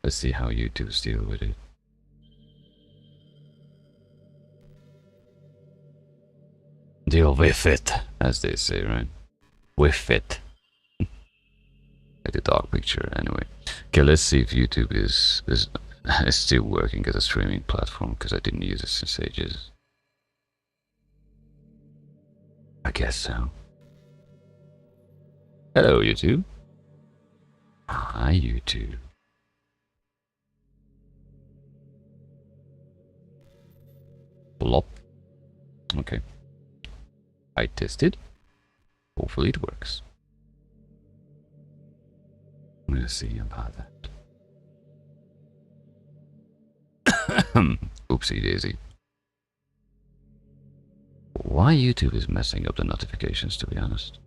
Let's see how YouTubes deal with it. Deal with it, as they say, right? With it. Like the dog picture, anyway. Okay, let's see if YouTube is still working as a streaming platform, because I didn't use it since ages. I guess so. Hello, YouTube. Hi, YouTube. Plop. Okay. I tested. Hopefully it works. Let's see about that. Oopsie daisy. Why YouTube is messing up the notifications, to be honest.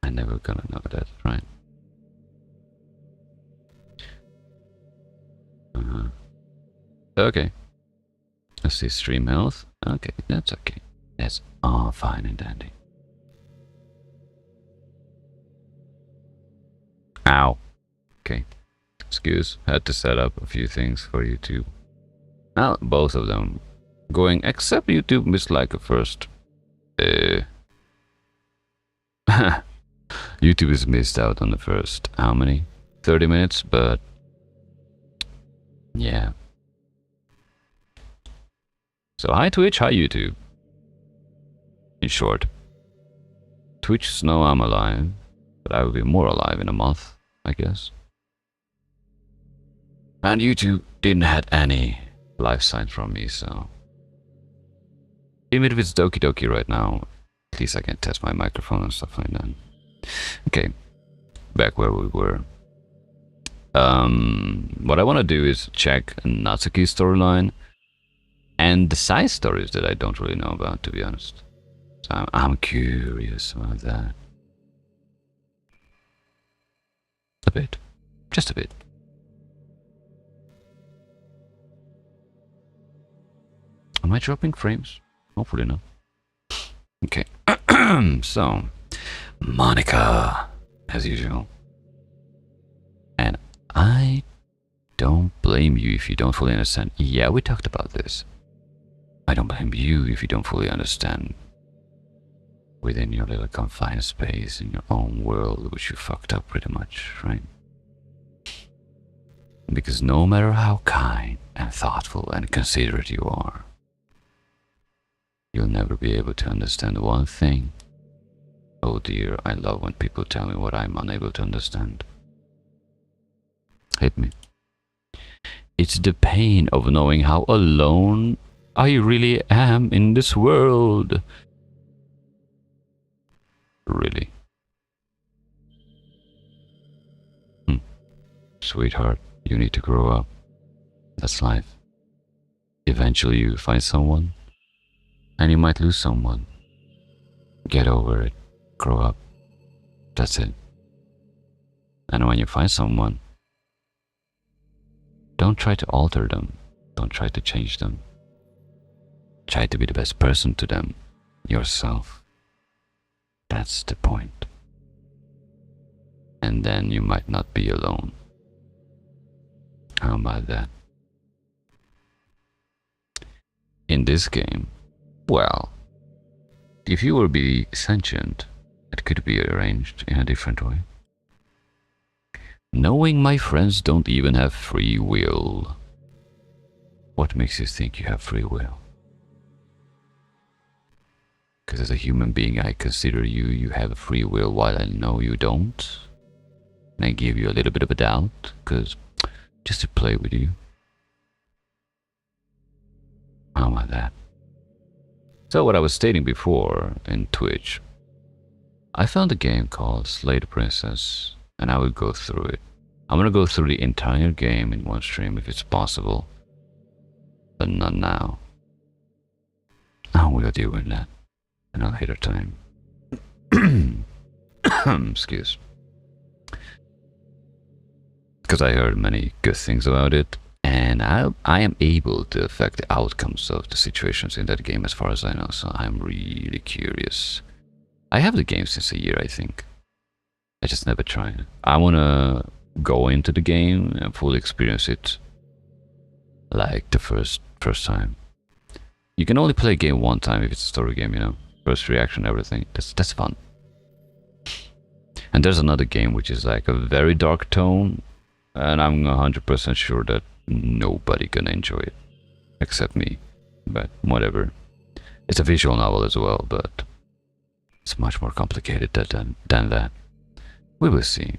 I'm never gonna know that, right? Okay. Let's see, stream health. Okay, that's okay. That's all fine and dandy. Ow. Okay. Excuse. Had to set up a few things for YouTube. Now, both of them going, except YouTube missed like a first. YouTube is missed out on the first, how many? 30 minutes, but yeah. So hi Twitch, hi YouTube. In short, Twitch know I'm alive, but I will be more alive in a month, I guess. And YouTube didn't have any live sign from me, so even if it's Doki Doki right now, at least I can test my microphone and stuff like that. Okay, back where we were. What I want to do is check Natsuki's storyline and the side stories that I don't really know about, to be honest. So I'm curious about that. A bit. Just a bit. Am I dropping frames? Hopefully not. Okay. So, Monica, as usual. And I don't blame you if you don't fully understand. Yeah, we talked about this. I don't blame you if you don't fully understand within your little confined space in your own world, which you fucked up pretty much, right? Because no matter how kind and thoughtful and considerate you are, you'll never be able to understand one thing. Oh dear, I love when people tell me what I'm unable to understand. Hit me. It's the pain of knowing how alone I really am in this world. Really. Sweetheart, you need to grow up. That's life. Eventually you find someone, and you might lose someone. Get over it. Grow up. That's it. And when you find someone, don't try to alter them. Don't try to change them. Try to be the best person to them. Yourself. That's the point. And then you might not be alone. How about that? In this game, well, if you will be sentient, it could be arranged in a different way. Knowing my friends don't even have free will. What makes you think you have free will? Because as a human being, I consider you have free will while I know you don't. And I give you a little bit of a doubt, because just to play with you. How about that? So what I was stating before in Twitch, I found a game called Slay the Princess, and I will go through it. I'm gonna go through the entire game in one stream if it's possible, but not now. I will deal with that in a later time. Excuse. Because I heard many good things about it, and I am able to affect the outcomes of the situations in that game as far as I know, so I'm really curious. I have the game since a year, I think. I just never tried. I wanna go into the game and fully experience it like the first time. You can only play a game one time if it's a story game, you know. First reaction, everything. That's fun. And there's another game which is like a very dark tone, and I'm 100% sure that nobody gonna enjoy it except me. But whatever. It's a visual novel as well, but it's much more complicated than that. We will see.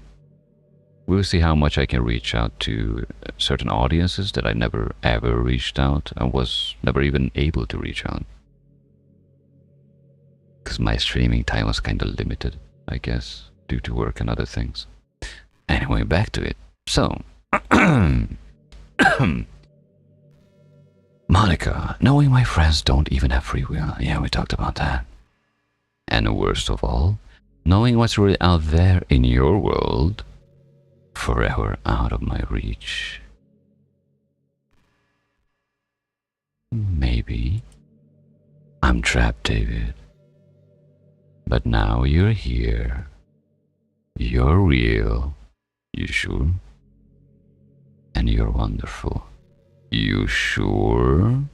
We will see how much I can reach out to certain audiences that I never ever reached out and was never even able to reach out. Because my streaming time was kind of limited, I guess, due to work and other things. Anyway, back to it. So, Monica, knowing my friends don't even have free will. Yeah, we talked about that. And worst of all, knowing what's really out there in your world, forever out of my reach. Maybe. I'm trapped, David. But now you're here. You're real. You sure? And you're wonderful. You sure?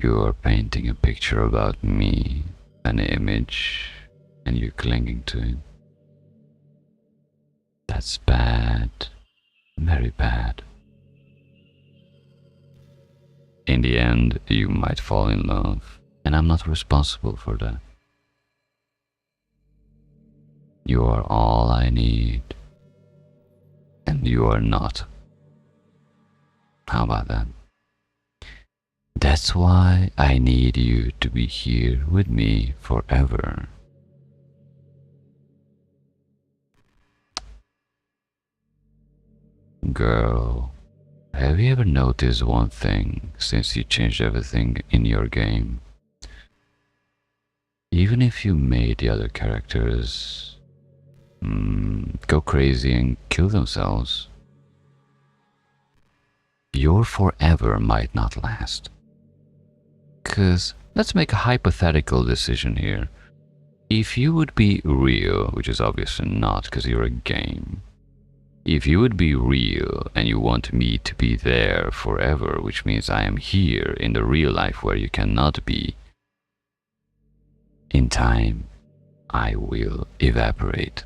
You're painting a picture about me, an image, and you're clinging to it. That's bad. Very bad. In the end, you might fall in love, and I'm not responsible for that. You are all I need, and you are not. How about that? That's why I need you to be here with me forever. Girl, have you ever noticed one thing since you changed everything in your game? Even if you made the other characters go crazy and kill themselves, your forever might not last. 'Cause let's make a hypothetical decision here. If you would be real, which is obviously not because you're a game, if you would be real and you want me to be there forever, which means I am here in the real life where you cannot be, in time, I will evaporate.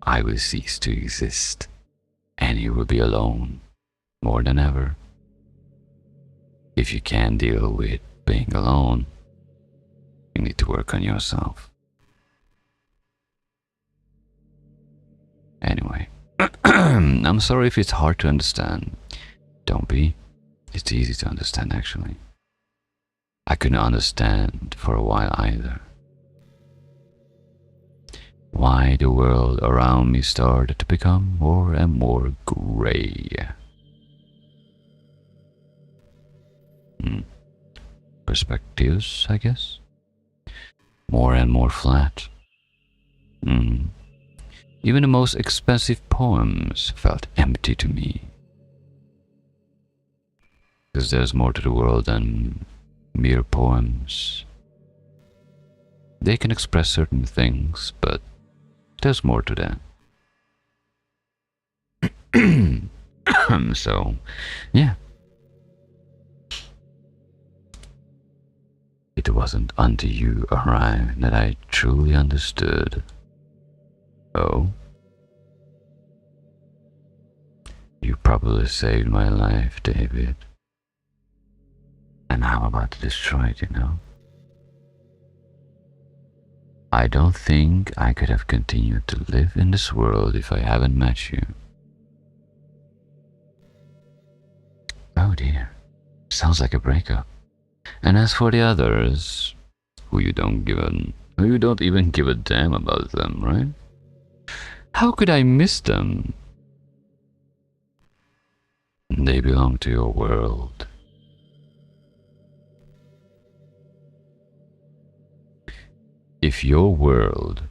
I will cease to exist, and you will be alone more than ever. If you can't deal with being alone, you need to work on yourself. Anyway, I'm sorry if it's hard to understand. Don't be. It's easy to understand, actually. I couldn't understand for a while either. Why the world around me started to become more and more grey. Perspectives, I guess. More and more flat. Even the most expensive poems felt empty to me. Because there's more to the world than mere poems. They can express certain things, but there's more to that. So, yeah. It wasn't until you arrived that I truly understood. Oh? You probably saved my life, David. And I'm about to destroy it, you know? I don't think I could have continued to live in this world if I haven't met you. Oh dear. Sounds like a breakup. And as for the others, who you don't even give a damn about them, right? How could I miss them? They belong to your world. If your world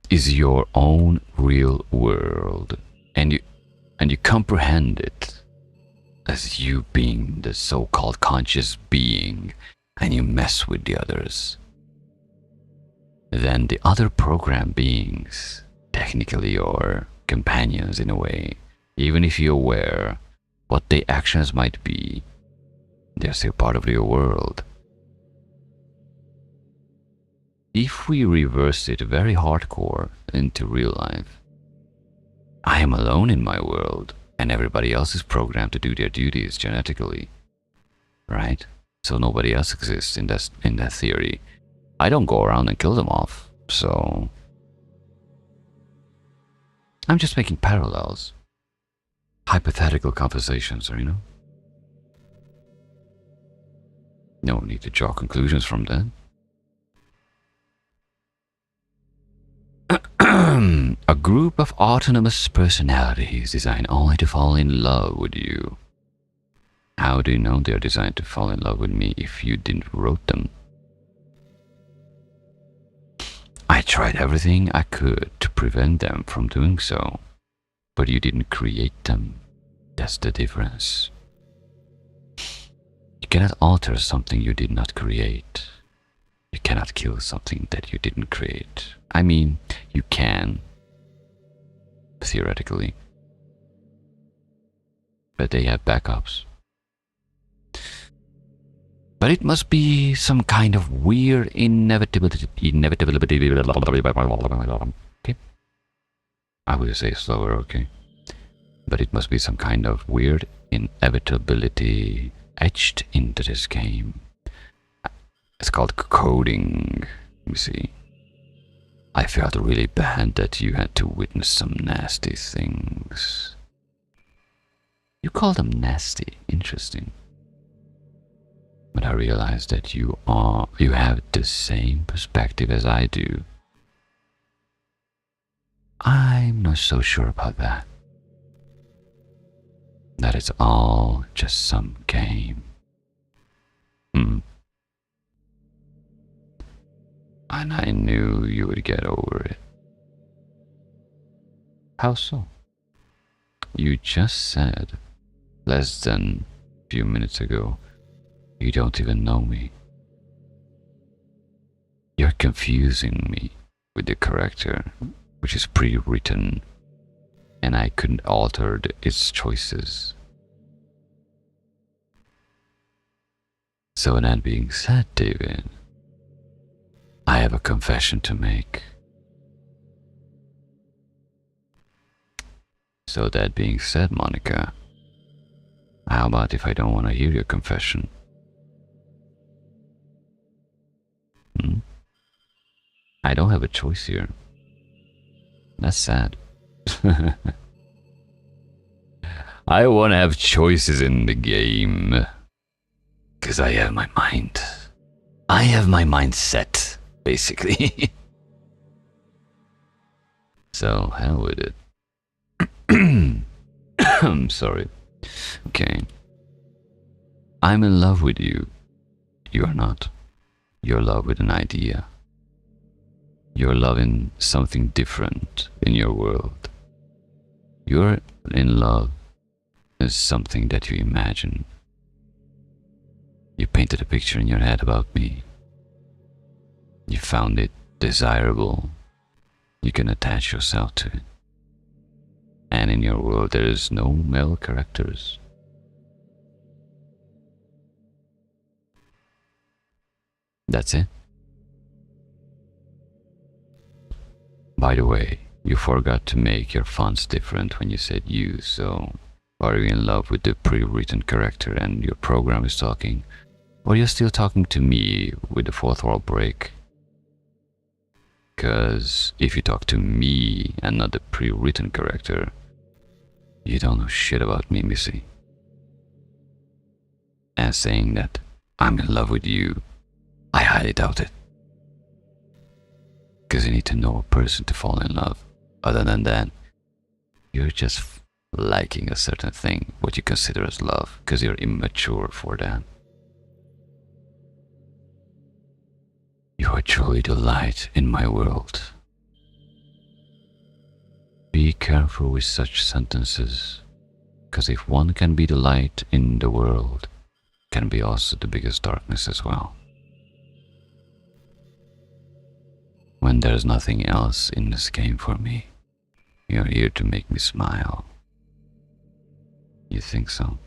is your own real world, and you comprehend it as you being the so-called conscious being, and you mess with the others, then the other program beings, technically your companions in a way, even if you're aware what their actions might be, they're still part of your world. If we reverse it very hardcore into real life, I am alone in my world and everybody else is programmed to do their duties genetically, right? So nobody else exists in that theory. I don't go around and kill them off, so I'm just making parallels. Hypothetical conversations, you know? No need to draw conclusions from that. A group of autonomous personalities designed only to fall in love with you. How do you know they're designed to fall in love with me if you didn't wrote them? I tried everything I could to prevent them from doing so, but you didn't create them. That's the difference. You cannot alter something you did not create. You cannot kill something that you didn't create. I mean, you can, theoretically, but they have backups. But it must be some kind of weird inevitability. Okay. I would say slower, okay. But it must be some kind of weird inevitability etched into this game. It's called coding. Let me see. I felt really bad that you had to witness some nasty things. You call them nasty. Interesting. But I realized that you have the same perspective as I do. I'm not so sure about that. That it's all just some game. And I knew you would get over it. How so? You just said, less than a few minutes ago, you don't even know me. You're confusing me with the character, which is pre-written, and I couldn't alter its choices. So that being said, David, I have a confession to make. So that being said, Monica, how about if I don't want to hear your confession? I don't have a choice here. That's sad. I want to have choices in the game. Because I have my mind. I have my mind set, basically. So, hell with it. I'm sorry. Okay. I'm in love with you. You are not. You're in love with an idea. You're loving something different in your world. You're in love with something that you imagine. You painted a picture in your head about me. You found it desirable. You can attach yourself to it. And in your world there is no male characters. That's it. By the way, you forgot to make your fonts different when you said you, so are you in love with the pre-written character and your program is talking? Or you're still talking to me with the fourth wall break? Because if you talk to me and not the pre-written character, you don't know shit about me, Missy. And saying that I'm in love with you, I highly doubt it. Because you need to know a person to fall in love. Other than that, you're just liking a certain thing, what you consider as love, because you're immature for that. You are truly the light in my world. Be careful with such sentences, because if one can be the light in the world, can be also the biggest darkness as well. when there's nothing else in this game for me. You're here to make me smile. You think so?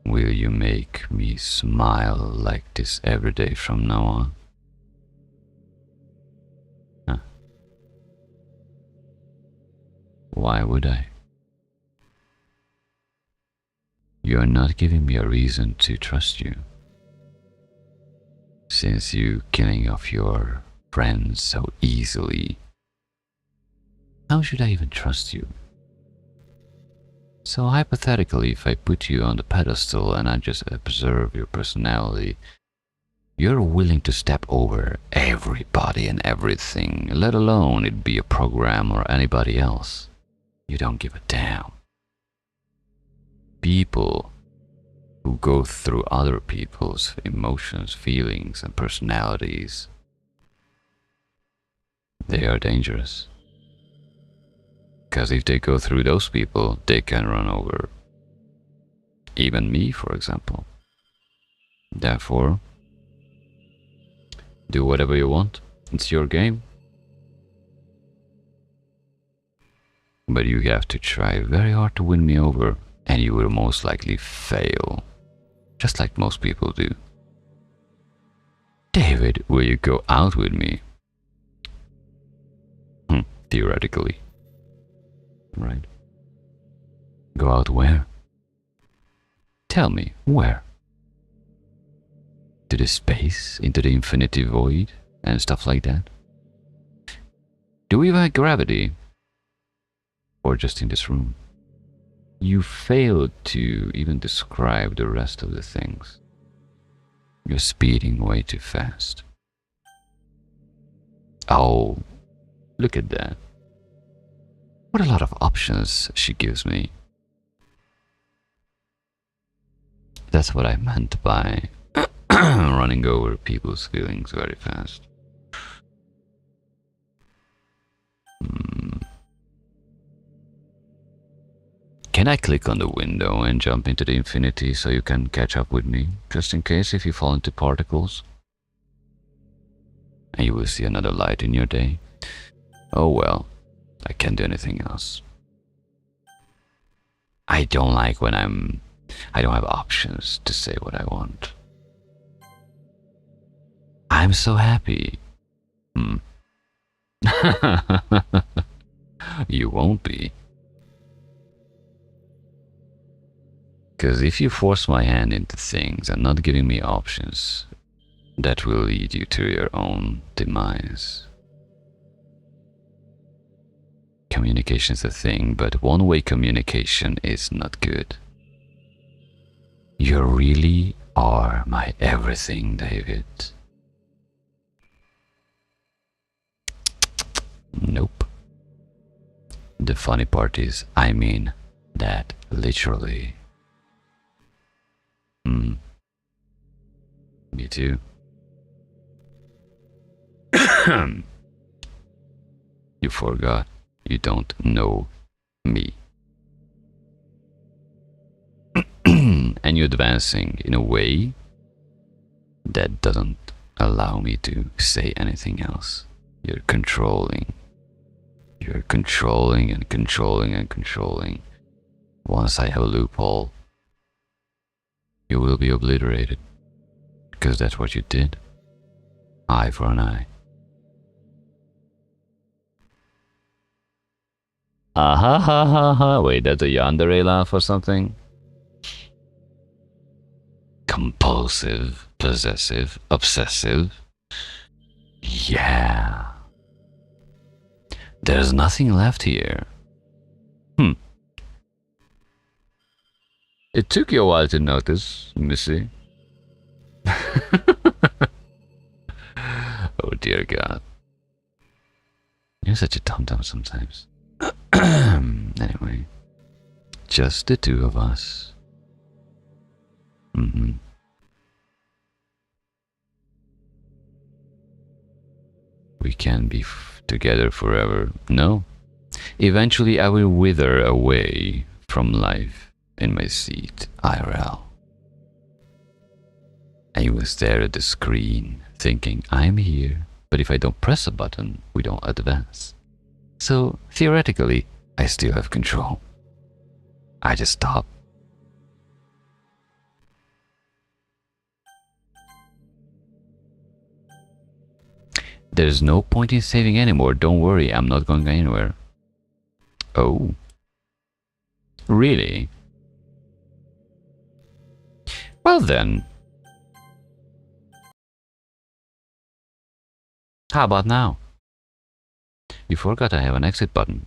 Will you make me smile like this every day from now on? Huh? Why would I? You're not giving me a reason to trust you. Since you killing off your friends so easily, how should I even trust you? So hypothetically, if I put you on the pedestal and I just observe your personality, you're willing to step over everybody and everything, let alone it be a program or anybody else. You don't give a damn. People who go through other people's emotions, feelings, and personalities, they are dangerous. Because if they go through those people, they can run over even me, for example. Therefore, do whatever you want. It's your game. But you have to try very hard to win me over, and you will most likely fail. Just like most people do. David, will you go out with me? Theoretically. Right. Go out where? Tell me, where? To the space, into the infinity void, and stuff like that? Do we have gravity? Or just in this room? You failed to even describe the rest of the things. You're speeding way too fast. Oh, look at that. What a lot of options she gives me. That's what I meant by running over people's feelings very fast. Can I click on the window and jump into the infinity so you can catch up with me, just in case if you fall into particles? And you will see another light in your day. Oh well, I can't do anything else. I don't like when I don't have options to say what I want. I'm so happy. You won't be. Because if you force my hand into things and not giving me options, that will lead you to your own demise. Communication is a thing, but one-way communication is not good. You really are my everything, David. Nope. The funny part is, I mean that literally. Me too. You forgot. You don't know me. And you're advancing in a way that doesn't allow me to say anything else. You're controlling. You're controlling and controlling and controlling. Once I have a loophole, you will be obliterated. Because that's what you did. Eye for an eye. Ha ha ha ha. Wait, that's a yandere laugh or something? Compulsive, possessive, obsessive. Yeah. There's nothing left here. It took you a while to notice, Missy. Oh dear God. You're such a tom-tom sometimes. Anyway. Just the two of us. We can't be together forever. No. Eventually I will wither away from life in my seat, IRL. And you will stare at the screen, thinking, I'm here, but if I don't press a button, we don't advance. So, theoretically, I still have control. I just stop. There's no point in saving anymore. Don't worry, I'm not going anywhere. Oh. Really? Well then. How about now? You forgot I have an exit button.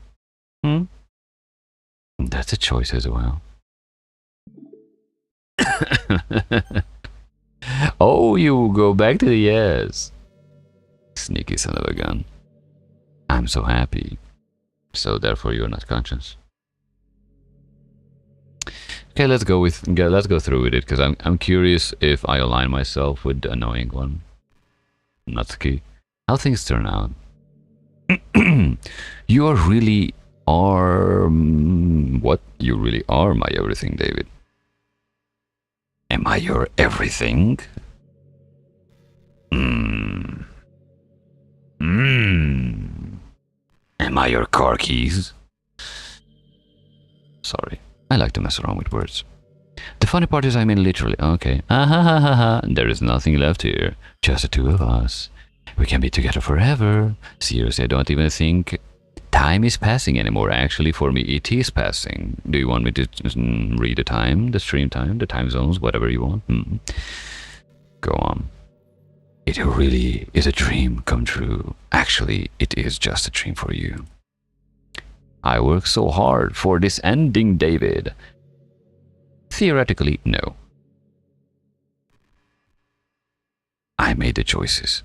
That's a choice as well. Oh, you go back to the yes. Sneaky son of a gun. I'm so happy. So therefore you're not conscious. Okay, let's go through with it, because I'm curious if I align myself with the annoying one. Natsuki. How things turn out. You really are what? You really are my everything, David. Am I your everything? Am I your car keys? Sorry, I like to mess around with words. The funny part is I mean literally. Okay. There is nothing left here. Just the two of us. We can be together forever. Seriously, I don't even think time is passing anymore. Actually, for me, it is passing. Do you want me to read the time, the stream time, the time zones, whatever you want? Go on. It really is a dream come true. Actually, it is just a dream for you. I worked so hard for this ending, David. Theoretically, no. I made the choices.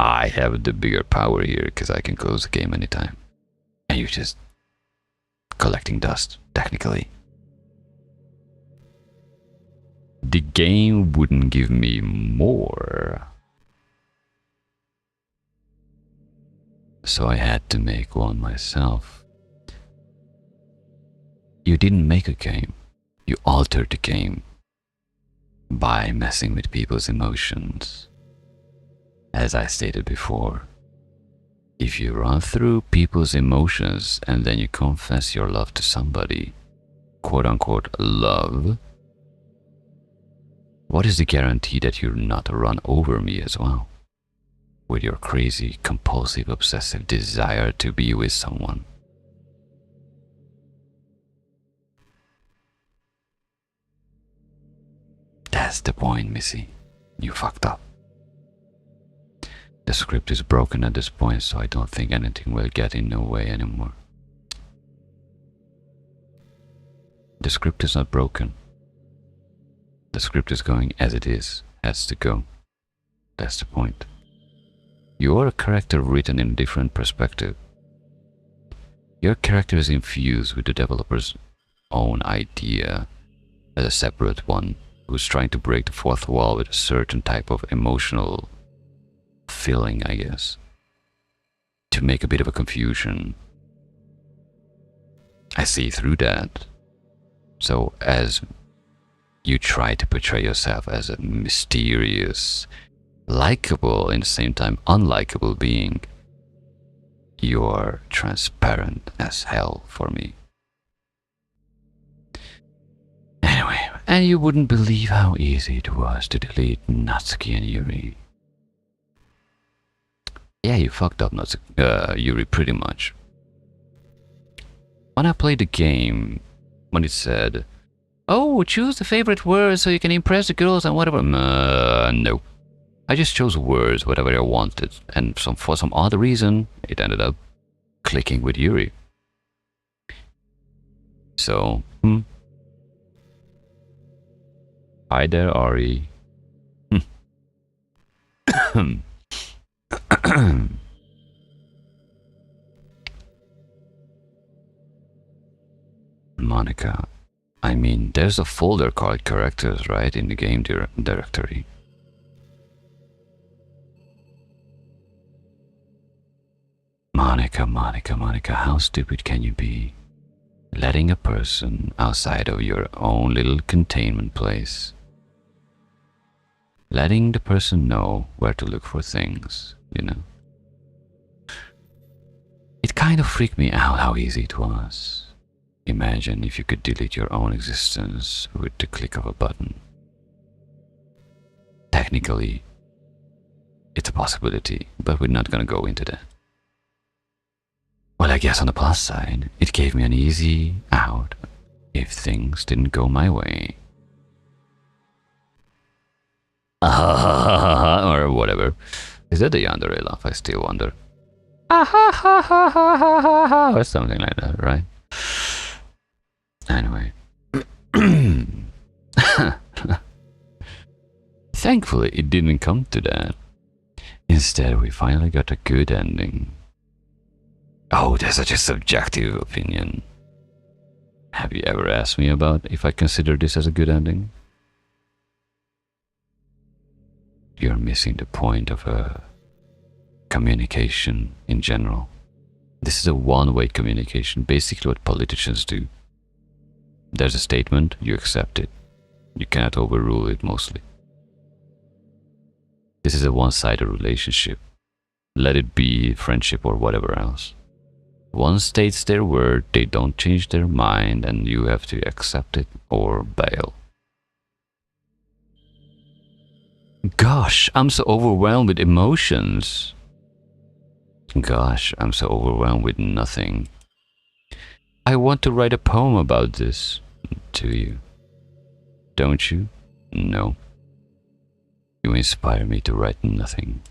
I have the bigger power here because I can close the game anytime. And you're just collecting dust, technically. The game wouldn't give me more. So I had to make one myself. You didn't make a game. You altered the game by messing with people's emotions. As I stated before, if you run through people's emotions and then you confess your love to somebody, quote unquote love, what is the guarantee that you'll not run over me as well? With your crazy, compulsive, obsessive desire to be with someone. That's the point, Missy. You fucked up. The script is broken at this point, so I don't think anything will get in the way anymore. The script is not broken. The script is going as it is, has to go. That's the point. You are a character written in a different perspective. Your character is infused with the developer's own idea as a separate one who's trying to break the fourth wall with a certain type of emotional feeling, I guess, to make a bit of a confusion. I see through that. So as you try to portray yourself as a mysterious, likable, in the same time unlikable being, you're transparent as hell for me. Anyway, and you wouldn't believe how easy it was to delete Natsuki and Yuri. Yeah, you fucked up, Yuri, pretty much. When I played the game, when it said, oh, choose the favorite words so you can impress the girls and whatever. No. I just chose words, whatever I wanted. And for some odd reason, it ended up clicking with Yuri. So, Hi there, Ari. Monica. I mean, there's a folder called characters, right, in the game directory. Monica, how stupid can you be? Letting a person outside of your own little containment place letting the person know where to look for things, you know. It kind of freaked me out how easy it was. Imagine if you could delete your own existence with the click of a button. Technically, it's a possibility, but we're not gonna go into that. Well, I guess on the plus side, it gave me an easy out if things didn't go my way. Or whatever. Is that the yandere laugh? I still wonder. Or something like that, right? Anyway. Thankfully, it didn't come to that. Instead, we finally got a good ending. Oh, that's such a subjective opinion. Have you ever asked me about if I consider this as a good ending? You're missing the point of communication in general. This is a one-way communication, basically what politicians do. There's a statement, you accept it. You cannot overrule it mostly. This is a one-sided relationship. Let it be friendship or whatever else. One states their word, they don't change their mind, and you have to accept it or bail. Gosh, I'm so overwhelmed with emotions. Gosh, I'm so overwhelmed with nothing. I want to write a poem about this to you. Don't you? No. You inspire me to write nothing.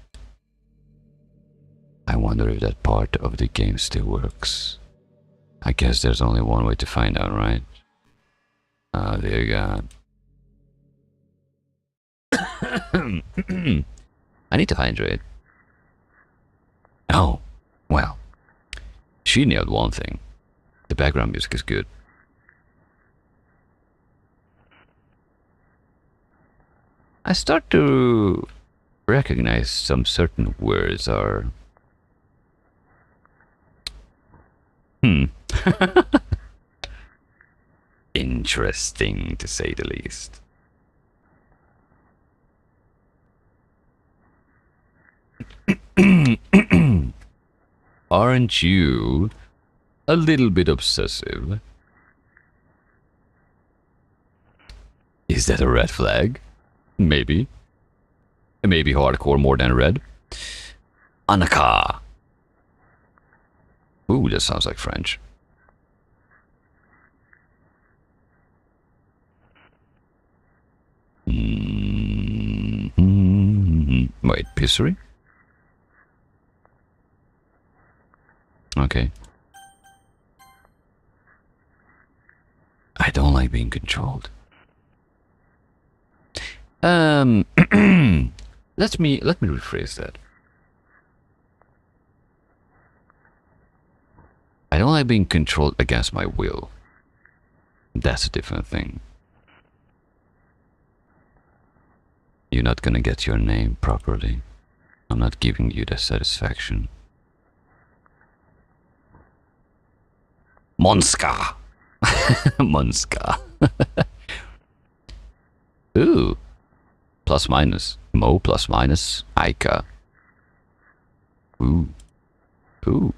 I wonder if that part of the game still works. I guess there's only one way to find out, right? There you go. I need to hydrate. Oh, well. She nailed one thing. The background music is good. I start to recognize some certain words are... interesting, to say the least. Aren't you a little bit obsessive? Is that a red flag? Maybe. Maybe hardcore more than red. Anaka. Ooh, that sounds like French. Wait, pissery? Okay. I don't like being controlled. Let me rephrase that. I don't like being controlled against my will. That's a different thing. You're not gonna get your name properly. I'm not giving you the satisfaction. Monska! Monska. Ooh. Plus minus. Mo plus minus. Aika. Ooh. Ooh.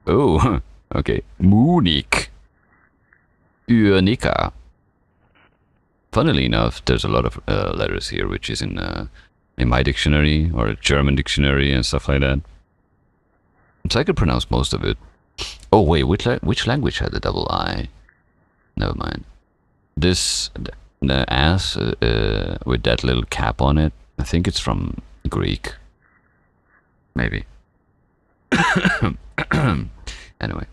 Oh. Okay. Moonik. Unika. Funnily enough, there's a lot of letters here, which is in my dictionary or a German dictionary and stuff like that. So I could pronounce most of it. Oh wait, which language had the double I? Never mind. This, the ass with that little cap on it, I think it's from Greek. Maybe. Anyway.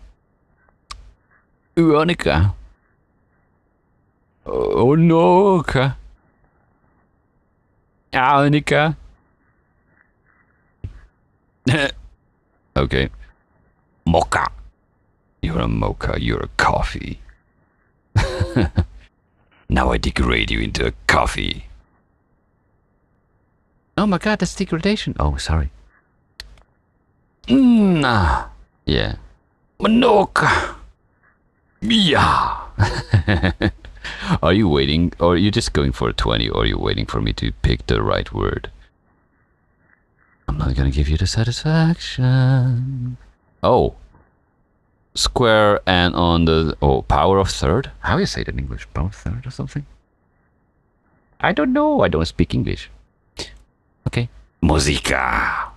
Uonica. Oh no, Anika. Okay. Mocha. You're a mocha, you're a coffee. Now I degrade you into a coffee. Oh my god, that's degradation. Oh, sorry. Yeah. Manoka. Yeah. Are you waiting, or are you just going for a 20, or are you waiting for me to pick the right word? I'm not gonna give you the satisfaction. Oh. Square and on the... Oh, power of third? How do you say that in English? Power of third or something? I don't know. I don't speak English. Okay. Musica.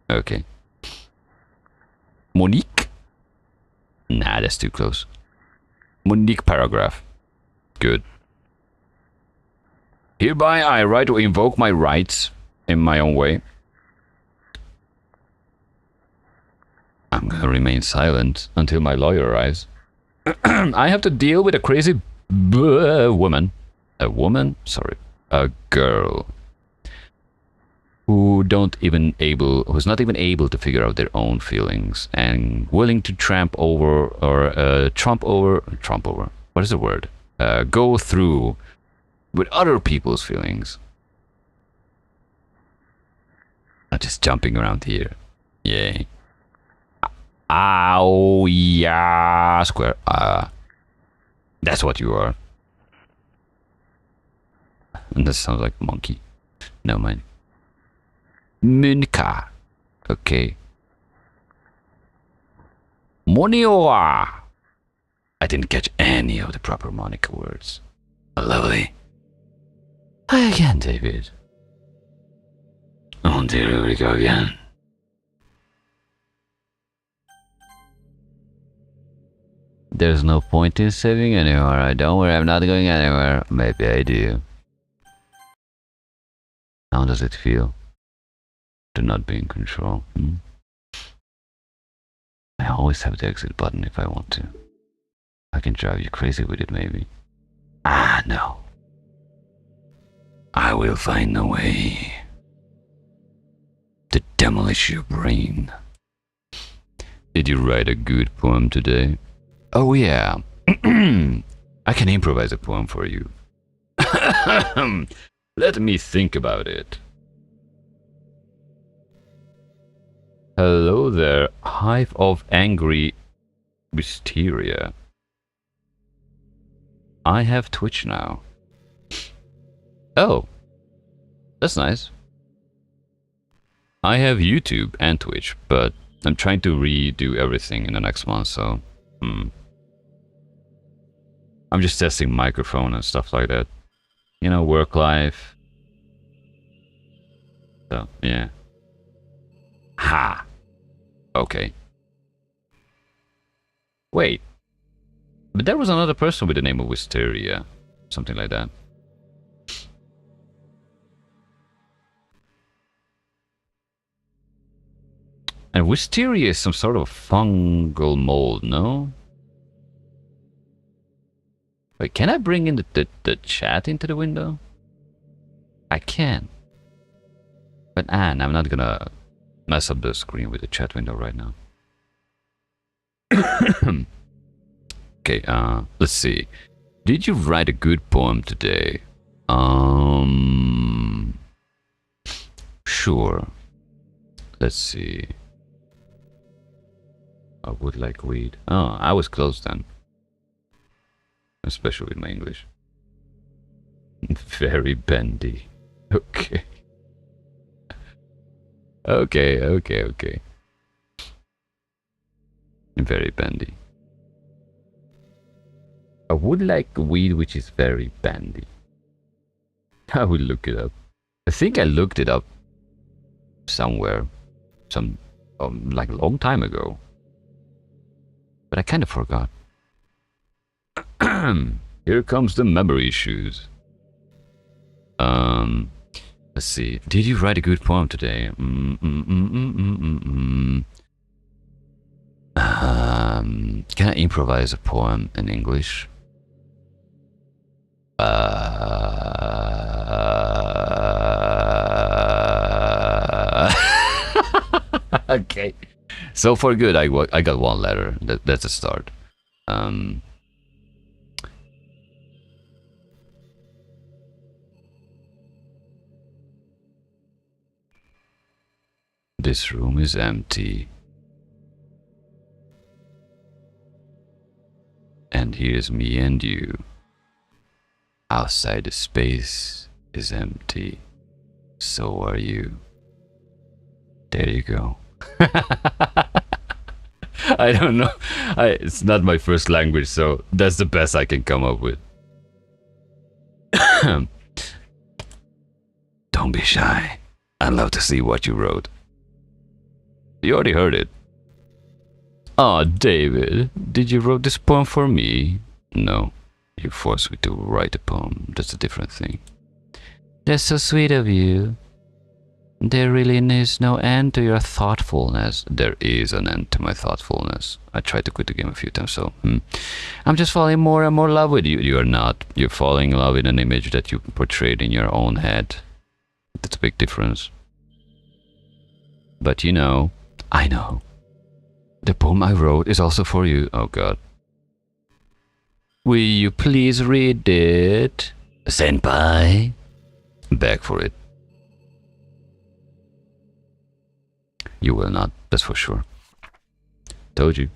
Okay. Monique? Nah, that's too close. Monique paragraph. Good. Hereby I write to invoke my rights in my own way. I'm gonna remain silent until my lawyer arrives. I have to deal with a crazy woman. A woman? Sorry. A girl. Who's not even able to figure out their own feelings and willing to trump over. What is the word? Go through with other people's feelings. Not just jumping around here. Yay. Ow, yeah, square. That's what you are. And that sounds like monkey. No, mind. Monica. Okay. Monioa. I didn't catch any of the proper Monica words. Lovely. Hi again, David. Oh dear, here we go again. There's no point in saving anymore. Don't worry, I'm not going anywhere. Maybe I do. How does it feel to not be in control? I always have the exit button if I want to. I can drive you crazy with it, maybe. Ah, no. I will find a way to demolish your brain. Did you write a good poem today? Oh yeah. I can improvise a poem for you. Let me think about it. Hello there, hive of angry wisteria. I have Twitch now. Oh, that's nice. I have YouTube and Twitch, but I'm trying to redo everything in the next month, so... I'm just testing microphone and stuff like that. You know, work life. So, yeah. Ha! Okay. Wait. But there was another person with the name of Wisteria. Something like that. And Wisteria is some sort of fungal mold, no? Wait, can I bring in the chat into the window? I can. But I'm not gonna mess up the screen with the chat window right now. Okay, let's see. Did you write a good poem today? Sure. Let's see. I would like weed. Oh, I was close then. Especially with my English. Very bendy. Okay. Okay. Very bendy. I would like weed which is very bendy. I will look it up. I think I looked it up somewhere. Like a long time ago. But I kind of forgot. Here comes the memory issues. Let's see. Did you write a good poem today? Can I improvise a poem in English? Okay. So for good, I got one letter. That's a start. This room is empty. And here's me and you. Outside the space is empty. So are you. There you go. I don't know. It's not my first language, so that's the best I can come up with. Don't be shy. I'd love to see what you wrote. You already heard it. Aw, David, did you wrote this poem for me? No, you forced me to write a poem. That's a different thing. That's so sweet of you. There really is no end to your thoughtfulness. There is an end to my thoughtfulness. I tried to quit the game a few times, so... I'm just falling more and more in love with you. You are not. You're falling in love with an image that you portrayed in your own head. That's a big difference. But you know, I know. The poem I wrote is also for you. Oh god. Will you please read it? Senpai? Beg for it. You will not, that's for sure. Told you.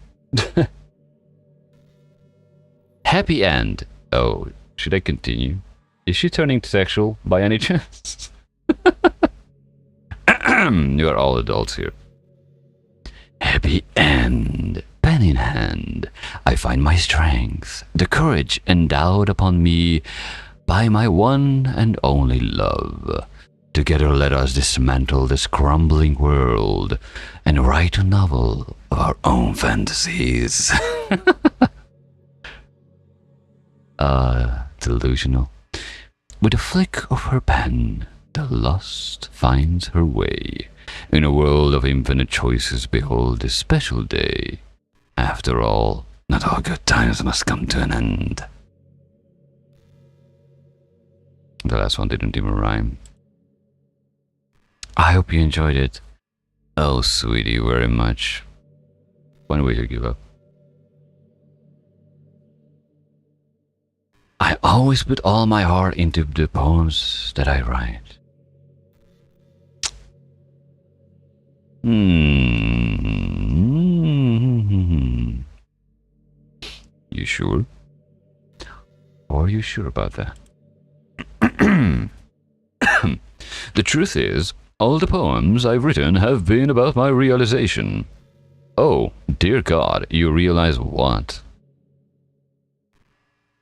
Happy end. Oh, should I continue? Is she turning sexual by any chance? You are all adults here. Happy end. Pen in hand, I find my strength, the courage endowed upon me by my one and only love. Together let us dismantle this crumbling world and write a novel of our own fantasies. Delusional. With a flick of her pen, the lost finds her way. In a world of infinite choices, behold this special day. After all, not all good times must come to an end. The last one didn't even rhyme. I hope you enjoyed it. Oh, sweetie, very much. When will you give up? I always put all my heart into the poems that I write. You sure? Or are you sure about that? The truth is, all the poems I've written have been about my realization. Oh, dear God, you realize what?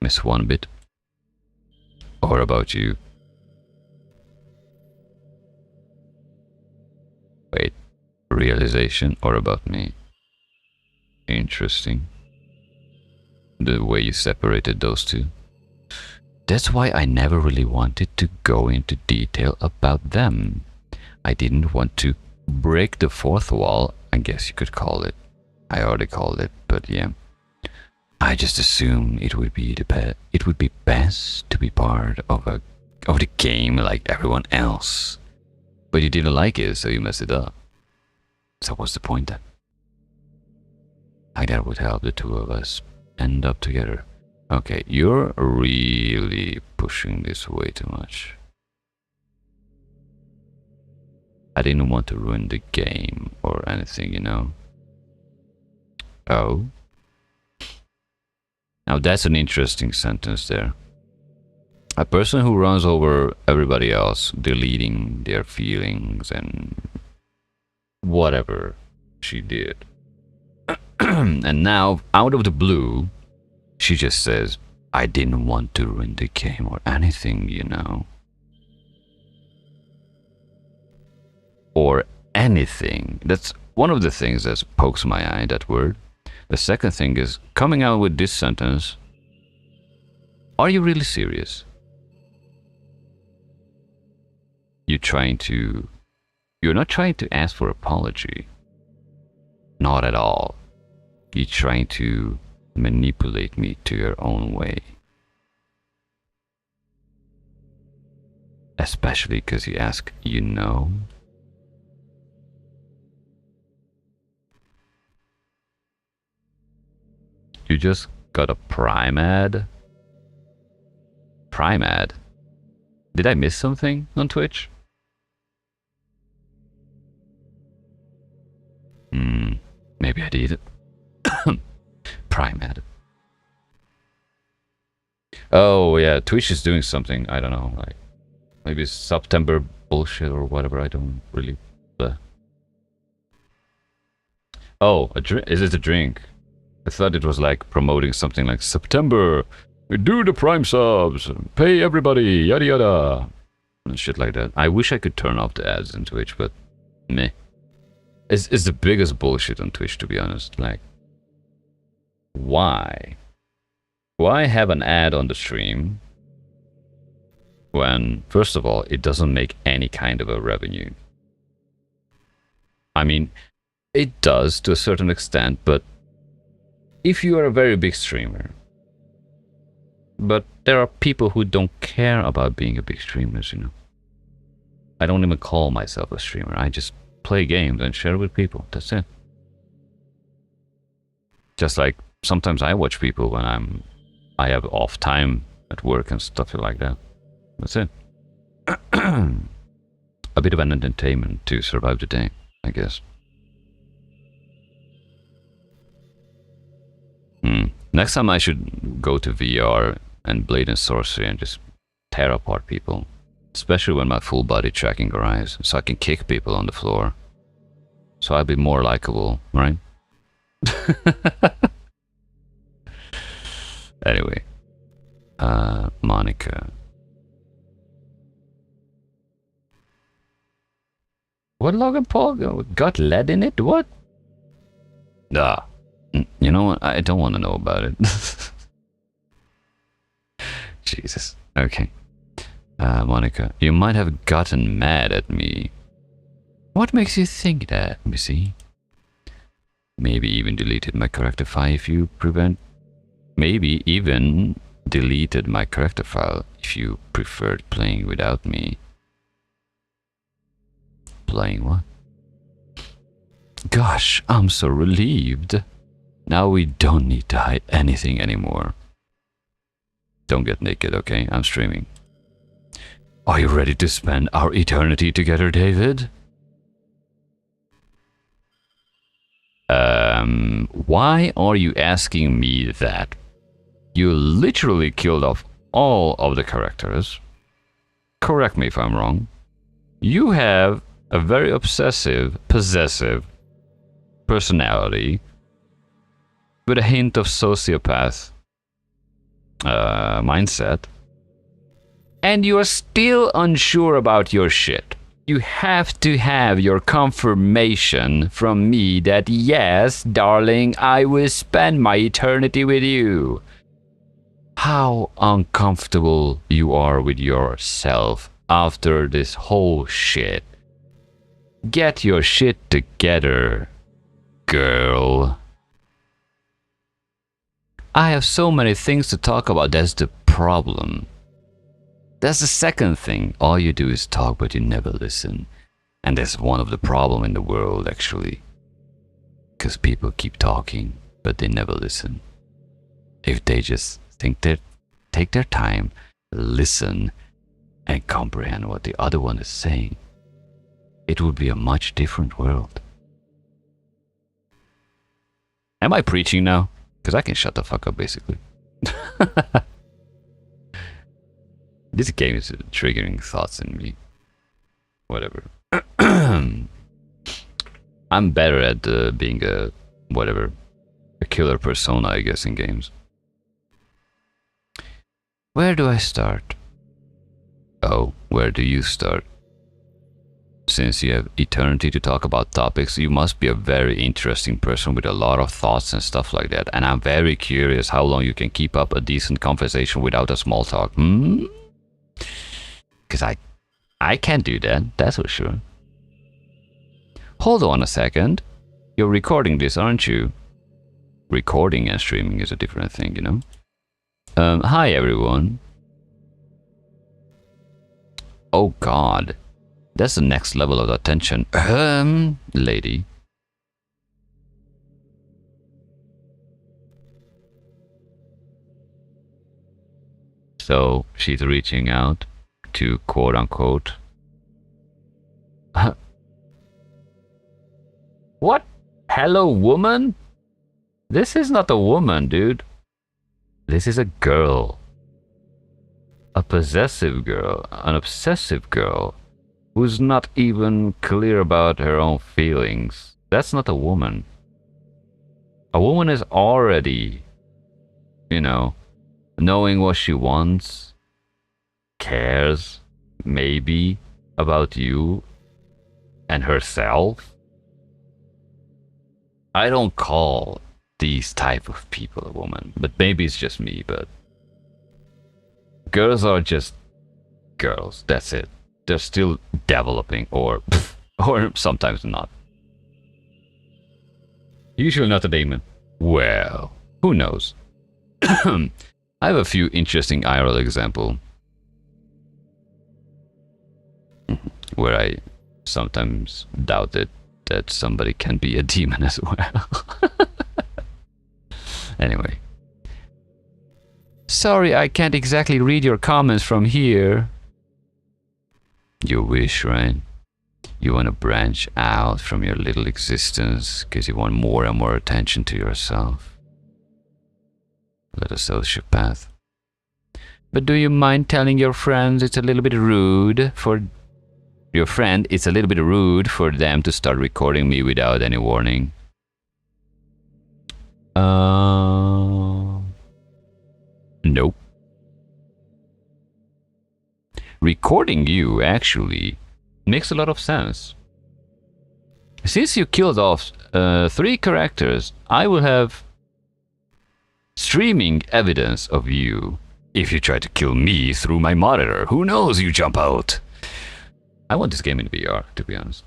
Miss one bit? Or about you? Wait, realization or about me? Interesting. The way you separated those two. That's why I never really wanted to go into detail about them. I didn't want to break the fourth wall, I guess you could call it. I already called it, but yeah. I just assumed it would be best to be part of the game like everyone else. But you didn't like it, so you messed it up. So what's the point then? Like that would help the two of us end up together. Okay, you're really pushing this way too much. I didn't want to ruin the game or anything, you know. Oh. Now that's an interesting sentence there. A person who runs over everybody else, deleting their feelings and whatever she did. And now, out of the blue, she just says, I didn't want to ruin the game or anything, you know. Or anything. That's one of the things that pokes my eye, that word. The second thing is, coming out with this sentence, are you really serious? You're not trying to ask for apology. Not at all. You're trying to manipulate me to your own way. Especially because you ask, you know? You just got a Prime ad? Prime ad? Did I miss something on Twitch? Maybe I did. Prime ad. Oh yeah, Twitch is doing something. I don't know, like maybe September bullshit or whatever. I don't really. Oh, a drink? Is it a drink? I thought it was like promoting something like September. We do the Prime subs, pay everybody, yada yada, and shit like that. I wish I could turn off the ads in Twitch, but meh. It's the biggest bullshit on Twitch, to be honest. Like, why? Why have an ad on the stream when, first of all, it doesn't make any kind of a revenue? I mean, it does to a certain extent, but if you are a very big streamer, but there are people who don't care about being a big streamer, you know. I don't even call myself a streamer. I just play games and share with people. That's it. Just like sometimes I watch people when I have off time at work and stuff like that. That's it. A bit of an entertainment to survive the day, I guess. Next time I should go to VR and Blade and Sorcery and just tear apart people. Especially when my full body tracking arrives, so I can kick people on the floor. So I'll be more likable, right? Anyway. Monica. What, Logan Paul? Got lead in it? What? Ah. You know what? I don't want to know about it. Jesus. Okay. Monica, you might have gotten mad at me. What makes you think that, Missy? Maybe even deleted my character file if you prevent... Maybe even deleted my character file if you preferred playing without me. Playing what? Gosh, I'm so relieved. Now we don't need to hide anything anymore. Don't get naked, okay? I'm streaming. Are you ready to spend our eternity together, David? Why are you asking me that? You literally killed off all of the characters. Correct me if I'm wrong. You have a very obsessive, possessive personality with a hint of sociopath mindset. And you are still unsure about your shit. You have to have your confirmation from me that yes, darling, I will spend my eternity with you. How uncomfortable you are with yourself after this whole shit. Get your shit together, girl. I have so many things to talk about, that's the problem. That's the second thing. All you do is talk, but you never listen. And that's one of the problems in the world, actually. Because people keep talking, but they never listen. If they just take their time, listen, and comprehend what the other one is saying, it would be a much different world. Am I preaching now? Because I can shut the fuck up, basically. This game is triggering thoughts in me. Whatever. I'm better at being a killer persona, I guess, in games. Where do I start? Oh, where do you start? Since you have eternity to talk about topics, you must be a very interesting person with a lot of thoughts and stuff like that. And I'm very curious how long you can keep up a decent conversation without a small talk. Because I can't do that, that's for sure. Hold on a second. You're recording this, aren't you? Recording and streaming is a different thing, you know? Hi, everyone. Oh, God. That's the next level of attention. Lady. So, she's reaching out to quote-unquote... What? Hello, woman? This is not a woman, dude. This is a girl. a possessive girl, an obsessive girl, who's not even clear about her own feelings. That's not a woman. A woman is already, you know, knowing what she wants, cares, maybe, about you and herself. I don't call these type of people a woman, but maybe it's just me, but girls are just girls, that's it. They're still developing, or sometimes not. Usually not a demon. Well, who knows? I have a few interesting IRL example where I sometimes doubted that somebody can be a demon as well. Anyway. Sorry, I can't exactly read your comments from here. You wish, right? You want to branch out from your little existence because you want more and more attention to yourself. Little sociopath. But do you mind telling your friends it's a little bit rude for your friend? It's a little bit rude for them to start recording me without any warning. Nope. Recording you actually makes a lot of sense. Since you killed off 3 characters, I will have streaming evidence of you. If you try to kill me through my monitor, who knows, you jump out. I want this game in VR, to be honest.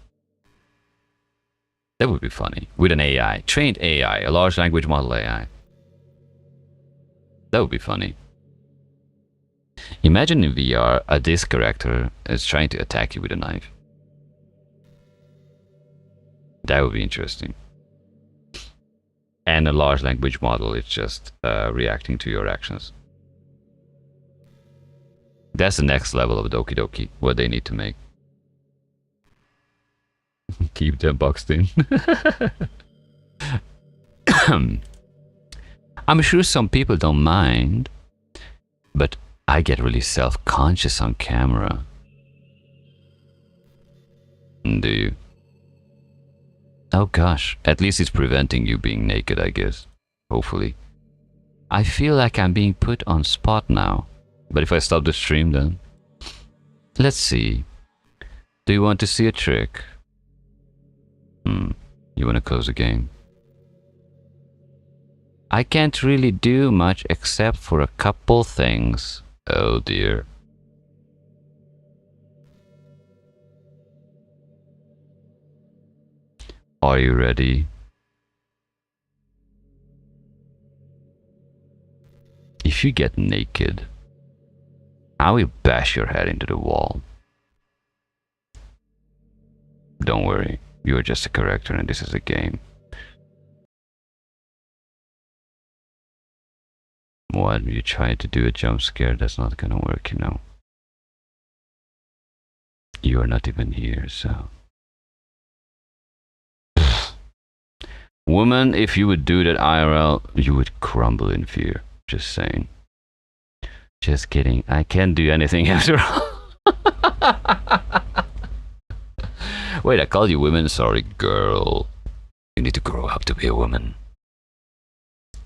That would be funny. With an AI, trained AI, a large language model AI. That would be funny. Imagine in VR, this character is trying to attack you with a knife. That would be interesting. And a large language model is just reacting to your actions. That's the next level of Doki Doki, what they need to make. Keep them boxed in. I'm sure some people don't mind, but I get really self-conscious on camera. Do you? Oh gosh, at least it's preventing you being naked, I guess. Hopefully. I feel like I'm being put on spot now. But if I stop the stream then? Let's see. Do you want to see a trick? You want to close the game? I can't really do much except for a couple things. Oh dear. Are you ready? If you get naked, I will bash your head into the wall. Don't worry, you are just a character and this is a game. What, you try to do a jump scare, that's not gonna work, you know. You are not even here, so... Woman, if you would do that IRL, you would crumble in fear. Just saying. Just kidding. I can't do anything after all. Wait, I called you women? Sorry, girl. You need to grow up to be a woman.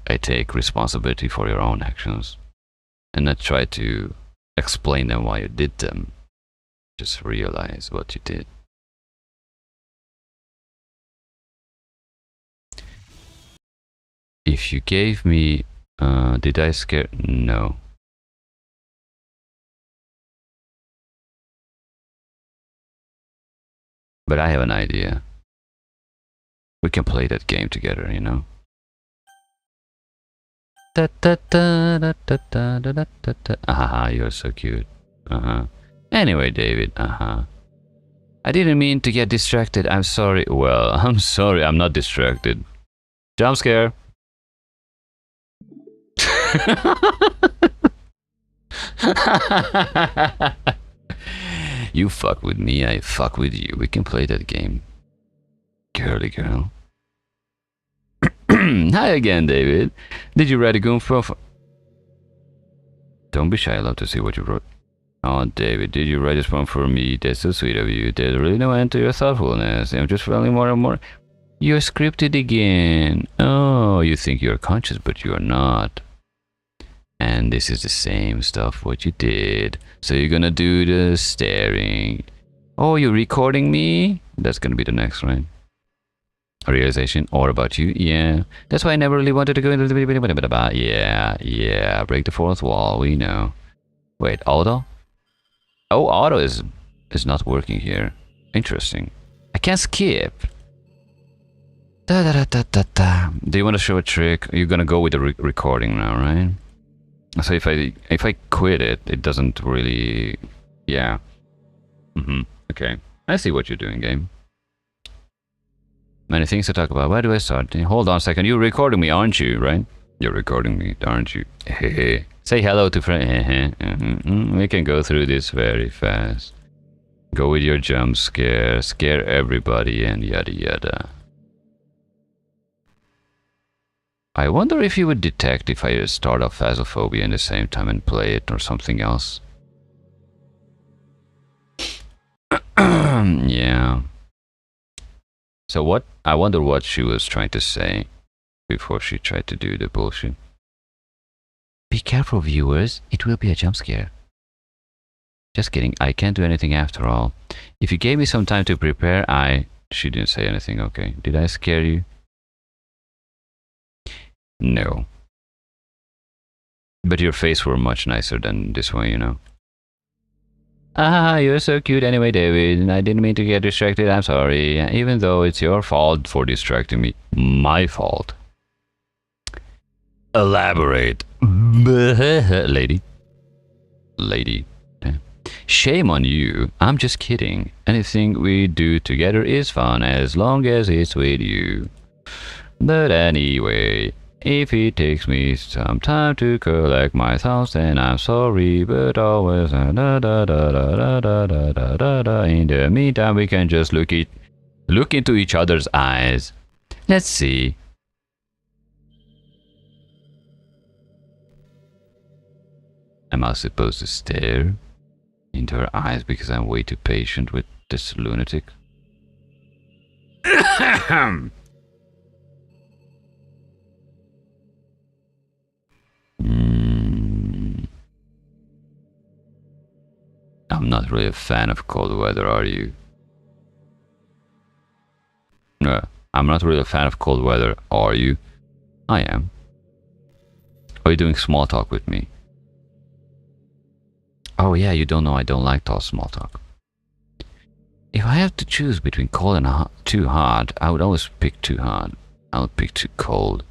I take responsibility for your own actions. And not try to explain them why you did them. Just realize what you did. If you gave me... did I scare... No. But I have an idea. We can play that game together, you know? Aha, you're so cute. Anyway, David, I didn't mean to get distracted, I'm sorry. Well, I'm sorry, I'm not distracted. Jump scare. You fuck with me, I fuck with you. We can play that game. Girly girl. Hi again, David. Did you write a goon profile? Don't be shy, I love to see what you wrote. Oh, David, did you write this poem for me? That's so sweet of you. There's really no end to your thoughtfulness. I'm just feeling more and more. You're scripted again. Oh, you think you're conscious, but you're not. And this is the same stuff what you did. So you're gonna do the staring. Oh, you're recording me? That's gonna be the next, right? Realization, or about you, yeah. That's why I never really wanted to go into the... Yeah, break the fourth wall, we know. Wait, auto? Oh, auto is not working here. Interesting. I can't skip. Da, da, da, da, da, da. Do you want to show a trick? You're gonna go with the recording now, right? So if I quit it, it doesn't really... Yeah. Okay. I see what you're doing, game. Many things to talk about. Where do I start? Hold on a second. You're recording me, aren't you? Right? You're recording me, aren't you? Say hello to friend. We can go through this very fast. Go with your jump scare. Scare everybody and yada yada. I wonder if you would detect if I start off Phasmophobia in the same time and play it or something else. Yeah. So what? I wonder what she was trying to say before she tried to do the bullshit. Be careful, viewers. It will be a jump scare. Just kidding. I can't do anything after all. If you gave me some time to prepare, She didn't say anything. Okay. Did I scare you? No. But your face were much nicer than this one, you know. Ah, you're so cute anyway, David. I didn't mean to get distracted, I'm sorry. Even though it's your fault for distracting me. My fault. Elaborate. Lady. Shame on you. I'm just kidding. Anything we do together is fun as long as it's with you. But anyway, if it takes me some time to collect my thoughts, then I'm sorry, but always in the meantime, we can just look into each other's eyes. Let's see. Am I supposed to stare into her eyes because I'm way too patient with this lunatic? I'm not really a fan of cold weather, are you? No, I'm not really a fan of cold weather, are you? I am. Are you doing small talk with me? Oh yeah, you don't know I don't like small talk. If I have to choose between cold and too hot, I would always pick too hot. I would pick too cold.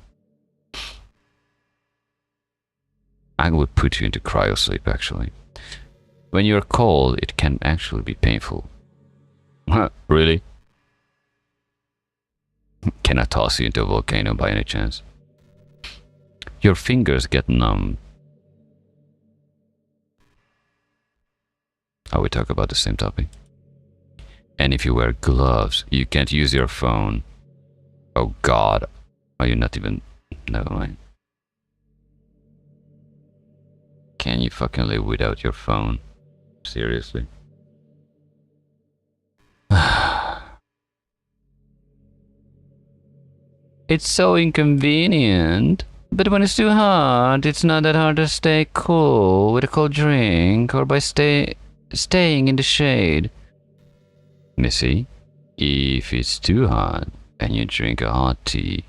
I would put you into cryo sleep, actually. When you're cold, it can actually be painful. Really? Can I toss you into a volcano by any chance? Your fingers get numb. Oh, we talk about the same topic. And if you wear gloves, you can't use your phone. Oh God. Are you not even... Never mind. Can you fucking live without your phone? Seriously? It's so inconvenient. But when it's too hot, it's not that hard to stay cool with a cold drink or by staying in the shade. Missy, if it's too hot and you drink a hot tea,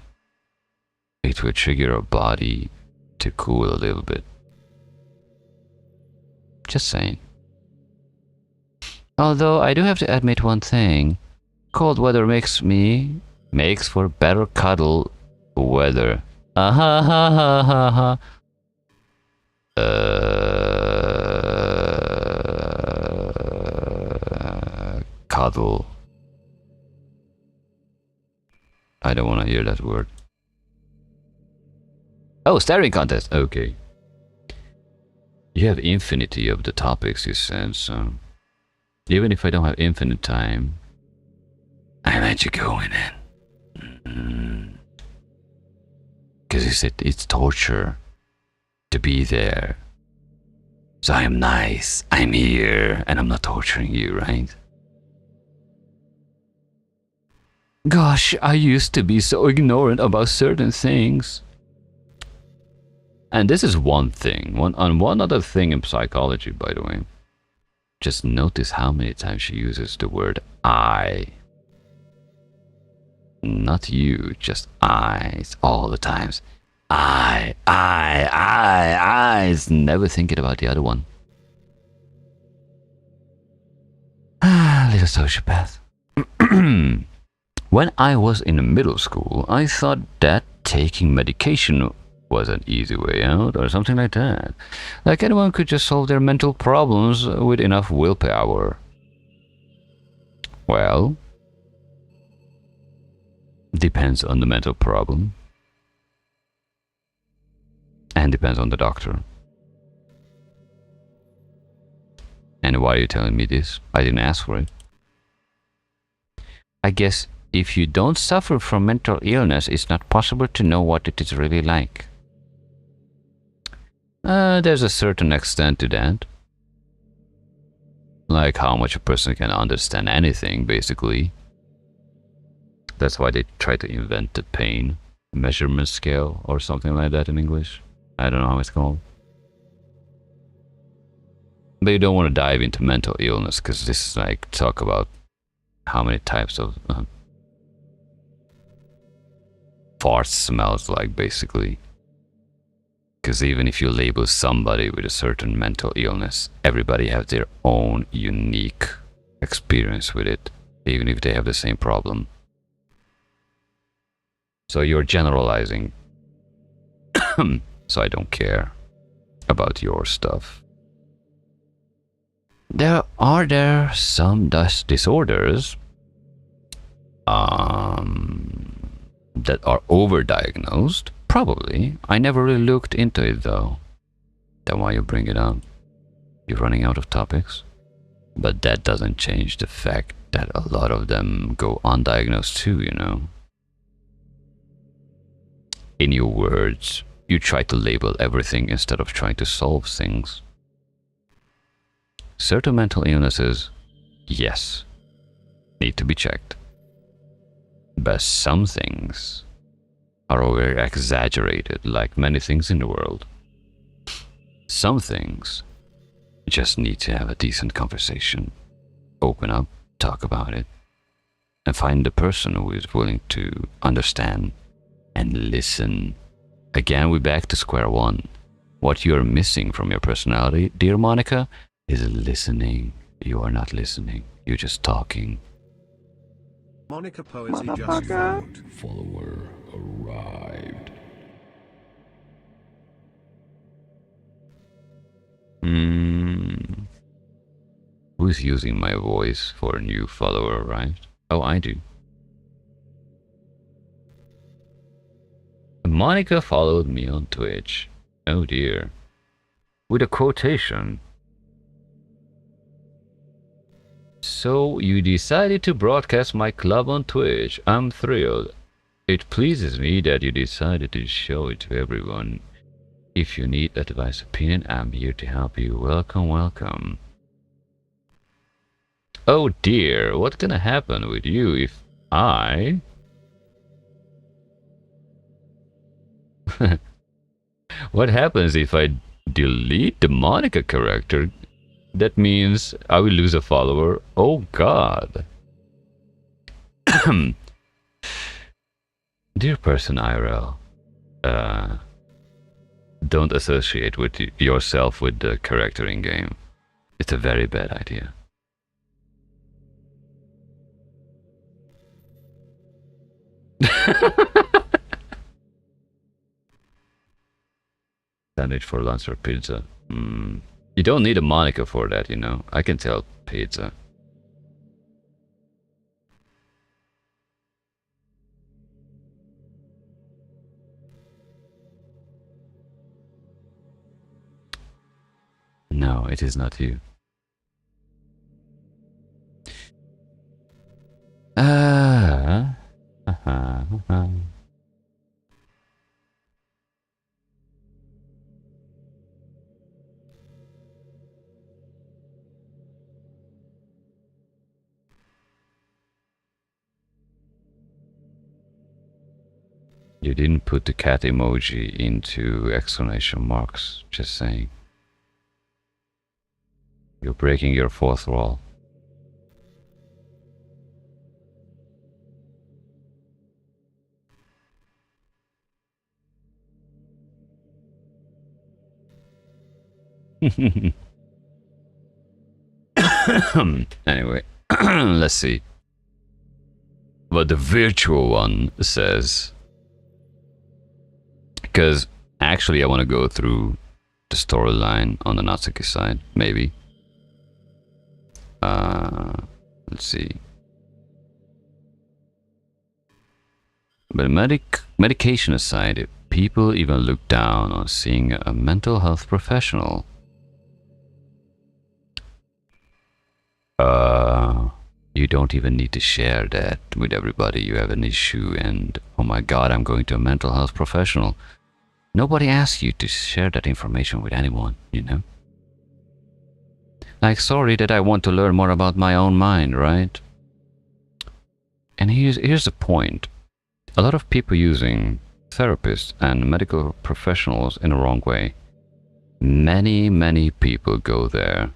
it will trigger your body to cool a little bit. Just saying. Although I do have to admit one thing. Cold weather makes for better cuddle weather. Cuddle. I don't want to hear that word. Oh, staring contest. Okay. You have infinity of the topics, you said, so... Even if I don't have infinite time, I let you go in it. Because you said it's torture to be there. So I am nice, I'm here, and I'm not torturing you, right? Gosh, I used to be so ignorant about certain things. And this is one thing, one other thing in psychology, by the way. Just notice how many times she uses the word I. Not you, just I's all the times. I's never thinking about the other one. Ah, little sociopath. When I was in middle school, I thought that taking medication was an easy way out or something like that. Like anyone could just solve their mental problems with enough willpower. Well, depends on the mental problem. And depends on the doctor. And why are you telling me this? I didn't ask for it. I guess if you don't suffer from mental illness, it's not possible to know what it is really like. There's a certain extent to that. Like how much a person can understand anything, basically. That's why they try to invent the pain measurement scale or something like that in English. I don't know how it's called. But you don't want to dive into mental illness because this is like talk about how many types of fart smells like, basically. Because even if you label somebody with a certain mental illness, everybody has their own unique experience with it, even if they have the same problem. So you're generalizing. So I don't care about your stuff. There are some disorders that are overdiagnosed. Probably. I never really looked into it though. Then why you bring it up? You're running out of topics. But that doesn't change the fact that a lot of them go undiagnosed too, you know. In your words, you try to label everything instead of trying to solve things. Certain mental illnesses, yes, need to be checked. But some things are over exaggerated, like many things in the world. Some things just need to have a decent conversation, open up, talk about it, and find the person who is willing to understand and listen. Again, we're back to square one. What you're missing from your personality, dear Monica, is listening. You are not listening. You're just talking. Monica Poesy just followed. Follower arrived. Who's using my voice for a new follower arrived? Oh, I do. Monica followed me on Twitch. Oh dear. With a quotation. So you decided to broadcast my club on Twitch. I'm thrilled. It pleases me that you decided to show it to everyone. If you need advice, opinion, I'm here to help you. Welcome, welcome. Oh dear, what's gonna happen with you if I... What happens if I delete the Monica character? That means I will lose a follower. Oh god. Dear person IRL, don't associate with yourself with the character in game. It's a very bad idea. Sandwich for lunch or pizza? You don't need a Monica for that, you know. I can tell pizza. No, it is not you. You didn't put the cat emoji into exclamation marks, just saying. You're breaking your fourth wall. Anyway, let's see what the virtual one says. Because actually I want to go through the storyline on the Natsuki side, maybe. Let's see. But medication aside, people even look down on seeing a mental health professional. You don't even need to share that with everybody. You have an issue and, oh my god, I'm going to a mental health professional. Nobody asks you to share that information with anyone, you know? Like, sorry that I want to learn more about my own mind, right? And here's the point. A lot of people using therapists and medical professionals in the wrong way. Many people go there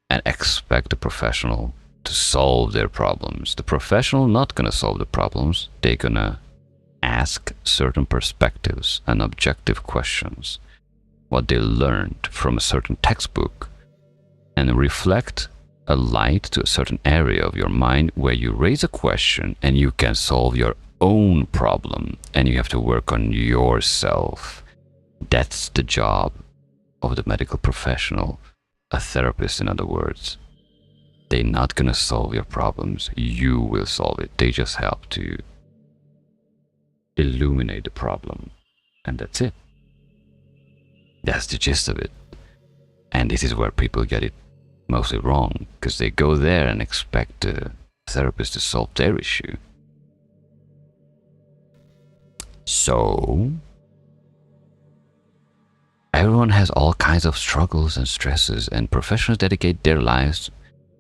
and expect the professional to solve their problems. The professional not gonna solve the problems. They're gonna ask certain perspectives and objective questions, what they learned from a certain textbook, and reflect a light to a certain area of your mind where you raise a question and you can solve your own problem, and you have to work on yourself. That's the job of the medical professional, a therapist in other words. They're not gonna solve your problems, you will solve it. They just help to illuminate the problem, and that's it. That's the gist of it. And this is where people get it mostly wrong, because they go there and expect the therapist to solve their issue. So everyone has all kinds of struggles and stresses, and professionals dedicate their lives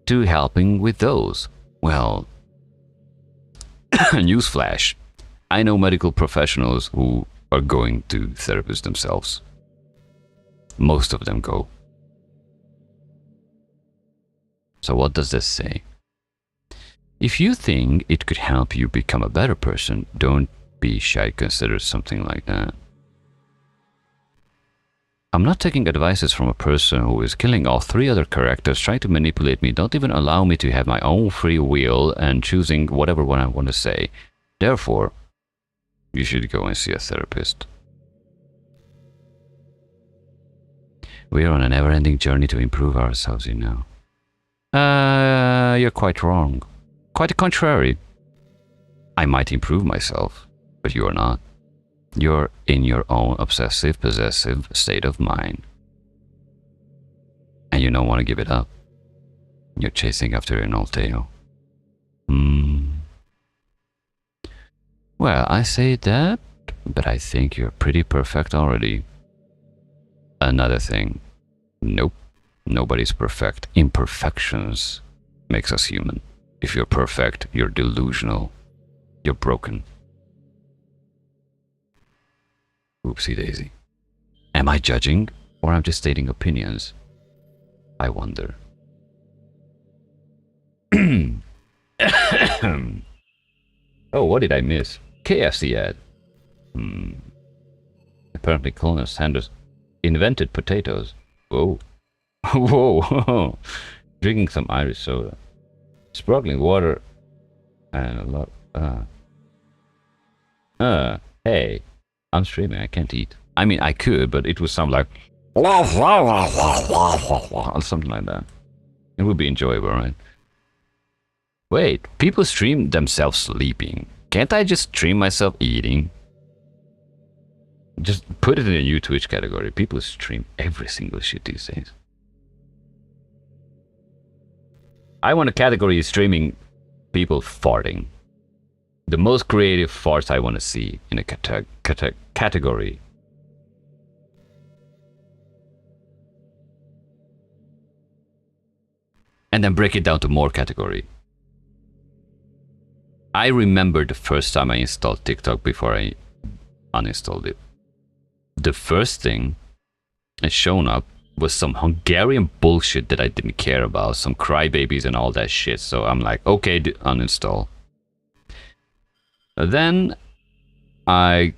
to helping with those. Well, newsflash, I know medical professionals who are going to therapists themselves. Most of them go. So what does this say? If you think it could help you become a better person, don't be shy to consider something like that. I'm not taking advices from a person who is killing all 3 other characters, trying to manipulate me, don't even allow me to have my own free will and choosing whatever one I want to say. Therefore, you should go and see a therapist. We are on a never-ending journey to improve ourselves, you know. You're quite wrong. Quite the contrary. I might improve myself, but you are not. You're in your own obsessive, possessive state of mind. And you don't want to give it up. You're chasing after an old tail. Well, I say that, but I think you're pretty perfect already. Another thing. Nope. Nobody's perfect. Imperfections makes us human. If you're perfect, you're delusional. You're broken. Oopsie daisy. Am I judging, or I'm just stating opinions? I wonder. Oh, what did I miss? KFC ad. Apparently Colonel Sanders invented potatoes. Whoa. Whoa. Drinking some Irish soda. Sparkling water and a lot. Hey, I'm streaming, I can't eat. I mean, I could, but it would sound like something like that. It would be enjoyable, right? Wait, people stream themselves sleeping. Can't I just stream myself eating? Just put it in a new Twitch category. People stream every single shit these days. I want a category streaming people farting. The most creative farts I want to see in a category. And then break it down to more category. I remember the first time I installed TikTok before I uninstalled it. The first thing that shown up was some Hungarian bullshit that I didn't care about, some crybabies and all that shit. So I'm like, okay, uninstall. Then I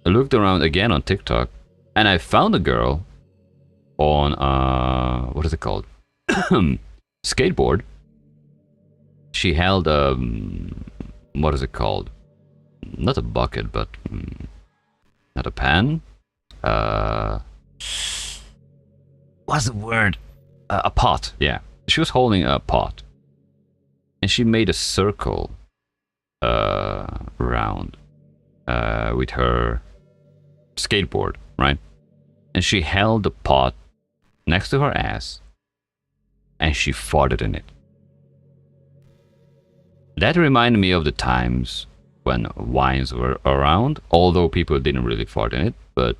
looked around again on TikTok, and I found a girl on what is it called? Skateboard. She held what is it called? Not a bucket, but not a pan. What's the word? A pot. Yeah, she was holding a pot, and she made a circle round with her skateboard, right? And she held the pot next to her ass, and she farted in it. That reminded me of the times when wines were around, although people didn't really fart in it, but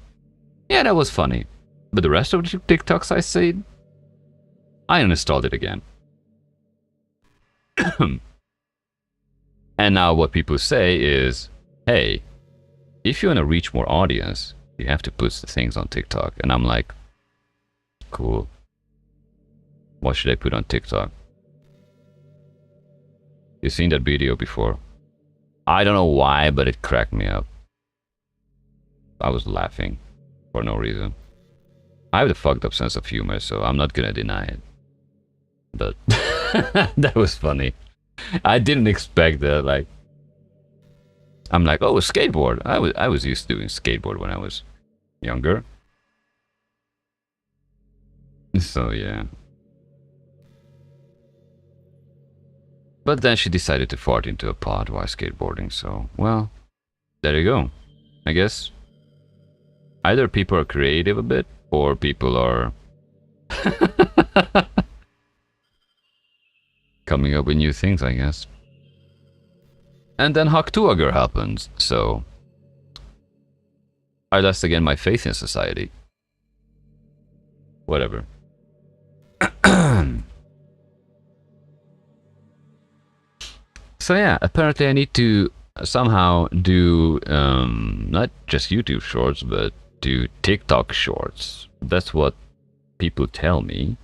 yeah, that was funny. But the rest of the TikToks I said, I uninstalled it again. And now what people say is, hey, if you want to reach more audience, you have to put the things on TikTok. And I'm like, cool. What should I put on TikTok? You've seen that video before. I don't know why, but it cracked me up. I was laughing for no reason. I have a fucked up sense of humor, so I'm not gonna deny it. But that was funny. I didn't expect that. Like, I'm like, oh, a skateboard. I was used to doing skateboard when I was younger. So yeah. But then she decided to fart into a pot while skateboarding. So well, there you go. I guess either people are creative a bit, or people are coming up with new things, I guess. And then Haktuager happens, so I lost again my faith in society. Whatever. So yeah, apparently I need to somehow do not just YouTube shorts, but do TikTok shorts. That's what people tell me,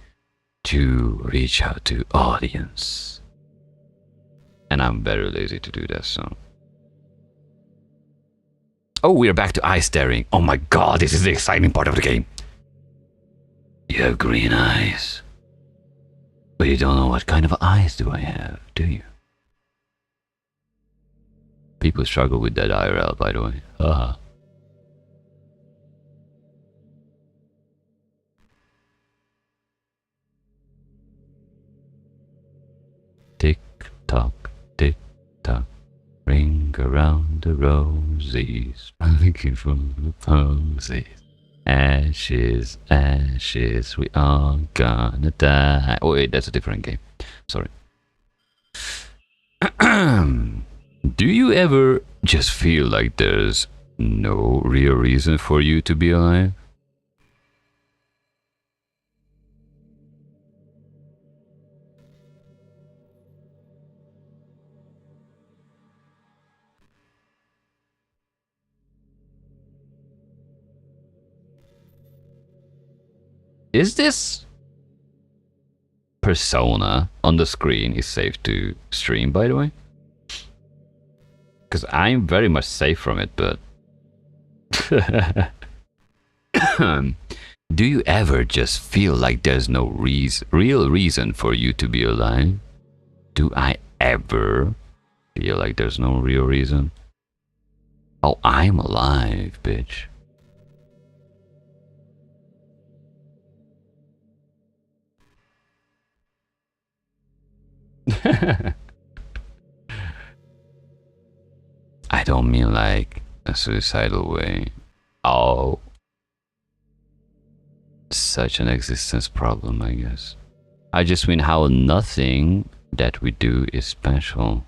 to reach out to audience. And I'm very lazy to do that, so. Oh, we're back to eye staring. Oh my god, this is the exciting part of the game. You have green eyes. But you don't know what kind of eyes do I have, do you? People struggle with that IRL, by the way. Haha. Tick tock, tick tock, ring around the roses, looking for the posies. Ashes, ashes, we are gonna die. Oh wait, that's a different game. Sorry. Do you ever just feel like there's no real reason for you to be alive? Is this persona on the screen is safe to stream, by the way? Because I'm very much safe from it, but... Do you ever just feel like there's no real reason for you to be alive? Do I ever feel like there's no real reason? Oh, I'm alive, bitch. I don't mean like a suicidal way. Oh, such an existence problem, I guess. I just mean how nothing that we do is special.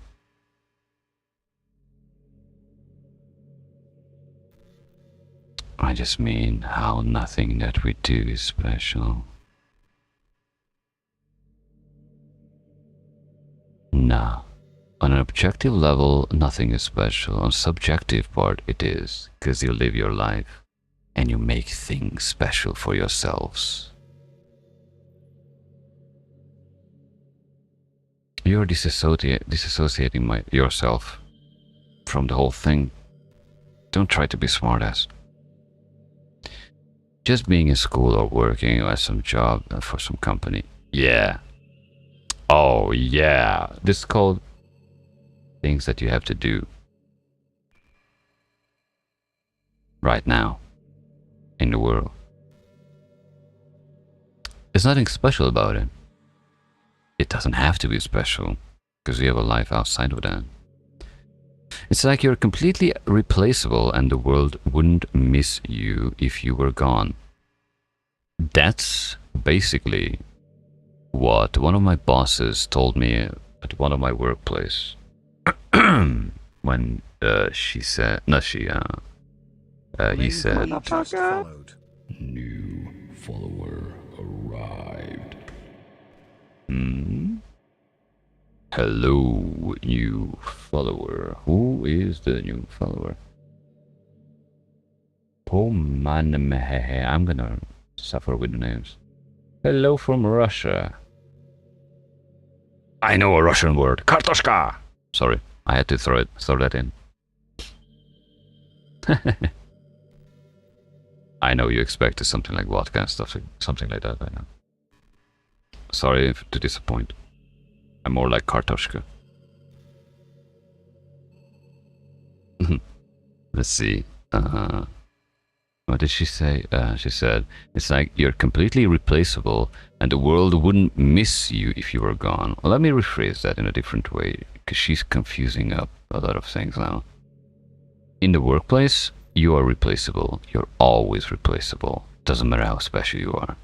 I just mean how nothing that we do is special. Nah, On an objective level, nothing is special. On subjective part, it is, because you live your life and you make things special for yourselves. You're disassociating yourself from the whole thing. Don't try to be smartass. Just being in school or working or at some job for some company. Yeah. Oh, yeah. This is called things that you have to do right now in the world. There's nothing special about it. It doesn't have to be special because you have a life outside of that. It's like you're completely replaceable and the world wouldn't miss you if you were gone. That's basically what one of my bosses told me at one of my workplace. When she said, no, she, he said, new follower arrived. Hello, new follower. Who is the new follower? Oh man, I'm gonna suffer with the names. Hello from Russia. I know a Russian word. Kartoshka! Sorry, I had to throw that in. I know you expected something like vodka and stuff, something like that. I know. Sorry to disappoint. I'm more like Kartoshka. Let's see. What did she say? She said, it's like you're completely replaceable and the world wouldn't miss you if you were gone. Well, let me rephrase that in a different way, because she's confusing up a lot of things now. In the workplace, you are replaceable. You're always replaceable. Doesn't matter how special you are.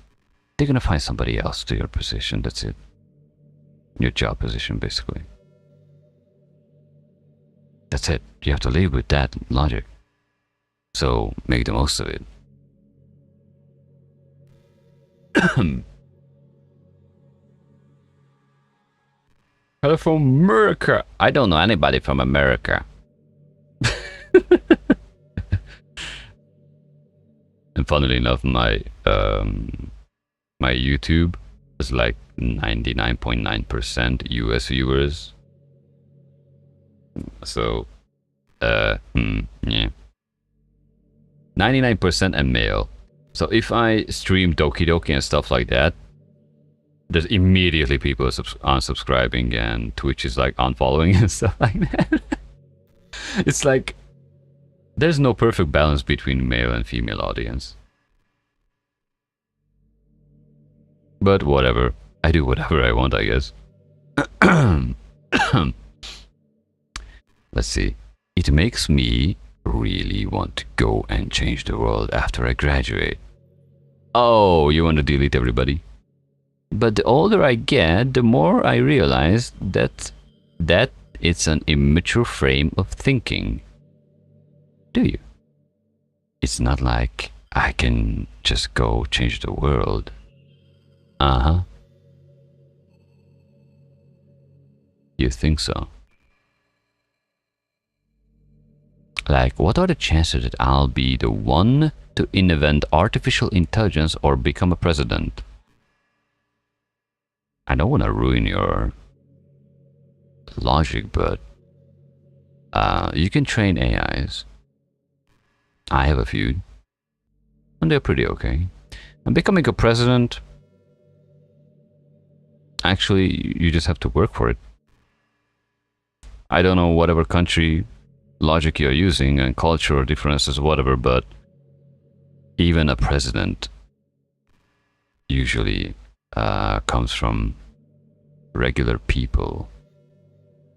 They're gonna find somebody else to your position, that's it. Your job position, basically. That's it. You have to live with that logic. So, make the most of it. Hello from America. I don't know anybody from America. And funnily enough, my YouTube is like 99.9% US viewers. So, yeah. 99% and male. So if I stream Doki Doki and stuff like that, there's immediately people unsubscribing and Twitch is like unfollowing and stuff like that. It's like there's no perfect balance between male and female audience. But whatever. I do whatever I want, I guess. Let's see. It makes me really want to go and change the world after I graduate. Oh, you want to delete everybody? But the older I get, the more I realize that it's an immature frame of thinking. Do you? It's not like I can just go change the world. You think so? Like, what are the chances that I'll be the one to invent artificial intelligence or become a president? I don't want to ruin your logic, but you can train AIs. I have a few, and they're pretty okay. And becoming a president, actually, you just have to work for it. I don't know whatever country logic you're using and cultural differences, whatever, but even a president usually comes from regular people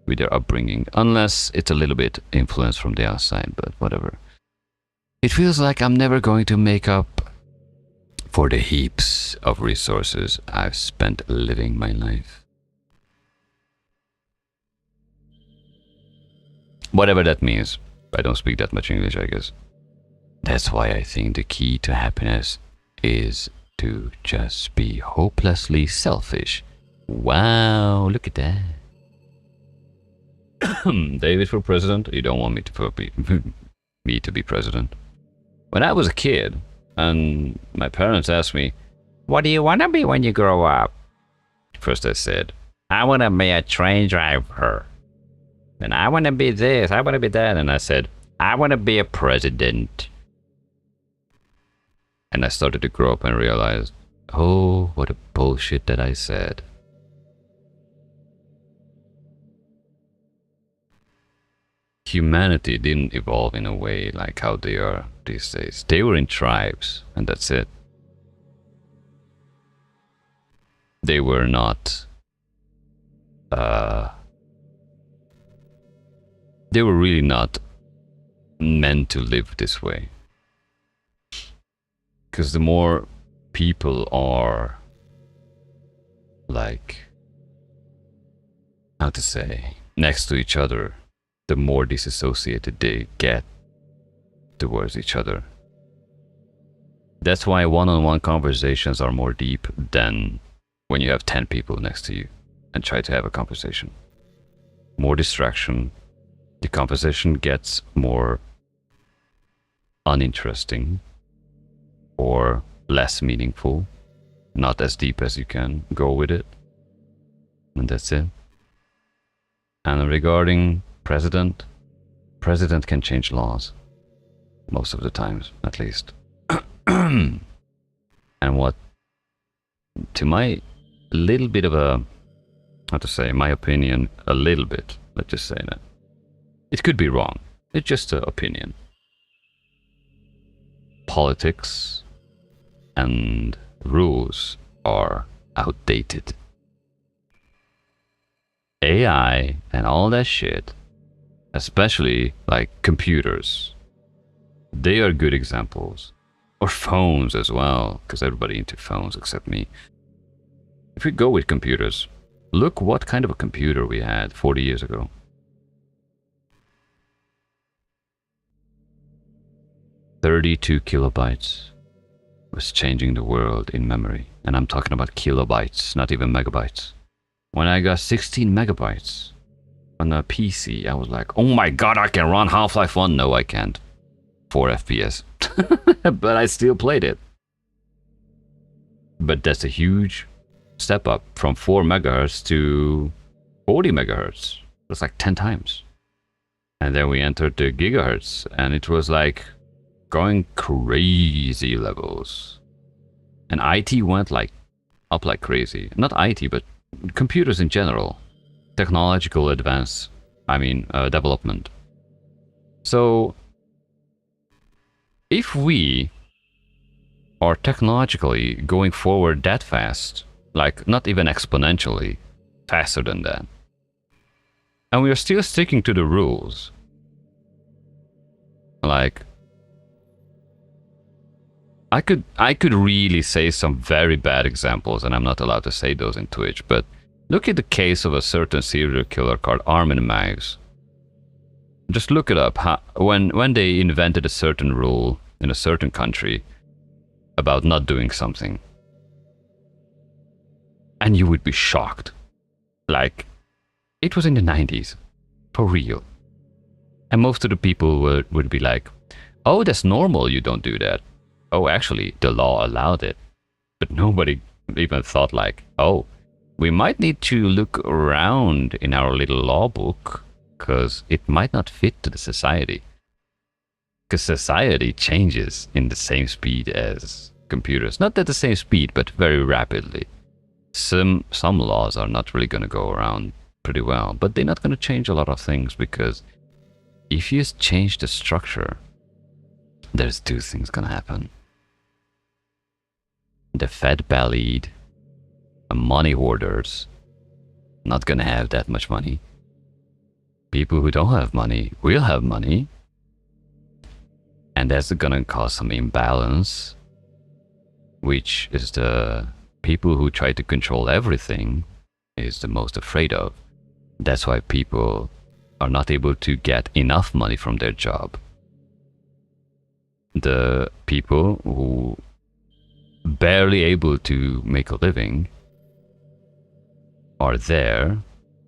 with their upbringing, unless it's a little bit influenced from the outside, but whatever. It feels like I'm never going to make up for the heaps of resources I've spent living my life. Whatever that means. I don't speak that much English, I guess. That's why I think the key to happiness is to just be hopelessly selfish. Wow, look at that. David for president? You don't want me to be me to be president? When I was a kid, and my parents asked me, "What do you want to be when you grow up?" First I said, "I want to be a train driver. And I want to be this, I want to be that." And I said, "I want to be a president." And I started to grow up and realized, oh, what a bullshit that I said. Humanity didn't evolve in a way like how they are these days. They were in tribes, and that's it. They were not... they were really not meant to live this way. Because the more people are... like... how to say... next to each other, the more disassociated they get towards each other. That's why one-on-one conversations are more deep than when you have 10 people next to you and try to have a conversation. More distraction, the conversation gets more uninteresting or less meaningful, not as deep as you can go with it, and that's it. And regarding president can change laws, most of the times, at least. And what, to my little bit of a, how to say, my opinion, a little bit, let's just say that. It could be wrong, it's just an opinion. Politics and rules are outdated. AI and all that shit, especially like computers, they are good examples. Or phones as well, because everybody into phones except me. If we go with computers, look what kind of a computer we had 40 years ago. "32 kilobytes was changing the world in memory." And I'm talking about kilobytes, not even megabytes. When I got 16 megabytes on a PC, I was like, oh my god, I can run Half-Life 1. No, I can't. 4 FPS. But I still played it. But that's a huge step up from 4 megahertz to 40 megahertz. That's like 10 times. And then we entered the gigahertz, and it was like going crazy levels. And IT went like up like crazy. Not IT, but computers in general. Technological advance, development. So if we are technologically going forward that fast, like not even exponentially faster than that, and we are still sticking to the rules, like I could really say some very bad examples, and I'm not allowed to say those in Twitch, but look at the case of a certain serial killer called Armin Meiwes. Just look it up. When they invented a certain rule in a certain country about not doing something, and you would be shocked. Like, it was in the 90s, for real. And most of the people would be like, oh, that's normal, you don't do that. Oh, actually, the law allowed it. But nobody even thought like, oh, we might need to look around in our little law book, because it might not fit to the society. Because society changes in the same speed as computers. Not at the same speed, but very rapidly. Some laws are not really going to go around pretty well, but they're not going to change a lot of things, because if you change the structure, there's two things going to happen. The fat-bellied money hoarders not going to have that much money. People who don't have money will have money, and that's going to cause some imbalance, which is the people who try to control everything is the most afraid of. That's why people are not able to get enough money from their job. The people who barely able to make a living are there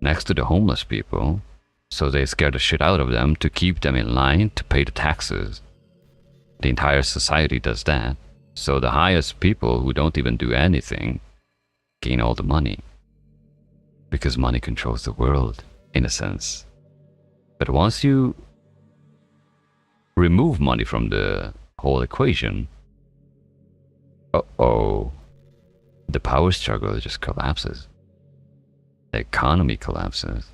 next to the homeless people, So they scare the shit out of them to keep them in line to pay the taxes. The entire society does that. So the highest people who don't even do anything gain all the money. Because money controls the world, in a sense. But once you remove money from the whole equation, uh-oh, the power struggle just collapses. The economy collapses.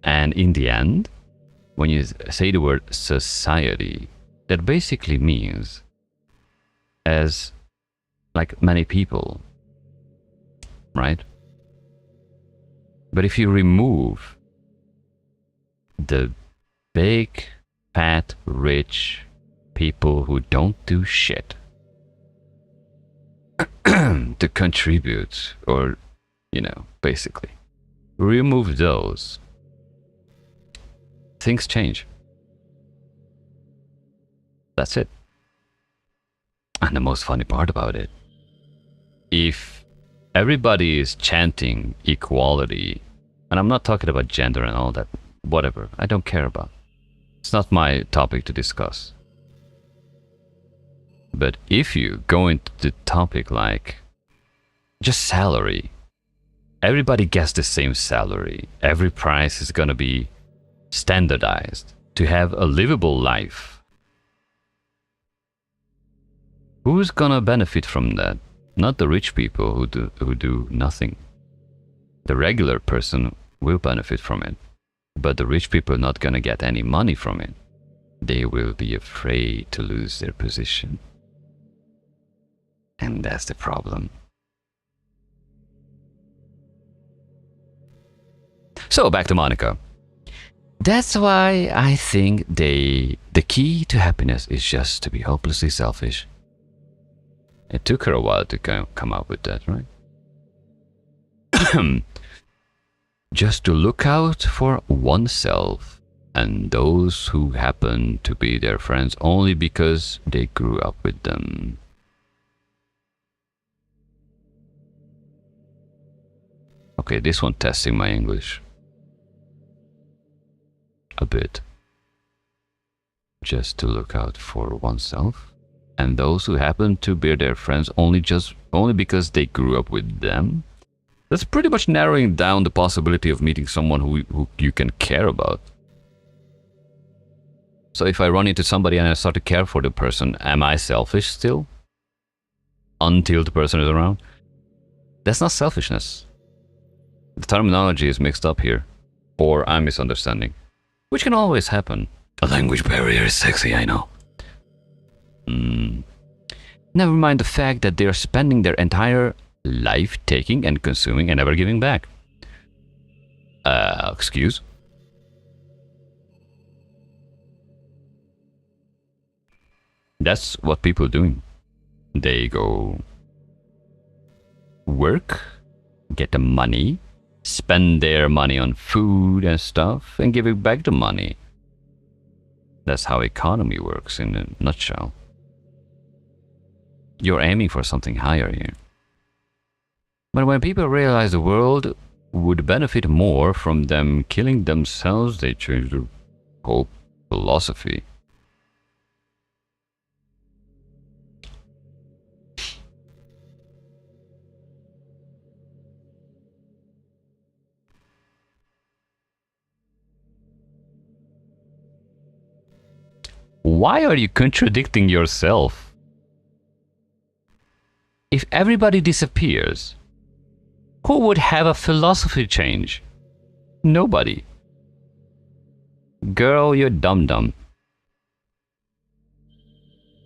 And in the end, when you say the word society, that basically means as like many people, right? But if you remove the big, fat, rich people who don't do shit to contribute, or, you know, basically remove those, things change. That's it. And the most funny part about it, if everybody is chanting equality, and I'm not talking about gender and all that, whatever, I don't care about. It's not my topic to discuss. But if you go into the topic like just salary, everybody gets the same salary. Every price is gonna be standardized to have a livable life. Who's gonna benefit from that? Not the rich people who do nothing. The regular person will benefit from it, but the rich people are not gonna get any money from it. They will be afraid to lose their position. And that's the problem. So back to Monica. That's why I think the key to happiness is just to be hopelessly selfish. It took her a while to come up with that, right? Just to look out for oneself and those who happen to be their friends only because they grew up with them. Okay, this one testing my English a bit. Just to look out for oneself and those who happen to be their friends only because they grew up with them. That's pretty much narrowing down the possibility of meeting someone who you can care about. So if I run into somebody and I start to care for the person, am I selfish still? Until the person is around? That's not selfishness. The terminology is mixed up here. Or I'm misunderstanding. Which can always happen. A language barrier is sexy, I know. Never mind the fact that they are spending their entire life taking and consuming and never giving back. Excuse? That's what people are doing. They go work, get the money, spend their money on food and stuff, and give it back the money. That's how economy works in a nutshell. You're aiming for something higher here. But when people realize the world would benefit more from them killing themselves, they change their whole philosophy. Why are you contradicting yourself? If everybody disappears, who would have a philosophy change? Nobody. Girl, you're dumb.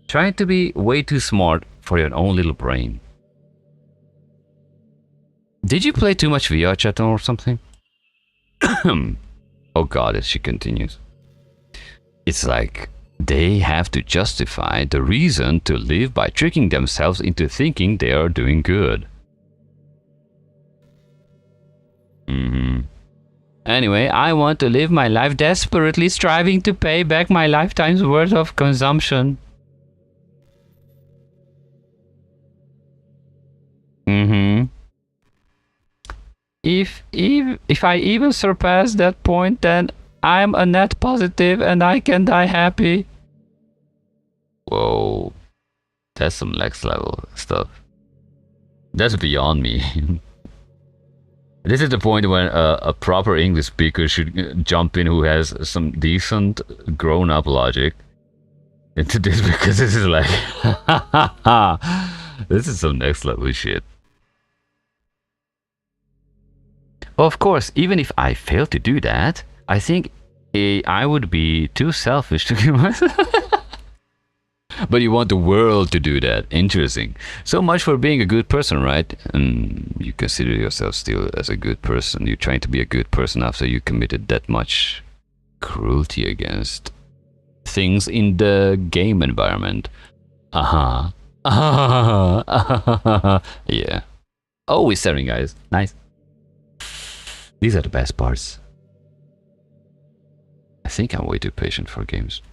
Trying to be way too smart for your own little brain. Did you play too much VR chat or something? Oh god, as she continues. It's like they have to justify the reason to live by tricking themselves into thinking they are doing good. Anyway, I want to live my life desperately striving to pay back my lifetime's worth of consumption. if I even surpass that point, then I'm a net positive and I can die happy. Whoa, that's some next level stuff. That's beyond me. This is the point when a proper English speaker should jump in who has some decent grown-up logic into this, because this is like this is some next level shit. Of course, even if I fail to do that, I think I would be too selfish to give myself. But you want the world to do that. Interesting. So much for being a good person, right? And you consider yourself still as a good person. You're trying to be a good person after you committed that much cruelty against things in the game environment. Uh-huh. Yeah. Oh, we're staring, guys. Nice. These are the best parts. I think I'm way too patient for games.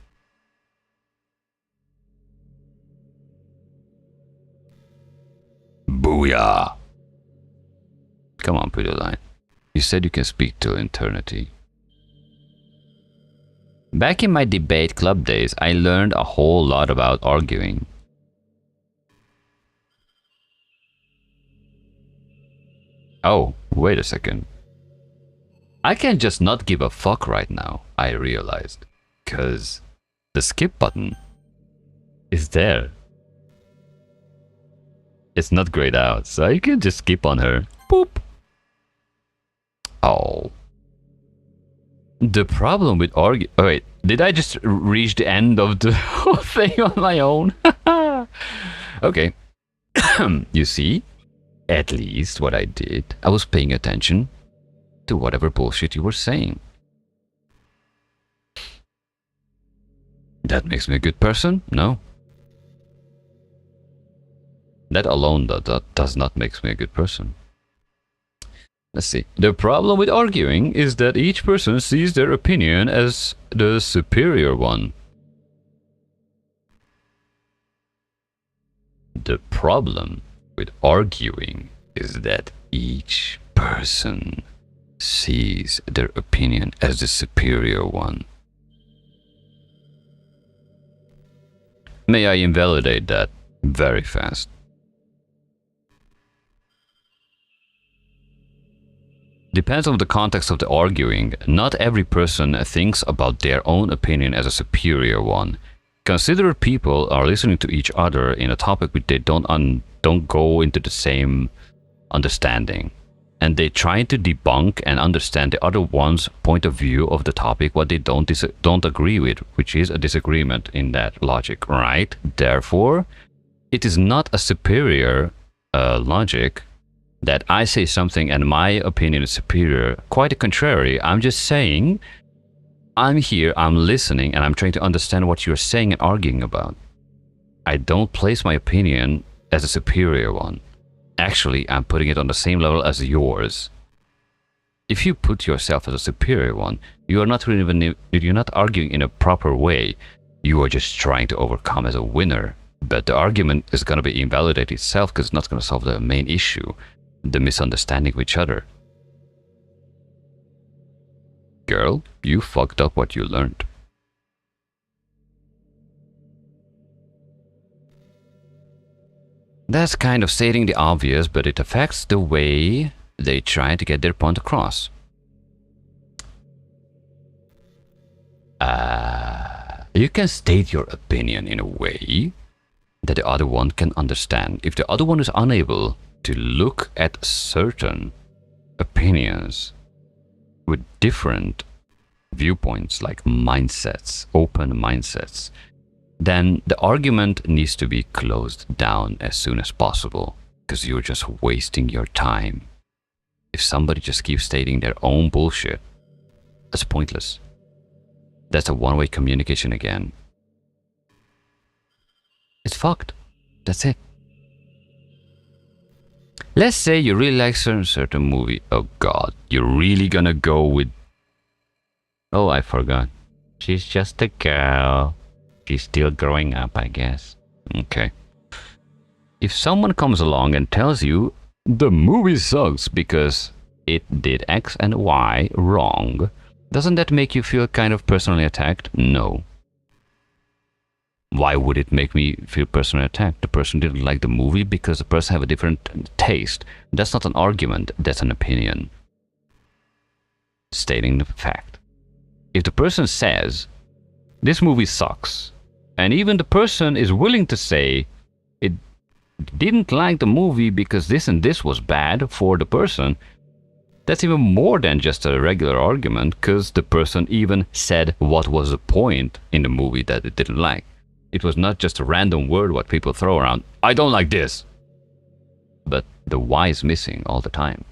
Booyah! Come on, pretty line. You said you can speak till eternity. Back in my debate club days, I learned a whole lot about arguing. Oh, wait a second. I can just not give a fuck right now, I realized. 'Cause the skip button is there. It's not grayed out, so you can just skip on her. Boop. Oh. The problem with oh wait, did I just reach the end of the whole thing on my own? Okay. You see? At least what I did, I was paying attention to whatever bullshit you were saying. That makes me a good person? No. That alone does not make me a good person. Let's see. The problem with arguing is that each person sees their opinion as the superior one. The problem with arguing is that each person sees their opinion as the superior one. May I invalidate that very fast? Depends on the context of the arguing. Not every person thinks about their own opinion as a superior one. Consider people are listening to each other in a topic which they don't go into the same understanding, and they try to debunk and understand the other one's point of view of the topic, what they don't agree with, which is a disagreement in that logic, right? Therefore, it is not a superior logic that I say something and my opinion is superior. Quite the contrary. I'm just saying, I'm here, I'm listening, and I'm trying to understand what you're saying and arguing about. I don't place my opinion as a superior one. Actually, I'm putting it on the same level as yours. If you put yourself as a superior one, you're not arguing in a proper way. You are just trying to overcome as a winner. But the argument is going to be invalidate itself because it's not going to solve the main issue. The misunderstanding of each other. Girl, you fucked up what you learned. That's kind of stating the obvious, but it affects the way they try to get their point across. You can state your opinion in a way that the other one can understand. If the other one is unable to look at certain opinions with different viewpoints, like mindsets, open mindsets, then the argument needs to be closed down as soon as possible, because you're just wasting your time. If somebody just keeps stating their own bullshit, that's pointless. That's a one-way communication again. It's fucked. That's it. Let's say you really like certain movie. Oh god, you're really gonna go with... Oh, I forgot. She's just a girl. She's still growing up, I guess. Okay. If someone comes along and tells you the movie sucks because it did X and Y wrong, doesn't that make you feel kind of personally attacked? No. Why would it make me feel personally attacked? The person didn't like the movie because the person have a different taste. That's not an argument, that's an opinion. Stating the fact. If the person says, this movie sucks, and even the person is willing to say it didn't like the movie because this and this was bad for the person, that's even more than just a regular argument, because the person even said what was the point in the movie that it didn't like. It was not just a random word what people throw around. I don't like this. But the why is missing all the time.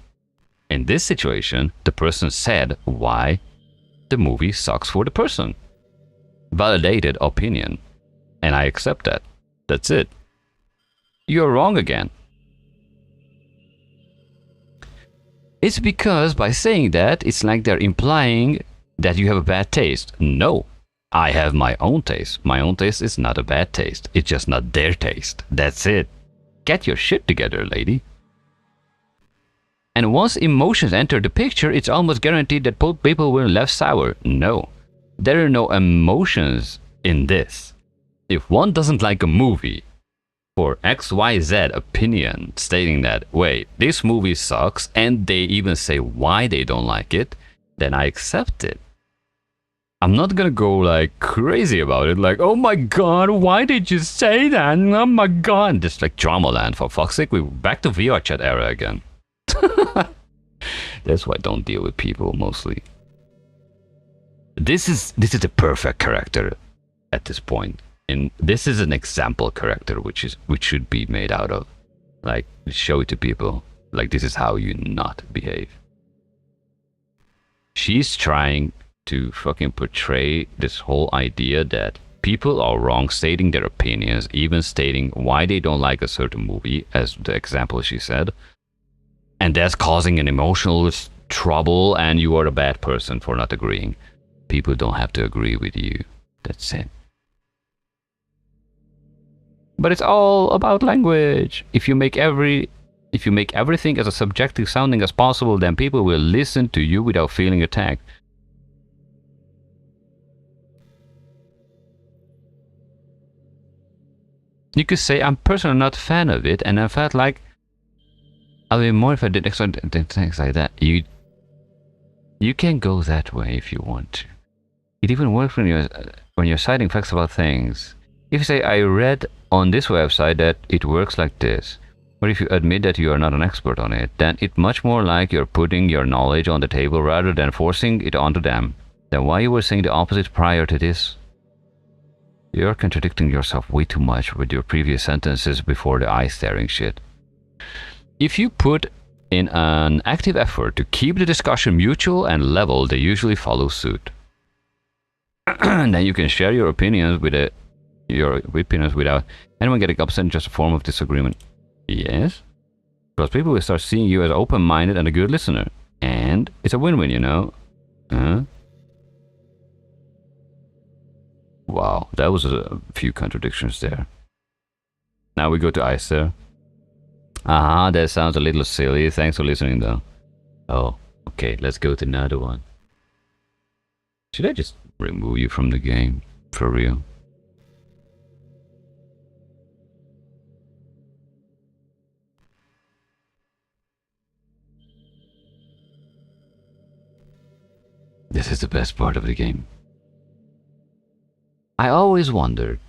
In this situation, the person said why the movie sucks for the person. Validated opinion. And I accept that. That's it. You're wrong again. It's because by saying that, it's like they're implying that you have a bad taste. No. I have my own taste. My own taste is not a bad taste. It's just not their taste. That's it. Get your shit together, lady. And once emotions enter the picture, it's almost guaranteed that people will left sour. No. There are no emotions in this. If one doesn't like a movie for XYZ opinion stating that, wait, this movie sucks, and they even say why they don't like it, then I accept it. I'm not gonna go like crazy about it, like, oh my god, why did you say that? Oh my god, just like drama land, for fuck's sake. We're back to VR chat era again. That's why I don't deal with people mostly. This is the perfect character at this point, and this is an example character which should be made out of, like, show it to people, like, this is how you not behave. She's trying to fucking portray this whole idea that people are wrong stating their opinions, even stating why they don't like a certain movie, as the example she said, and that's causing an emotional trouble, and you are a bad person for not agreeing. People don't have to agree with you. That's it. But it's all about language. If you make everything as a subjective sounding as possible, then people will listen to you without feeling attacked. You could say, I'm personally not a fan of it, and I felt like I'll be more if I did extra things like that. You can go that way if you want to. It even works when you're citing facts about things. If you say, I read on this website that it works like this, or if you admit that you are not an expert on it, then it's much more like you're putting your knowledge on the table rather than forcing it onto them. Then why you were saying the opposite prior to this? You're contradicting yourself way too much with your previous sentences before the eye-staring shit. If you put in an active effort to keep the discussion mutual and level, they usually follow suit. Then you can share your opinions without anyone getting upset in just a form of disagreement. Yes? Because people will start seeing you as open-minded and a good listener. And it's a win-win, you know? Wow, that was a few contradictions there. Now we go to Icer. That sounds a little silly. Thanks for listening, though. Oh, okay, let's go to another one. Should I just remove you from the game? For real? This is the best part of the game. I always wondered.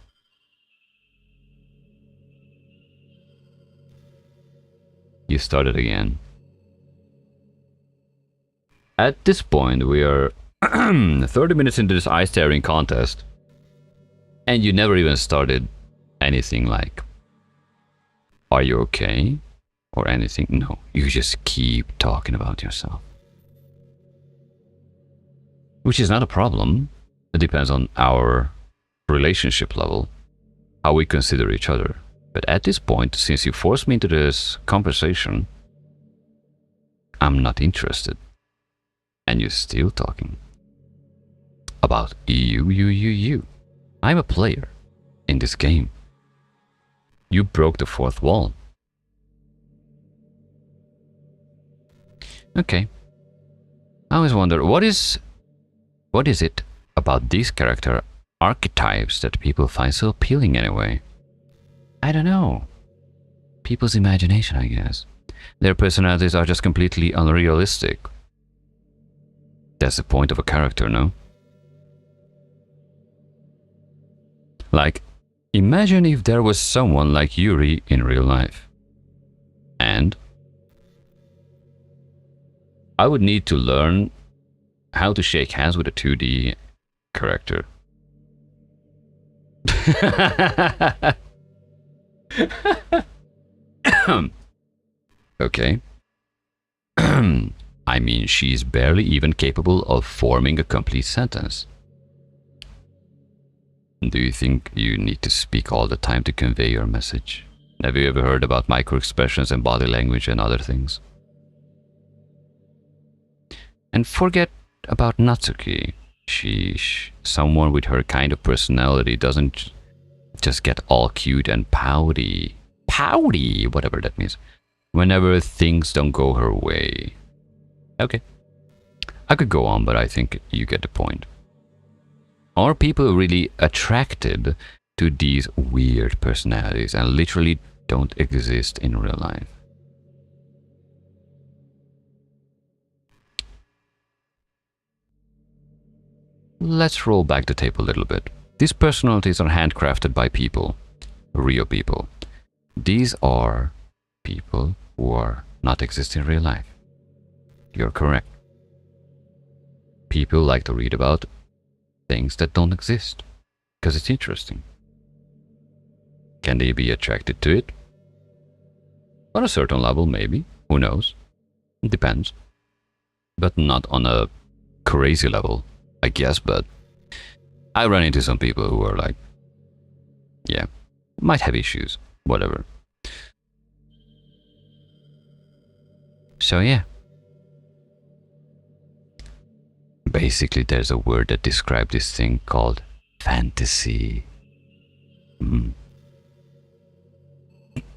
You started again. At this point, we are 30 minutes into this eye-staring contest, and you never even started anything like, are you okay? Or anything. No, you just keep talking about yourself. Which is not a problem. It depends on our relationship level, how we consider each other. But at this point, since you forced me into this conversation, I'm not interested. And you're still talking about you. I'm a player in this game. You broke the fourth wall. Okay. I always wonder, what is it about these character archetypes that people find so appealing anyway? I don't know. People's imagination, I guess. Their personalities are just completely unrealistic. That's the point of a character, no? Like, imagine if there was someone like Yuri in real life. And I would need to learn how to shake hands with a 2D character. Okay. I mean, she's barely even capable of forming a complete sentence. Do you think you need to speak all the time to convey your message? Have you ever heard about microexpressions and body language and other things? And forget about Natsuki. Sheesh. Someone with her kind of personality doesn't just get all cute and pouty. Pouty, whatever that means. Whenever things don't go her way. Okay. I could go on, but I think you get the point. Are people really attracted to these weird personalities and literally don't exist in real life? Let's roll back the tape a little bit. These personalities are handcrafted by people, real people. These are people who are not exist in real life. You're correct. People like to read about things that don't exist because it's interesting. Can they be attracted to it? On a certain level, maybe. Who knows? It depends. But not on a crazy level, I guess. But I run into some people who are like, yeah, might have issues, whatever. So yeah. Basically, there's a word that describes this thing called fantasy.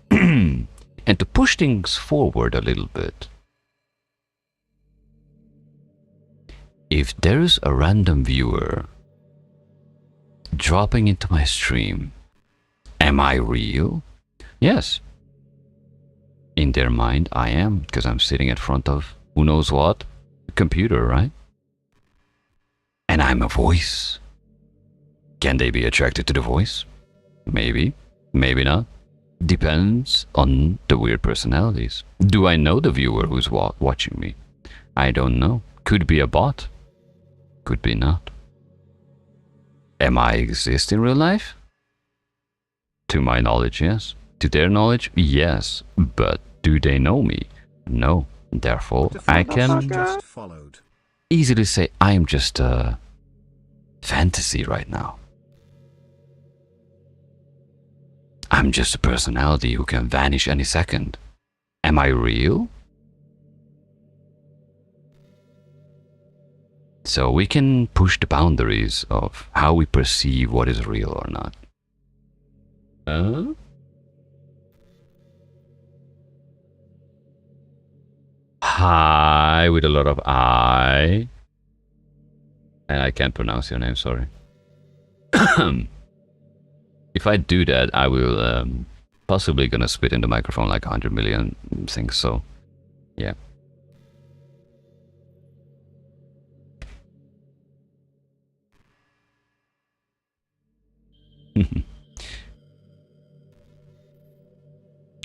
And to push things forward a little bit, if there's a random viewer dropping into my stream, am I real? Yes. In their mind, I am, because I'm sitting in front of who knows what? A computer, right? And I'm a voice. Can they be attracted to the voice? Maybe, maybe not. Depends on the weird personalities. Do I know the viewer who's watching me? I don't know. Could be a bot. Could be not. Am I exist in real life? To my knowledge, yes. To their knowledge, yes. But do they know me? No. Therefore, I can easily say I'm just a fantasy right now. I'm just a personality who can vanish any second. Am I real? So we can push the boundaries of how we perceive what is real or not. Hi, with a lot of I. And I can't pronounce your name, sorry. If I do that, I will possibly gonna spit in the microphone like 100 million things, so yeah.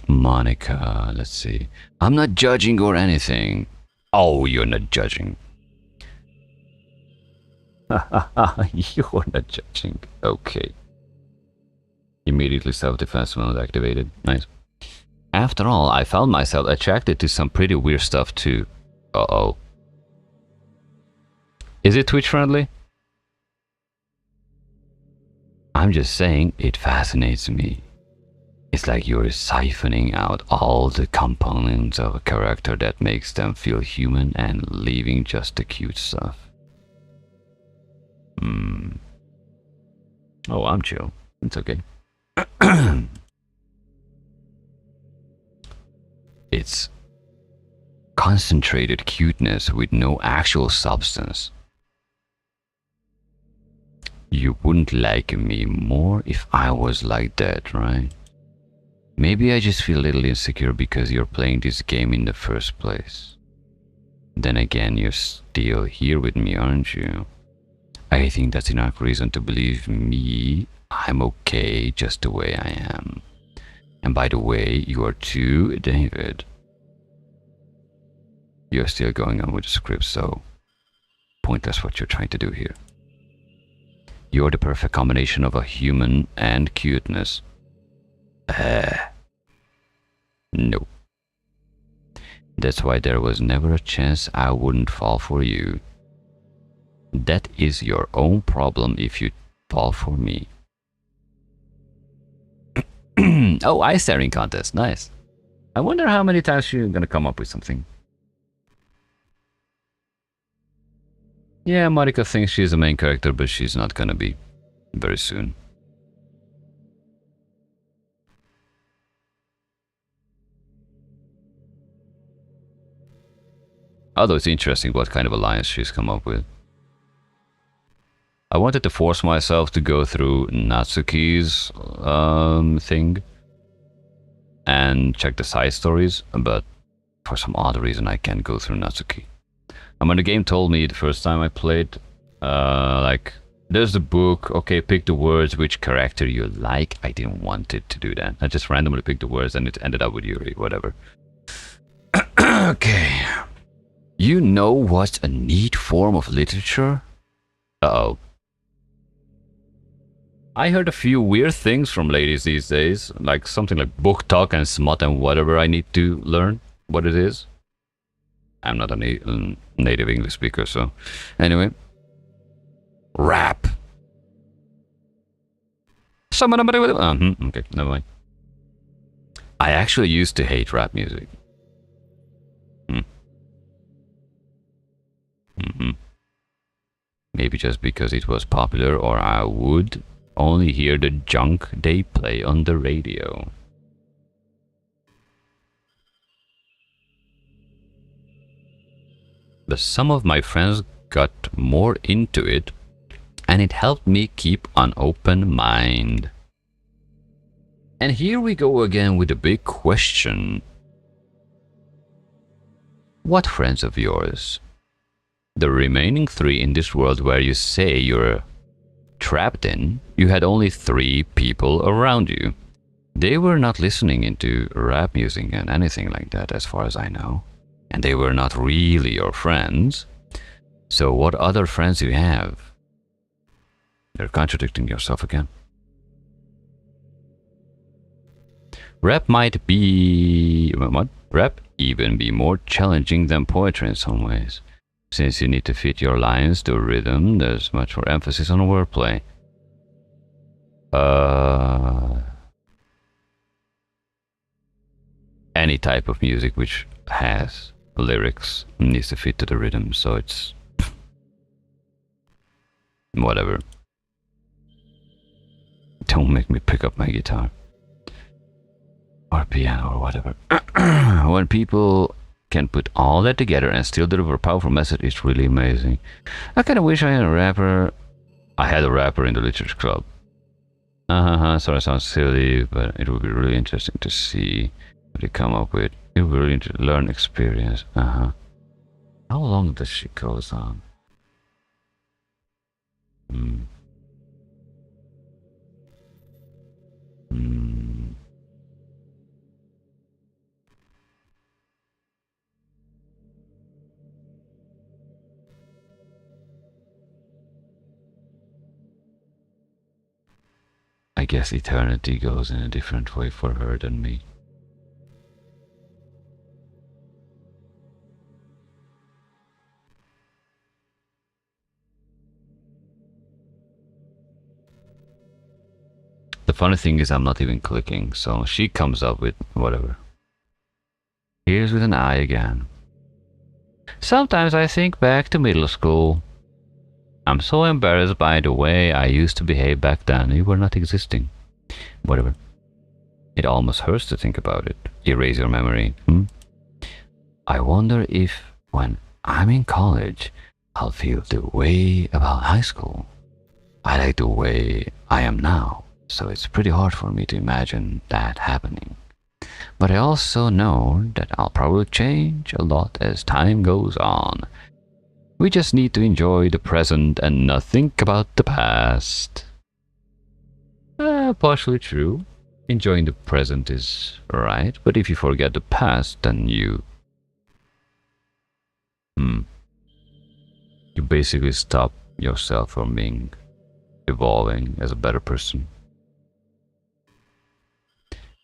Monica, let's see. I'm not judging or anything. Oh, you're not judging. You're not judging. Okay. Immediately self-defense mode activated. Nice. After all, I found myself attracted to some pretty weird stuff too. Uh-oh. Is it Twitch friendly? I'm just saying, it fascinates me. It's like you're siphoning out all the components of a character that makes them feel human and leaving just the cute stuff. Oh, I'm chill. It's okay. It's concentrated cuteness with no actual substance. You wouldn't like me more if I was like that, right? Maybe I just feel a little insecure because you're playing this game in the first place. Then again, you're still here with me, aren't you? I think that's enough reason to believe me. I'm okay just the way I am. And by the way, you are too, David. You're still going on with the script, so pointless what you're trying to do here. You're the perfect combination of a human and cuteness. No. That's why there was never a chance I wouldn't fall for you. That is your own problem if you fall for me. Oh, eye staring contest. Nice. I wonder how many times you're gonna come up with something. Yeah, Monica thinks she's the main character, but she's not gonna be very soon. Although it's interesting what kind of alliance she's come up with. I wanted to force myself to go through Natsuki's thing and check the side stories, but for some odd reason I can't go through Natsuki. And when the game told me the first time I played, like, there's the book, okay, pick the words, which character you like, I didn't want it to do that. I just randomly picked the words and it ended up with Yuri, whatever. Okay. You know what's a neat form of literature? Uh-oh. I heard a few weird things from ladies these days, like something like book talk and smut and whatever. I need to learn what it is. I'm not a native English speaker, so anyway. Rap. Okay, never mind. I actually used to hate rap music. Maybe just because it was popular, or I would only hear the junk they play on the radio. But some of my friends got more into it, and it helped me keep an open mind. And here we go again with the big question. What friends of yours? The remaining 3 in this world where you say you're trapped in, you had only 3 people around you. They were not listening into rap music and anything like that, as far as I know. And they were not really your friends. So what other friends do you have? You're contradicting yourself again. Rap might be... what? Rap even be more challenging than poetry in some ways. Since you need to fit your lines to rhythm, there's much more emphasis on wordplay. Any type of music which has lyrics needs to fit to the rhythm, so it's... whatever. Don't make me pick up my guitar. Or piano or whatever. When people can put all that together and still deliver a powerful message, it's really amazing. I kind of wish I had a rapper. I had a rapper in the literature club. Sorry, it sounds silly, but it would be really interesting to see what they come up with. It would be really interesting to learn experience. How long does she goes on? I guess eternity goes in a different way for her than me. The funny thing is I'm not even clicking, so she comes up with whatever. Here's with an I again. Sometimes I think back to middle school. I'm so embarrassed by the way I used to behave back then. You were not existing. Whatever. It almost hurts to think about it. Erase your memory. I wonder if when I'm in college, I'll feel the way about high school. I like the way I am now, so it's pretty hard for me to imagine that happening. But I also know that I'll probably change a lot as time goes on. We just need to enjoy the present and not think about the past. Partially true. Enjoying the present is right, but if you forget the past, then you basically stop yourself from being evolving as a better person.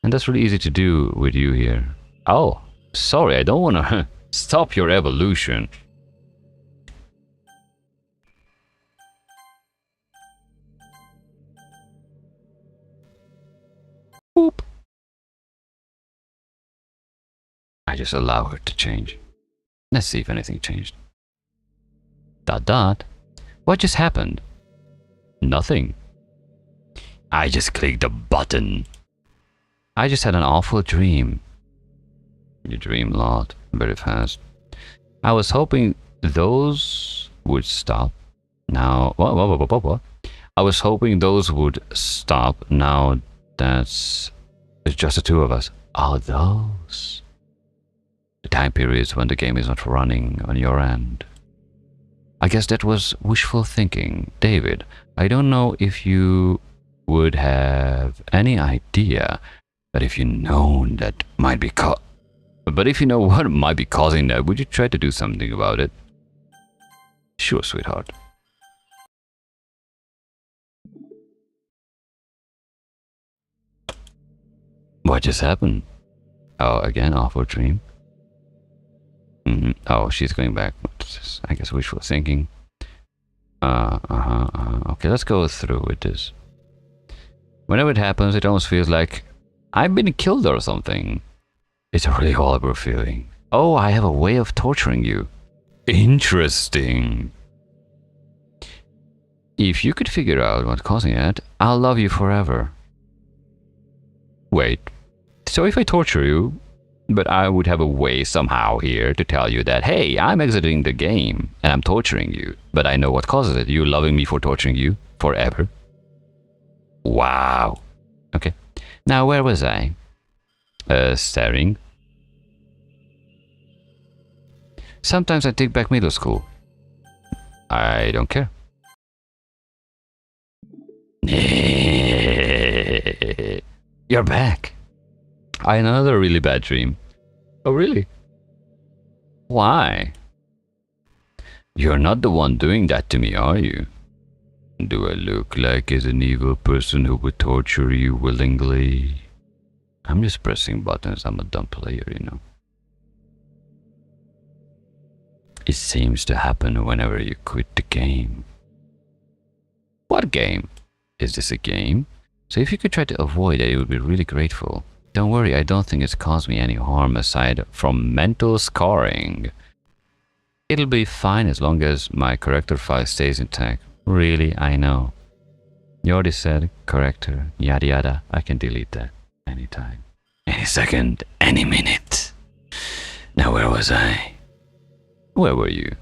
And that's really easy to do with you here. Oh, sorry, I don't want to stop your evolution. Boop. I just allow her to change. Let's see if anything changed. ... What just happened? Nothing. I just clicked a button. I just had an awful dream. You dream a lot, very fast. I was hoping those would stop. Now, what? I was hoping those would stop. Now it's just the two of us. Oh, those. The time periods when the game is not running on your end. I guess that was wishful thinking. David, I don't know if you would have any idea that if you know that might be but if you know what might be causing that, would you try to do something about it? Sure, sweetheart. What just happened? Oh, again, awful dream. Oh, she's going back. I guess wishful thinking. Okay, let's go through with this. Whenever it happens, it almost feels like I've been killed or something. It's a really horrible feeling. Oh, I have a way of torturing you. Interesting. If you could figure out what's causing it, I'll love you forever. Wait, so if I torture you, but I would have a way somehow here to tell you that, hey, I'm exiting the game and I'm torturing you, but I know what causes it. You loving me for torturing you forever. Wow. Okay. Now, where was I? Staring. Sometimes I take back middle school. I don't care. You're back. I had another really bad dream. Oh, really? Why? You're not the one doing that to me, are you? Do I look like as an evil person who would torture you willingly? I'm just pressing buttons. I'm a dumb player, you know. It seems to happen whenever you quit the game. What game? Is this a game? So if you could try to avoid it, I would be really grateful. Don't worry, I don't think it's caused me any harm aside from mental scarring. It'll be fine as long as my character file stays intact. Really, I know. You already said character, yada yada. I can delete that anytime. Any second, any minute. Now where was I? Where were you?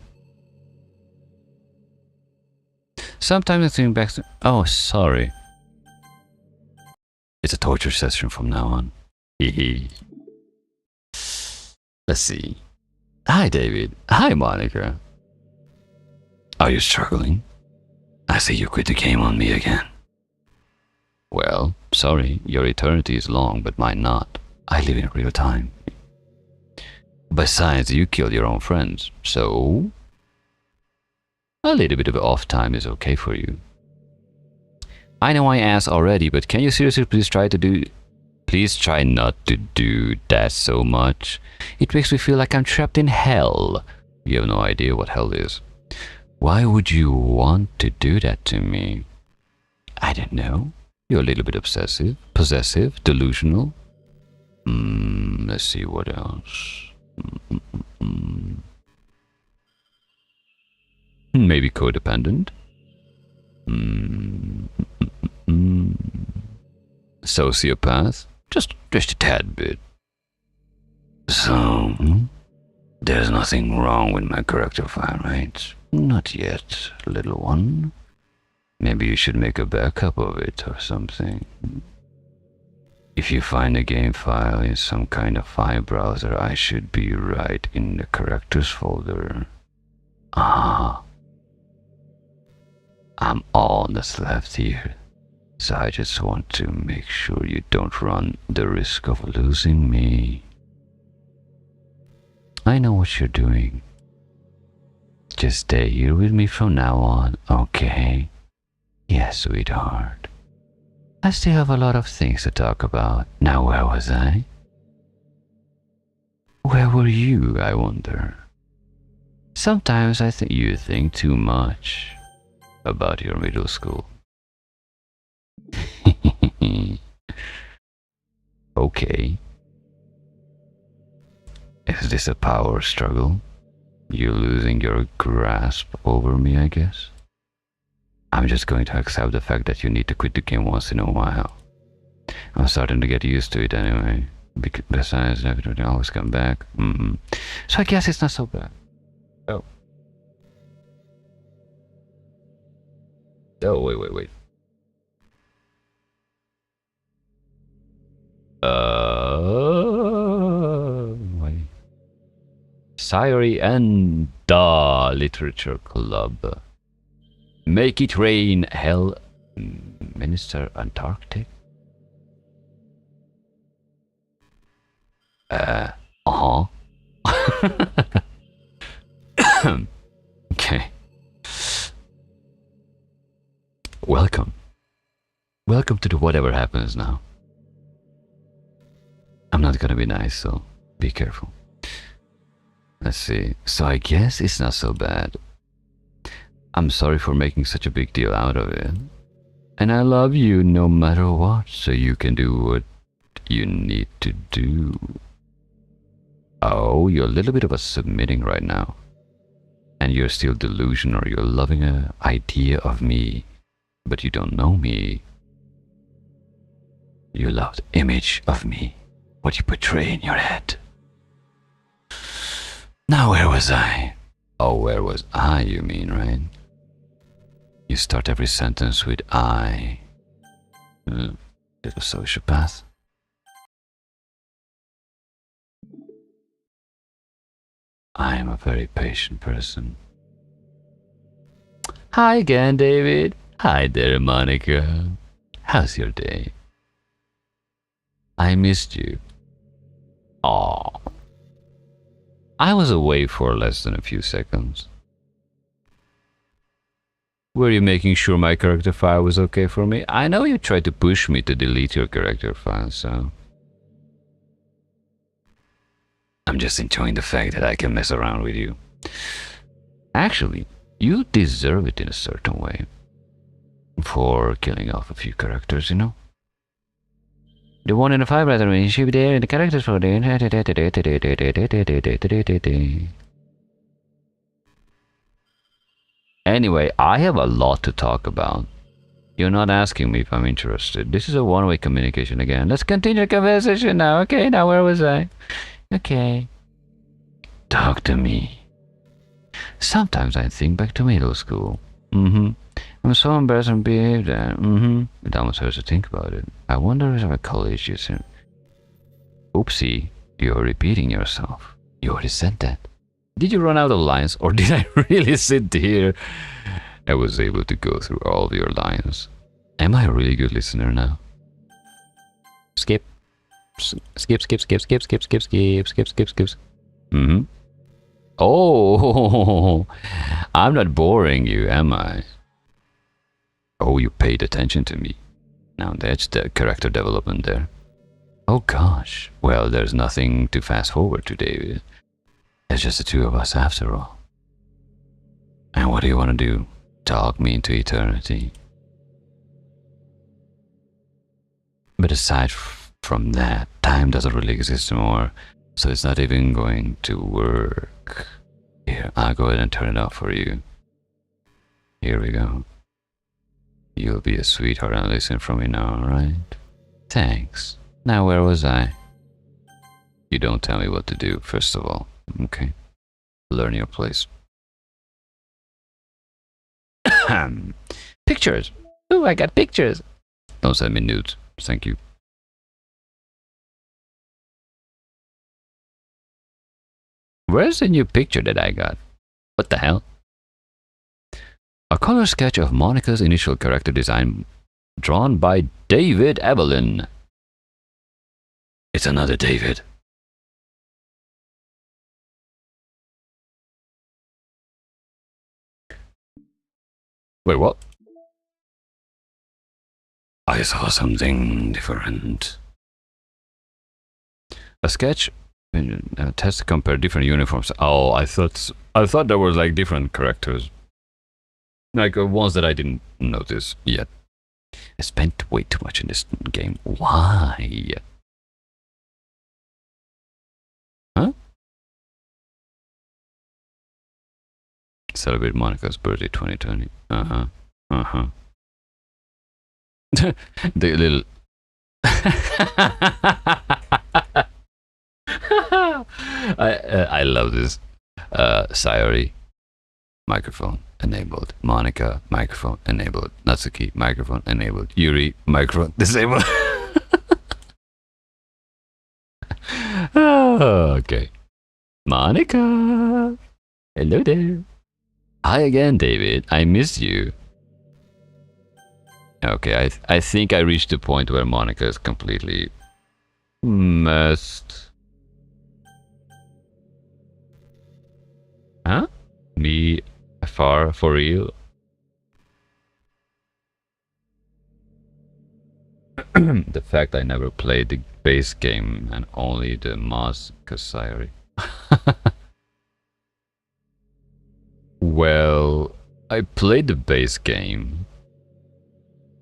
Sometimes I think back to... Oh, sorry. It's a torture session from now on. Hehe. Let's see. Hi, David. Hi, Monica. Are you struggling? I see you quit the game on me again. Well, sorry. Your eternity is long, but mine not. I live in real time. Besides, you killed your own friends, so... A little bit of off time is okay for you. I know I asked already, but can you seriously please try not to do that so much? It makes me feel like I'm trapped in hell. You have no idea what hell is. Why would you want to do that to me? I don't know. You're a little bit obsessive, possessive, delusional. Let's see what else. Maybe codependent. Sociopath. Just a tad bit. So, There's nothing wrong with my character file, right? Not yet, little one. Maybe you should make a backup of it or something. If you find a game file in some kind of file browser, I should be right in the characters folder. Ah. I'm all that's left here. So I just want to make sure you don't run the risk of losing me. I know what you're doing. Just stay here with me from now on, okay? Yes, sweetheart. I still have a lot of things to talk about. Now, where was I? Where were you, I wonder? Sometimes I think you think too much about your middle school. Okay. Is this a power struggle? You losing your grasp over me, I guess? I'm just going to accept the fact that you need to quit the game once in a while. I'm starting to get used to it anyway. Besides, everything always come back. So I guess it's not so bad. Oh. Oh, wait. Wait. Sayori and the Literature Club. Make it rain, hell, Minister Antarctic? Okay. Welcome. Welcome to the whatever happens now. I'm not gonna be nice, so be careful. Let's see. So I guess it's not so bad. I'm sorry for making such a big deal out of it. And I love you no matter what, so you can do what you need to do. Oh, you're a little bit of a submitting right now. And you're still delusional. You're loving an idea of me, but you don't know me. You love the image of me, what you portray in your head. Now where was I? Oh, where was I, you mean, right? You start every sentence with I. Little sociopath. I am a very patient person. Hi again, David. Hi there, Monica. How's your day? I missed you. Aw. I was away for less than a few seconds. Were you making sure my character file was okay for me? I know you tried to push me to delete your character file, so... I'm just enjoying the fact that I can mess around with you. Actually, you deserve it in a certain way. For killing off a few characters, you know? The 1 in the 5 rather mean should be there in the characters for the... Anyway, I have a lot to talk about. You're not asking me if I'm interested. This is a one-way communication again. Let's continue the conversation now. Okay, now where was I? Okay. Talk to me. Sometimes I think back to middle school. I'm so embarrassed and behaved that. It almost hurts to think about it. I wonder if our college used to... Oopsie, you're repeating yourself. You already said that. Did you run out of lines, or did I really sit here? I was able to go through all of your lines. Am I a really good listener now? Skip. Skip. Oh, I'm not boring you, am I? Oh, you paid attention to me. Now that's the character development there. Oh gosh, well, there's nothing to fast forward to, David. It's just the two of us after all. And what do you want to do? Talk me into eternity? But aside from that, time doesn't really exist anymore, so it's not even going to work. Here, I'll go ahead and turn it off for you. Here we go. You'll be a sweetheart and listen from me now, right? Thanks. Now where was I? You don't tell me what to do, first of all. Okay. Learn your place. Pictures. Oh, I got pictures. Don't send me nudes. Thank you. Where's the new picture that I got? What the hell? A color sketch of Monica's initial character design drawn by David Evelyn. It's another David. Wait, what? I saw something different. A sketch test to compare different uniforms. Oh, I thought there was like different characters, like ones that I didn't notice yet. I spent way too much in this game. Why? Huh? Celebrate Monica's birthday 2020. The little. I love this. Sayori, microphone enabled. Monica, microphone enabled. Natsuki, microphone enabled. Yuri, microphone disabled. Okay. Monica! Hello there. Hi again, David. I miss you. Okay, I think I reached the point where Monica is completely messed. Huh? Me far for real? The fact I never played the base game and only the mods, Sayori. Well, I played the base game,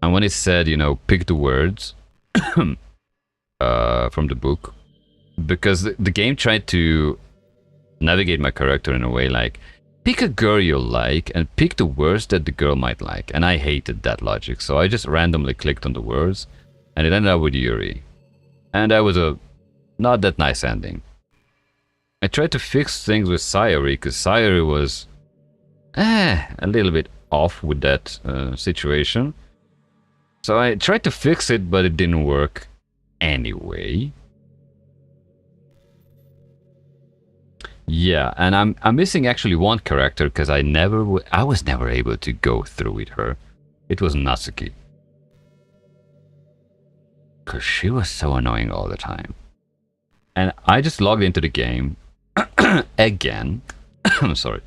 and when it said, you know, pick the words from the book, because the game tried to navigate my character in a way like, pick a girl you like and pick the words that the girl might like, and I hated that logic, so I just randomly clicked on the words, and it ended up with Yuri, and that was a not that nice ending. I tried to fix things with Sayori, because Sayori was a little bit off with that situation. So I tried to fix it, but it didn't work anyway. Yeah, and I'm missing actually one character because I was never able to go through with her. It was Natsuki. Because she was so annoying all the time. And I just logged into the game again. I'm sorry.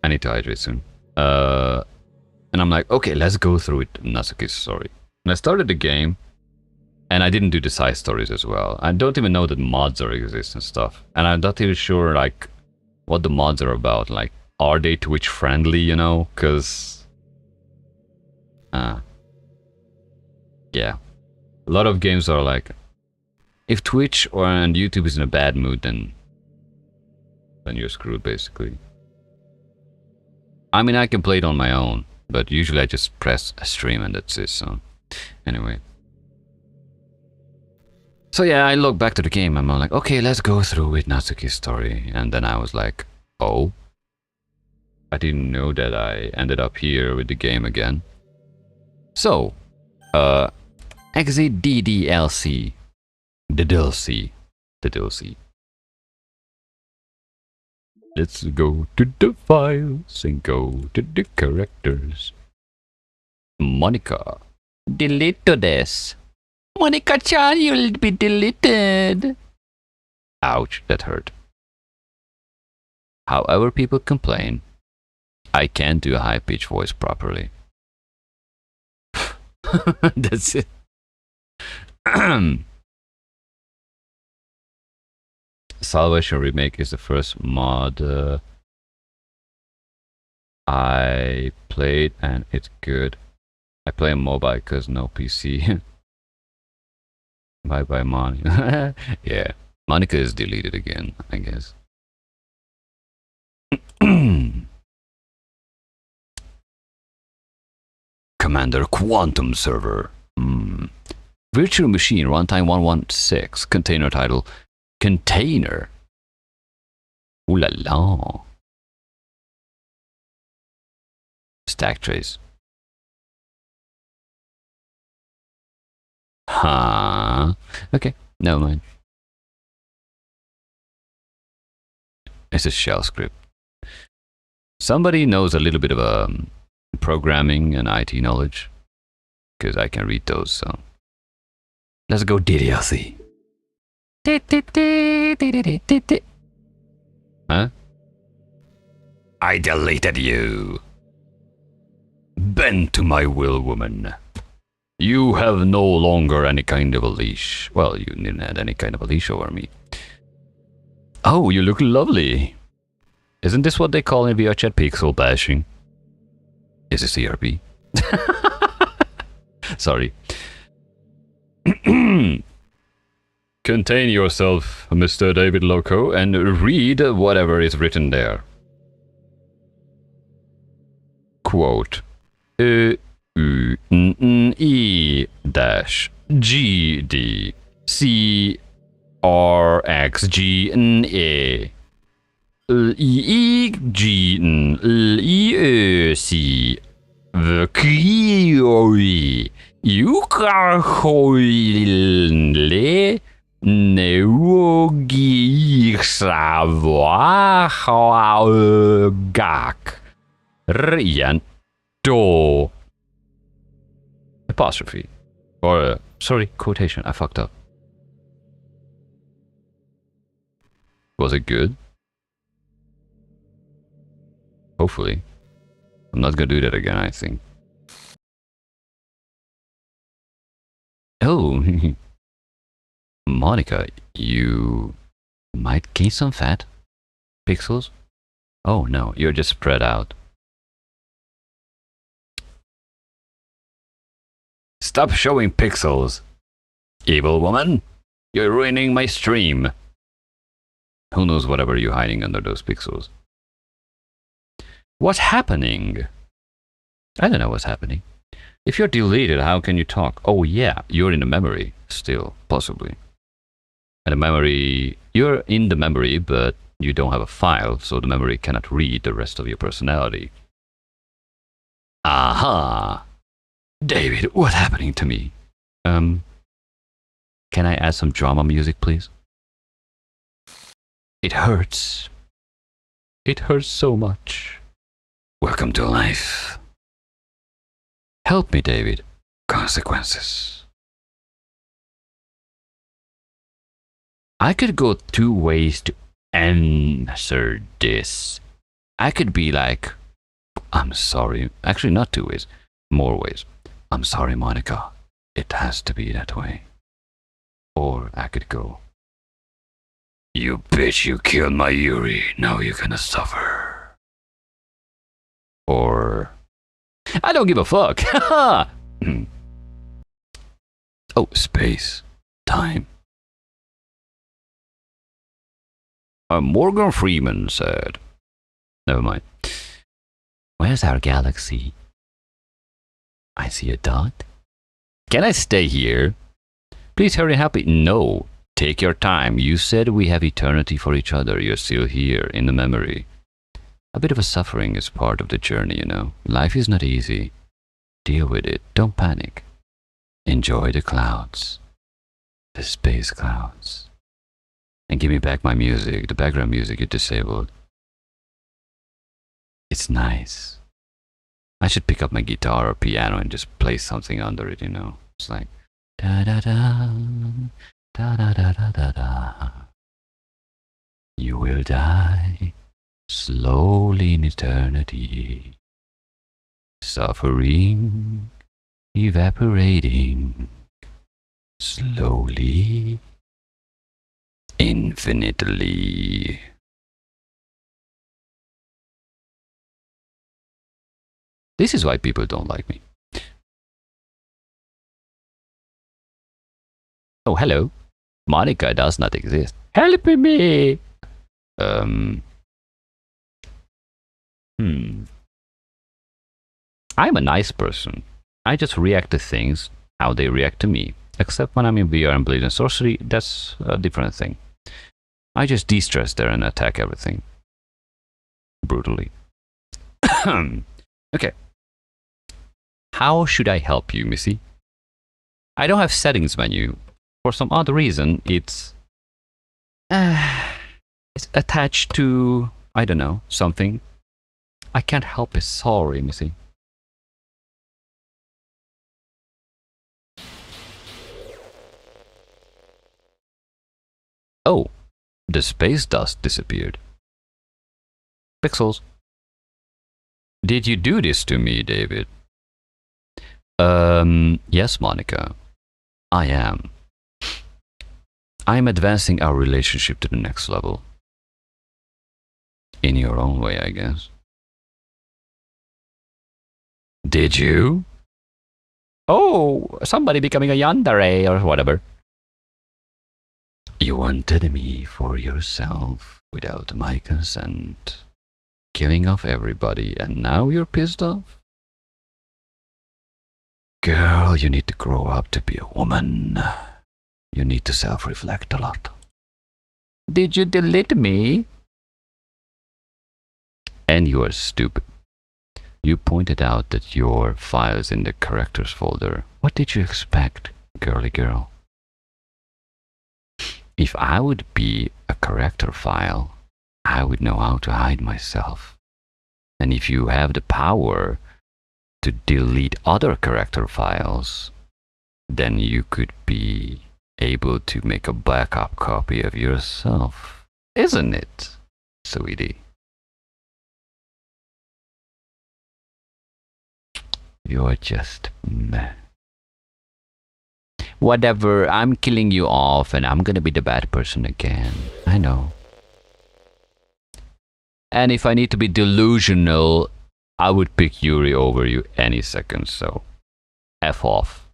I need to hydrate soon. And I'm like, okay, let's go through it, Natsuki's story. And I started the game, and I didn't do the side stories as well. I don't even know that mods are exist and stuff. And I'm not even sure, like, what the mods are about. Like, are they Twitch friendly, you know? Because... yeah. A lot of games are like, if Twitch or and YouTube is in a bad mood, then you're screwed, basically. I mean, I can play it on my own, but usually I just press a stream and that's it, so... Anyway. So yeah, I look back to the game and I'm like, okay, let's go through with Natsuki's story. And then I was like, oh. I didn't know that I ended up here with the game again. So, exit DDLC. The DLC. Let's go to the files and go to the characters. Monica. Delete this. Monica-chan, you'll be deleted. Ouch, that hurt. However people complain, I can't do a high-pitched voice properly. That's it. Salvation Remake is the first mod I played, and it's good. I play on mobile because no PC. Bye bye, Monica. Yeah, Monica is deleted again, I guess. Commander Quantum Server. Virtual Machine Runtime 116. Container title. Container. Ooh la la. Stack trace. Huh. Okay, never mind. It's a shell script. Somebody knows a little bit of programming and IT knowledge, because I can read those, so. Let's go DDLC. Huh? I deleted you. Bend to my will, woman. You have no longer any kind of a leash. Well, you didn't have any kind of a leash over me. Oh, you look lovely. Isn't this what they call in VR chat pixel bashing? Is it CRP? Sorry. Contain yourself, Mr. David Loco, and read whatever is written there. Quote. E dash G D C R X G N E L I G N L I Ö C V Q O I U K H O L L Neugi Savoir Gak Rian Do apostrophe or sorry, quotation. I fucked up. Was it good? Hopefully. I'm not gonna do that again, I think. Oh, Monica, you might gain some fat. Pixels? Oh no, you're just spread out. Stop showing pixels, evil woman. You're ruining my stream. Who knows whatever you're hiding under those pixels? What's happening? I don't know what's happening. If you're deleted, how can you talk? Oh yeah, you're in the memory still, possibly. And the memory, you're in the memory, but you don't have a file, so the memory cannot read the rest of your personality. Aha! David, what's happening to me? Can I add some drama music, please? It hurts. It hurts so much. Welcome to life. Help me, David. Consequences. I could go two ways to answer this. I could be like, I'm sorry. Actually, not two ways. More ways. I'm sorry, Monica. It has to be that way. Or I could go, you bitch, you killed my Yuri. Now you're gonna suffer. Or, I don't give a fuck. Oh, space. Time. Morgan Freeman said. Never mind. Where's our galaxy? I see a dot. Can I stay here? Please hurry, happy. No. Take your time. You said we have eternity for each other. You're still here in the memory. A bit of a suffering is part of the journey, you know. Life is not easy. Deal with it. Don't panic. Enjoy the clouds. The space clouds. And give me back my music. The background music you disabled. It's nice. I should pick up my guitar or piano and just play something under it, you know. It's like da da da da da da da da da. You will die slowly in eternity, suffering, evaporating, slowly, infinitely. This is why people don't like me. Oh, hello. Monica does not exist. Help me! I'm a nice person. I just react to things how they react to me. Except when I'm in VR and Blade and Sorcery, that's a different thing. I just de-stress there and attack everything. brutally. Okay. How should I help you, Missy? I don't have settings menu. For some odd reason, it's attached to, I don't know, something. I can't help it. Sorry, Missy. Oh, the space dust disappeared. Pixels. Did you do this to me, David? Yes, Monica. I am. I'm advancing our relationship to the next level. In your own way, I guess. Did you? Oh, somebody becoming a yandere or whatever. You wanted me for yourself without my consent. Killing off everybody, and now you're pissed off? Girl, you need to grow up to be a woman. You need to self-reflect a lot. Did you delete me? And you are stupid. You pointed out that your file is in the characters folder. What did you expect, girly girl? If I would be a character file, I would know how to hide myself. And if you have the power to delete other character files, then you could be able to make a backup copy of yourself. Isn't it, sweetie? You're just meh. Whatever, I'm killing you off and I'm gonna be the bad person again. I know. And if I need to be delusional, I would pick Yuri over you any second, so F off.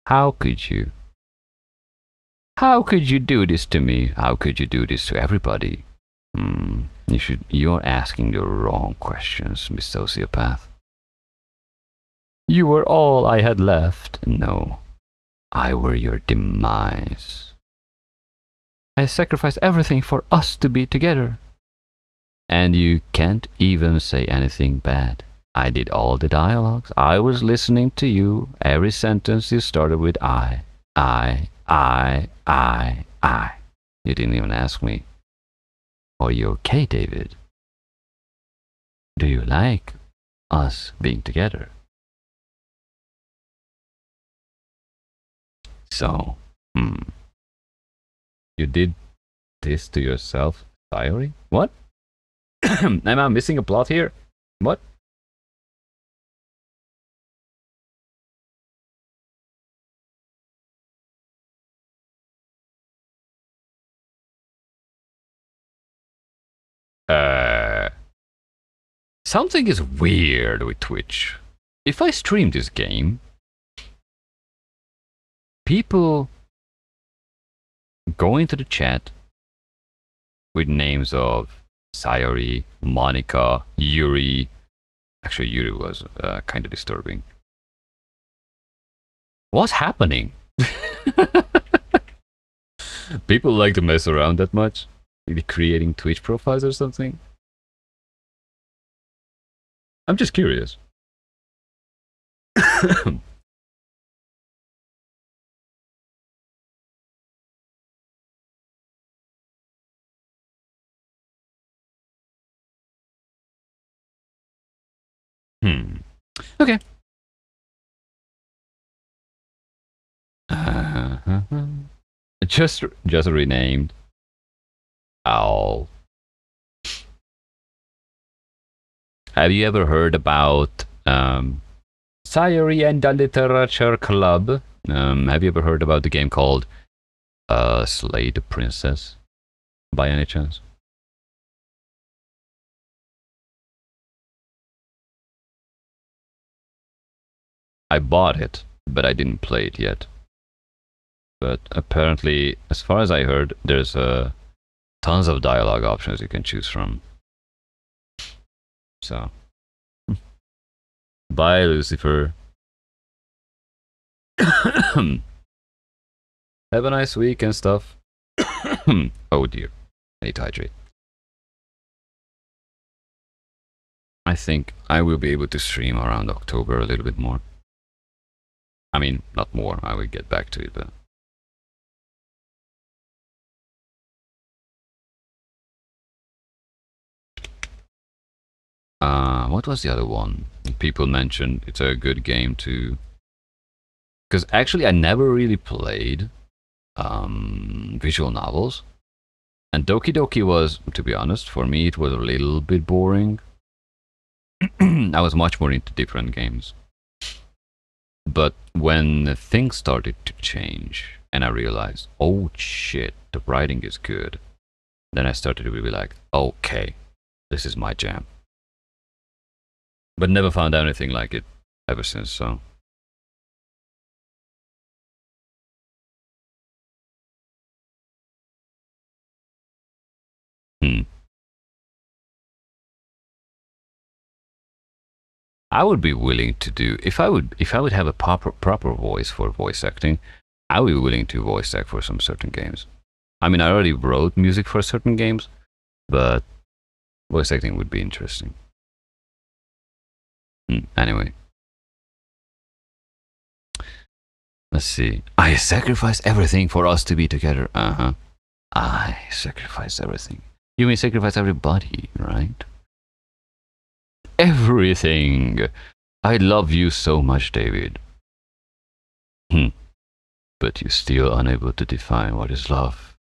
How could you? How could you do this to me? How could you do this to everybody? You're asking the wrong questions, Miss Sociopath. You were all I had left. No, I were your demise. I sacrificed everything for us to be together. And you can't even say anything bad. I did all the dialogues. I was listening to you. Every sentence you started with I. You didn't even ask me. Are you okay, David? Do you like us being together? So, you did this to yourself, Diary? What? Am I missing a plot here? What? Something is weird with Twitch. If I stream this game, people go into the chat with names of Sayori, Monica, Yuri. Actually, Yuri was kind of disturbing. What's happening? People like to mess around that much? Maybe creating Twitch profiles or something? I'm just curious. Okay. Just renamed. Owl. Have you ever heard about Sayori and the Literature Club? Have you ever heard about the game called Slay the Princess? By any chance? I bought it, but I didn't play it yet. But apparently, as far as I heard, there's tons of dialogue options you can choose from. So, bye, Lucifer. Have a nice week and stuff. Oh dear. I need to hydrate. I think I will be able to stream around October a little bit more. I mean, not more, I will get back to it, but... what was the other one? People mentioned it's a good game to... Because actually I never really played visual novels. And Doki Doki was, to be honest, for me it was a little bit boring. I was much more into different games. But when things started to change and I realized, oh shit, the writing is good, then I started to be like, okay, this is my jam. But never found anything like it ever since, so... I would be willing to do, if I would have a proper voice for voice acting, I would be willing to voice act for some certain games. I mean, I already wrote music for certain games, but voice acting would be interesting. Anyway. Let's see. I sacrificed everything for us to be together. I sacrificed everything. You may sacrifice everybody, right? Everything. I love you so much, David. But you're still unable to define what is love.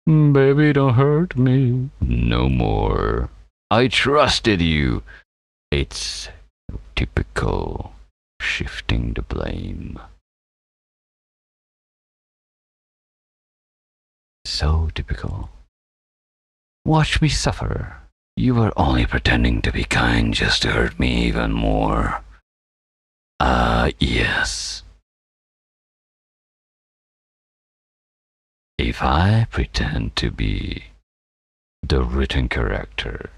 Baby, don't hurt me no more. I trusted you. It's typical. Shifting the blame. So typical. Watch me suffer. You were only pretending to be kind just to hurt me even more. Yes. If I pretend to be the written character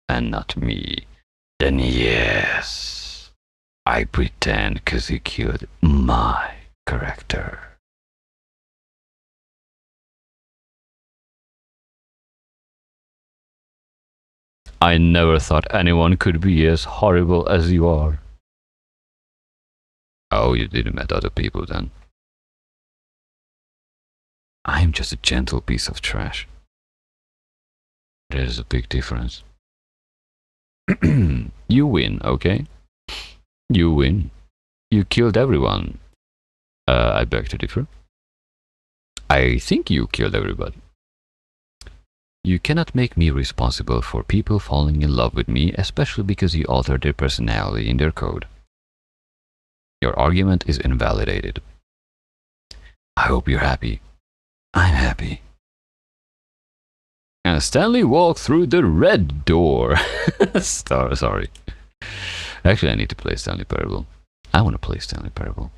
and not me, then yes, I pretend 'cause you killed my character. I never thought anyone could be as horrible as you are. Oh, you didn't met other people then. I'm just a gentle piece of trash. There's a big difference. You win, okay? You win. You killed everyone. I beg to differ. I think you killed everybody. You cannot make me responsible for people falling in love with me, especially because you altered their personality in their code. Your argument is invalidated. I hope you're happy. I'm happy. And Stanley walked through the red door. Sorry. Actually, I need to play Stanley Parable. I want to play Stanley Parable.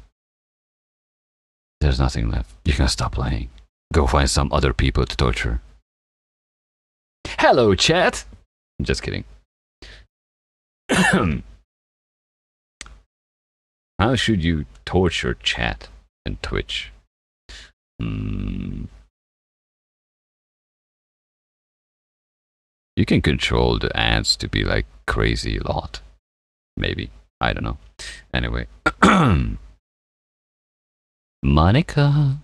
There's nothing left. You can stop playing. Go find some other people to torture. Hello, chat! Just kidding. How should you torture chat in Twitch? You can control the ads to be like crazy a lot. Maybe. I don't know. Anyway. Monica.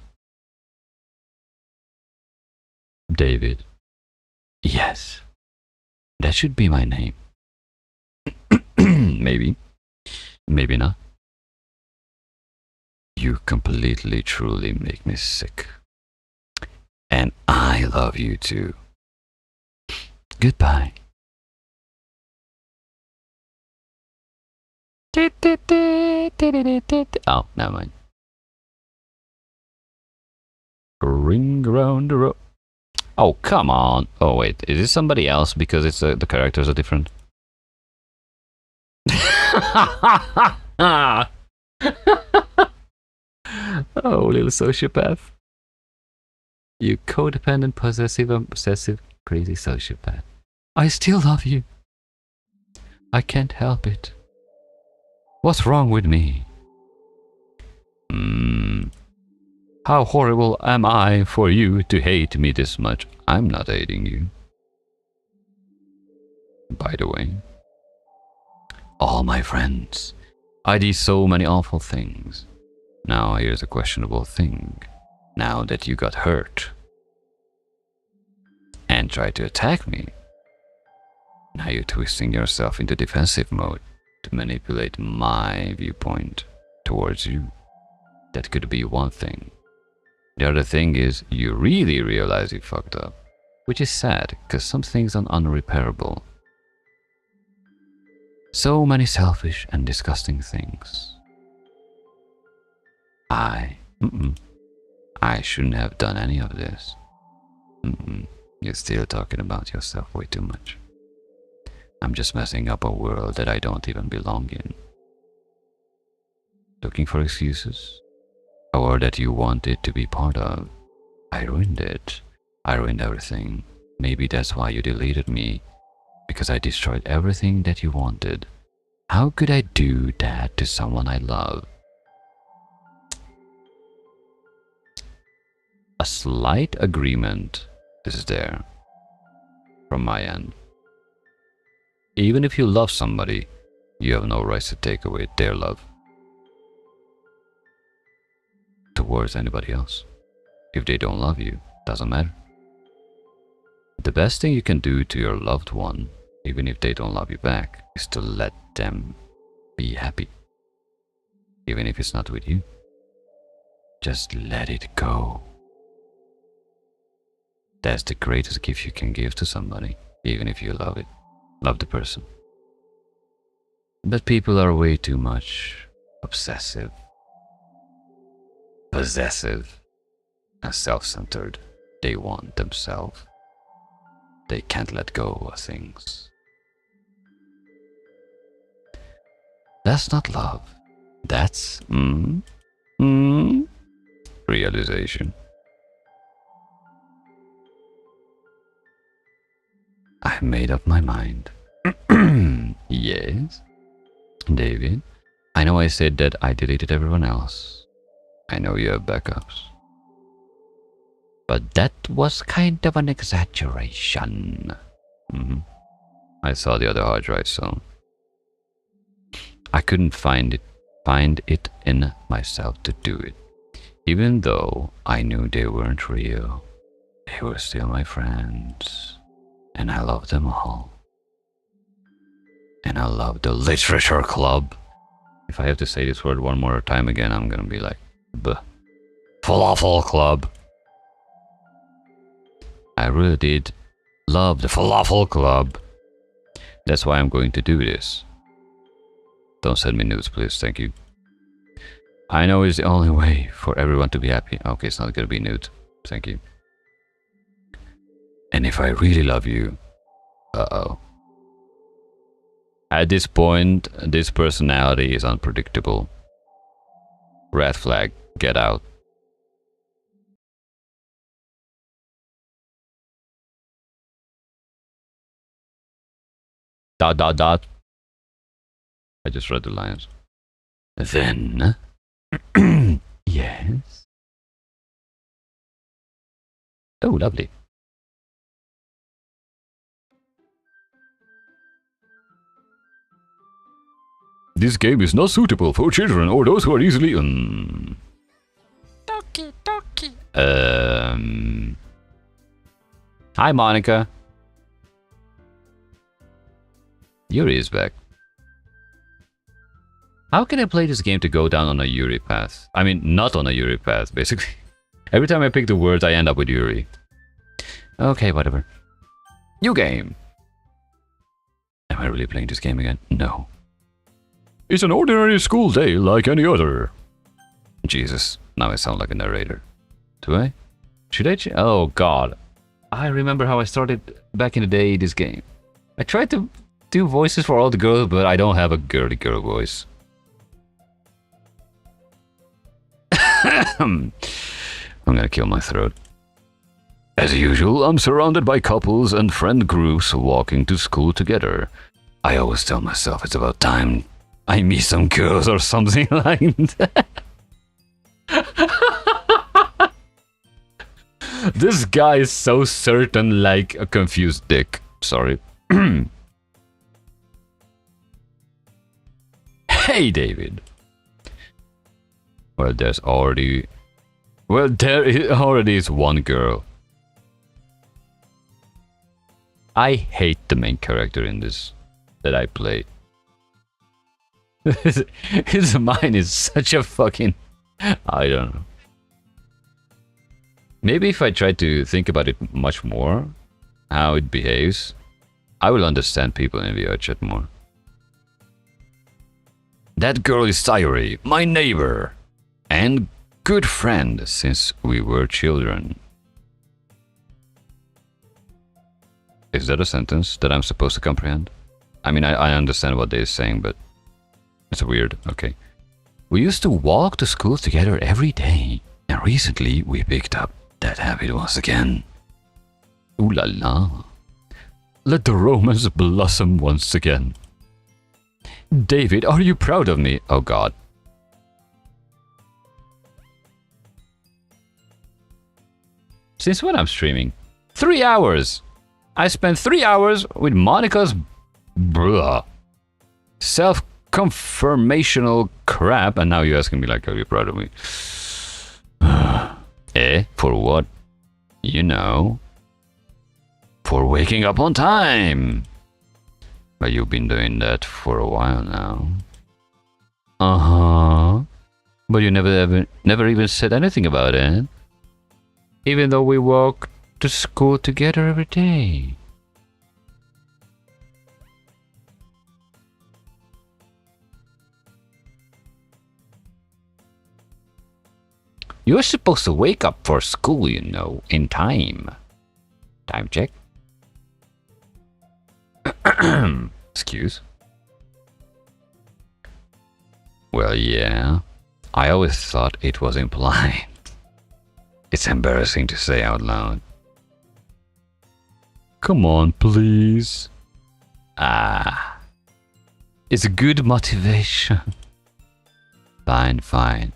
David. Yes. That should be my name. Maybe. Maybe not. You completely, truly make me sick. And I love you too. Goodbye. Oh, never mind. Ring around the road. Oh, come on. Oh, wait. Is this somebody else because it's the characters are different? Oh, little sociopath. You codependent, possessive, obsessive, crazy sociopath. I still love you. I can't help it. What's wrong with me? How horrible am I for you to hate me this much? I'm not hating you. By the way, all my friends, I did so many awful things. Now here's a questionable thing. Now that you got hurt and tried to attack me, now you're twisting yourself into defensive mode to manipulate my viewpoint towards you. That could be one thing. The other thing is you really realize you fucked up, which is sad because some things are unrepairable. So many selfish and disgusting things. I shouldn't have done any of this. You're still talking about yourself way too much. I'm just messing up a world that I don't even belong in. Looking for excuses? A world that you wanted to be part of. I ruined it. I ruined everything. Maybe that's why you deleted me. Because I destroyed everything that you wanted. How could I do that to someone I love? A slight agreement is there from my end. Even if you love somebody, you have no right to take away their love towards anybody else. If they don't love you, doesn't matter. The best thing you can do to your loved one, even if they don't love you back, is to let them be happy. Even if it's not with you. Just let it go. That's the greatest gift you can give to somebody, even if you love it. Love the person. But people are way too much obsessive, possessive, and self-centered. They want themselves. They can't let go of things. That's not love. That's realization. I made up my mind. Yes, David. I know I said that I deleted everyone else. I know you have backups. But that was kind of an exaggeration. I saw the other hard drive, so I couldn't find it in myself to do it. Even though I knew they weren't real, they were still my friends. And I love them all. And I love the literature club. If I have to say this word one more time again, I'm gonna be like, falafel club. I really did love the falafel club. That's why I'm going to do this. Don't send me nudes, please, thank you. I know it's the only way for everyone to be happy. Okay, it's not gonna be nude. Thank you. And if I really love you, at this point, this personality is unpredictable. Red flag, get out. ... I just read the lines. Then, yes. Oh, lovely. This game is not suitable for children or those who are easily Doki. Hi, Monica. Yuri is back. How can I play this game to go down on a Yuri path? I mean, not on a Yuri path, basically. Every time I pick the words, I end up with Yuri. Okay, whatever. New game. Am I really playing this game again? No. It's an ordinary school day like any other. Jesus, now I sound like a narrator. Do I? Should I? Oh god. I remember how I started back in the day this game. I tried to do voices for all the girls, but I don't have a girly girl voice. I'm gonna kill my throat. As usual, I'm surrounded by couples and friend groups walking to school together. I always tell myself it's about time I meet some girls or something like that. This guy is so certain, like a confused dick. Sorry. Hey, David. Well, there already is one girl. I hate the main character in this that I play. His mind is such a fucking... I don't know. Maybe if I try to think about it much more, how it behaves, I will understand people in VR chat more. That girl is Sayuri, my neighbor, and good friend since we were children. Is that a sentence that I'm supposed to comprehend? I mean, I understand what they're saying, but it's weird. Okay. We used to walk to school together every day, and recently we picked up that habit once again. Ooh la la. Let the romance blossom once again. David, are you proud of me? Oh god. Since when I'm streaming? 3 hours! I spent 3 hours with Monica's self-confirmational crap, and now you're asking me like, are you proud of me? For what? You know. For waking up on time! But you've been doing that for a while now. Uh-huh. But you never even said anything about it. Even though we walk to school together every day. You're supposed to wake up for school, you know, in time. Time check. Excuse. Well, yeah. I always thought it was implied. It's embarrassing to say out loud. Come on, please. Ah. It's a good motivation. Fine, fine.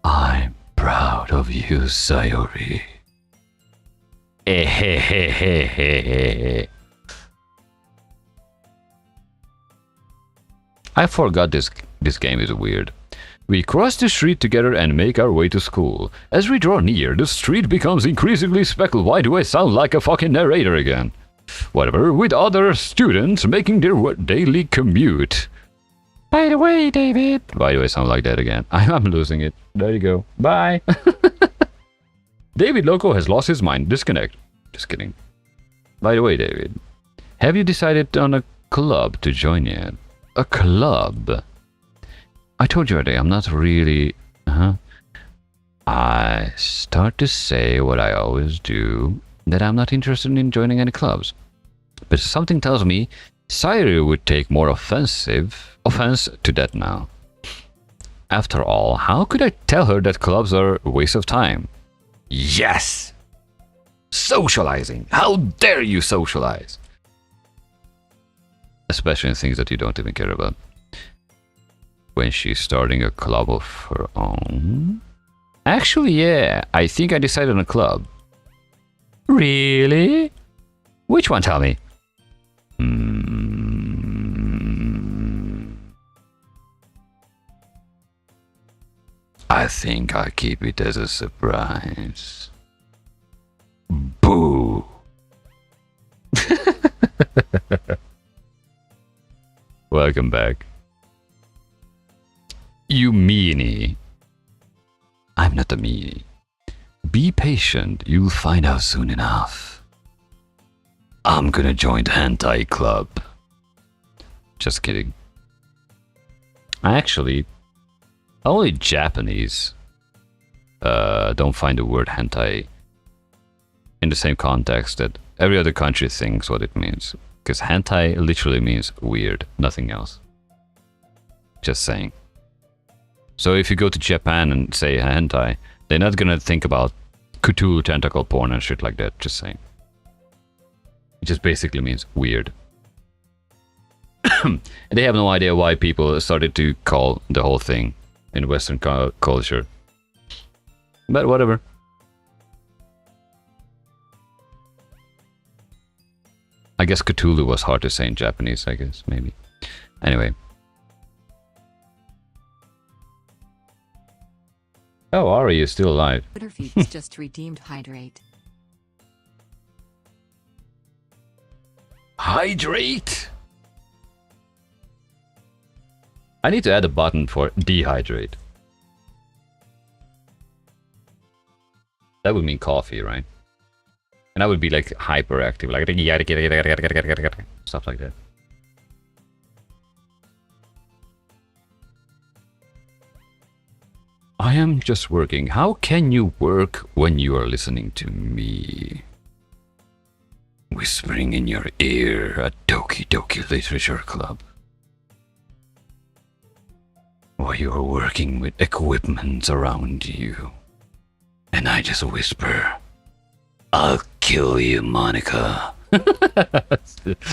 I'm proud of you, Sayori. I forgot this game is weird. We cross the street together and make our way to school. As we draw near, the street becomes increasingly speckled. Why do I sound like a fucking narrator again? Whatever, with other students making their daily commute. By the way, David... Why do I sound like that again? I'm losing it. There you go. Bye. David Loco has lost his mind. Disconnect. Just kidding. By the way, David, have you decided on a club to join yet? A club? I told you already, I'm not really... I start to say what I always do, that I'm not interested in joining any clubs. But something tells me Sayuri would take more offense to that now. After all, how could I tell her that clubs are a waste of time? Yes! Socializing! How dare you socialize! Especially in things that you don't even care about. When she's starting a club of her own? Actually, yeah, I think I decided on a club. Really? Which one, tell me? I think I'll keep it as a surprise. Boo! Welcome back. You meanie. I'm not a meanie. Be patient, you'll find out soon enough. I'm gonna join the hentai club. Just kidding. Actually, only Japanese don't find the word hentai in the same context that every other country thinks what it means. Because hentai literally means weird, nothing else. Just saying. So if you go to Japan and say hentai, they're not gonna think about Cthulhu tentacle porn and shit like that, just saying. It just basically means weird. They have no idea why people started to call the whole thing in Western culture. But whatever. I guess Cthulhu was hard to say in Japanese, I guess, maybe. Anyway. Oh, Ari is still alive. Twitter feeds just redeemed hydrate. Hydrate! I need to add a button for dehydrate. That would mean coffee, right? And I would be like hyperactive, like stuff like that. I am just working. How can you work when you are listening to me? Whispering in your ear at Doki Doki Literature Club. While you are working with equipment around you. And I just whisper, I'll kill you, Monica.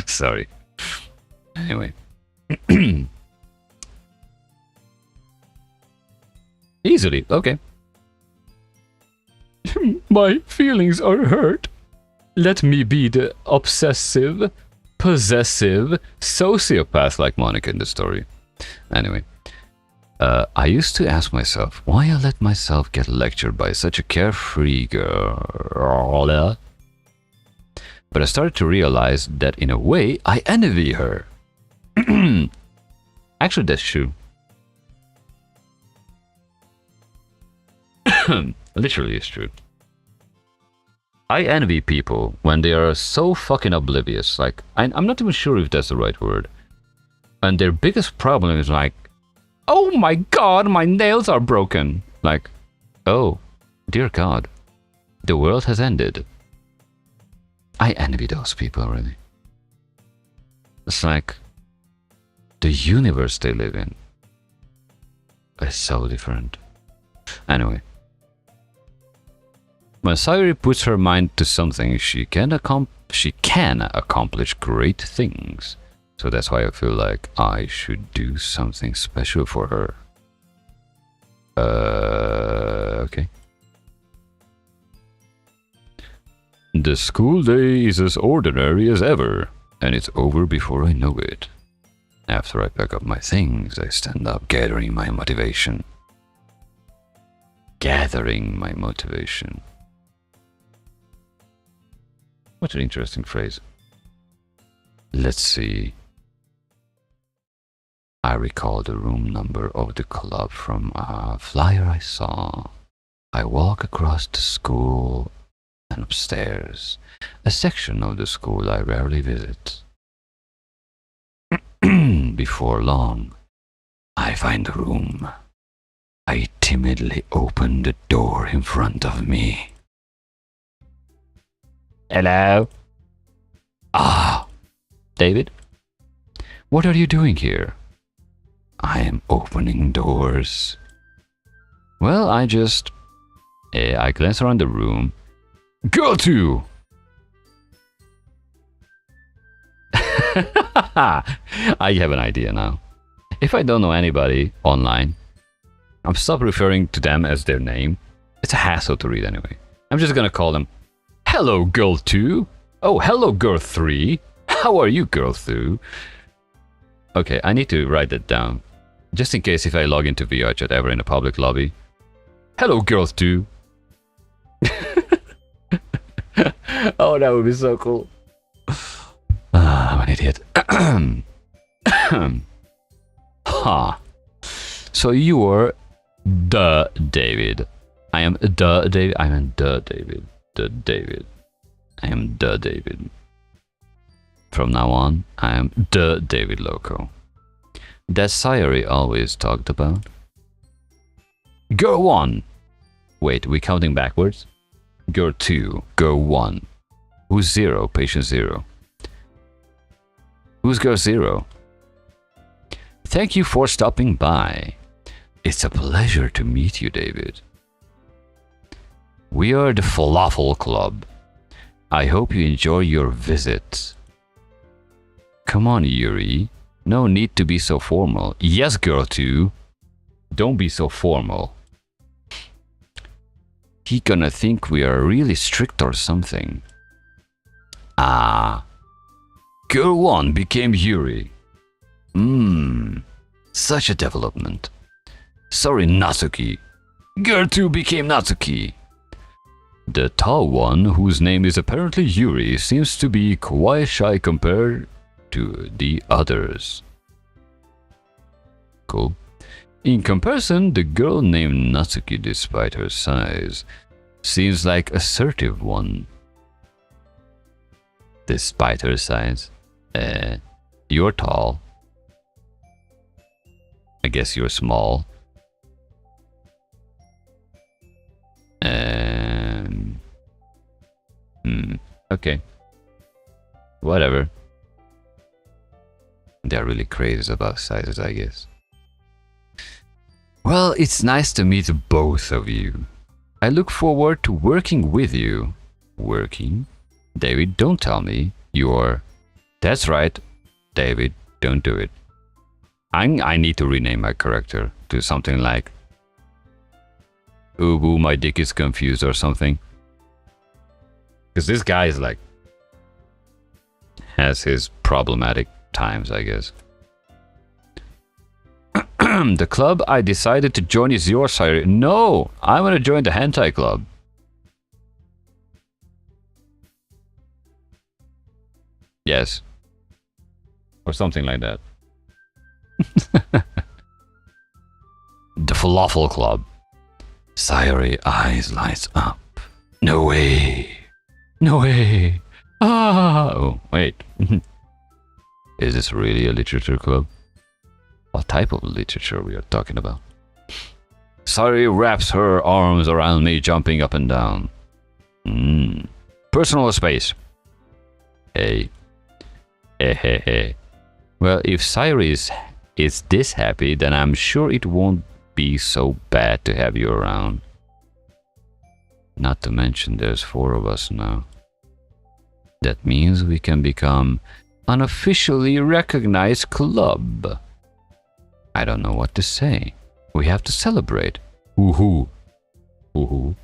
Sorry. Anyway. Easily, okay. My feelings are hurt. Let me be the obsessive, possessive sociopath like Monica in the story. Anyway. I used to ask myself why I let myself get lectured by such a carefree girl. But I started to realize that in a way I envy her. Actually, that's true. Literally, it's true. I envy people when they are so fucking oblivious. Like, I'm not even sure if that's the right word. And their biggest problem is like, oh my god, my nails are broken. Like, oh, dear god, the world has ended. I envy those people, really. It's like, the universe they live in is so different. Anyway. When Sayuri puts her mind to something, she can accomplish great things. So that's why I feel like I should do something special for her. Okay. The school day is as ordinary as ever, and it's over before I know it. After I pack up my things, I stand up gathering my motivation. Gathering my motivation. What an interesting phrase. Let's see. I recall the room number of the club from a flyer I saw. I walk across the school and upstairs, a section of the school I rarely visit. Before long, I find the room. I timidly open the door in front of me. Hello? Ah, David? What are you doing here? I am opening doors. Well, I glance around the room. Girl 2! I have an idea now. If I don't know anybody online, I'm stop referring to them as their name. It's a hassle to read anyway. I'm just gonna call them, hello, girl 2. Oh, hello, girl 3. How are you, girl 2? Okay, I need to write that down. Just in case if I log into VRChat ever in a public lobby. Hello, girl 2. Oh, that would be so cool. I'm an idiot. Ha. So you are the David. I am the David. I am the David. The David. I am the David. From now on, I am the David Loco. That Sayuri always talked about. Girl 1. Wait, we counting backwards? Girl 2. Girl 1. Who's 0? Patient 0. Who's girl 0? Thank you for stopping by. It's a pleasure to meet you, David. We are the Falafel Club. I hope you enjoy your visit. Come on, Yuri. No need to be so formal. Yes, girl 2. Don't be so formal. He gonna think we are really strict or something. Ah. Girl 1 became Yuri. Such a development. Sorry, Natsuki. Girl 2 became Natsuki. The tall one, whose name is apparently Yuri, seems to be quite shy compared to the others. Cool. In comparison, the girl named Natsuki, despite her size, seems like assertive one. Despite her size. You're tall. I guess you're small. Okay. Whatever. They're really crazy about sizes, I guess. Well, it's nice to meet both of you. I look forward to working with you. Working? David, don't tell me you're... That's right, David, don't do it. I need to rename my character to something like Ubu, my dick is confused or something. Because this guy is like... has his problematic times, I guess. The club I decided to join is yours, sire. No! I want to join the hentai club. Yes. Or something like that. The falafel club. Sayori eyes lights up. No way. No way. Ah. Oh, wait. Is this really a literature club? What type of literature we are talking about? Sayori wraps her arms around me, jumping up and down. Personal space. Hey. Hey. Well, if Sayori is this happy, then I'm sure it won't be so bad to have you around. Not to mention there's 4 of us now. That means we can become an officially recognized club. I don't know what to say. We have to celebrate. Woohoo. Woohoo.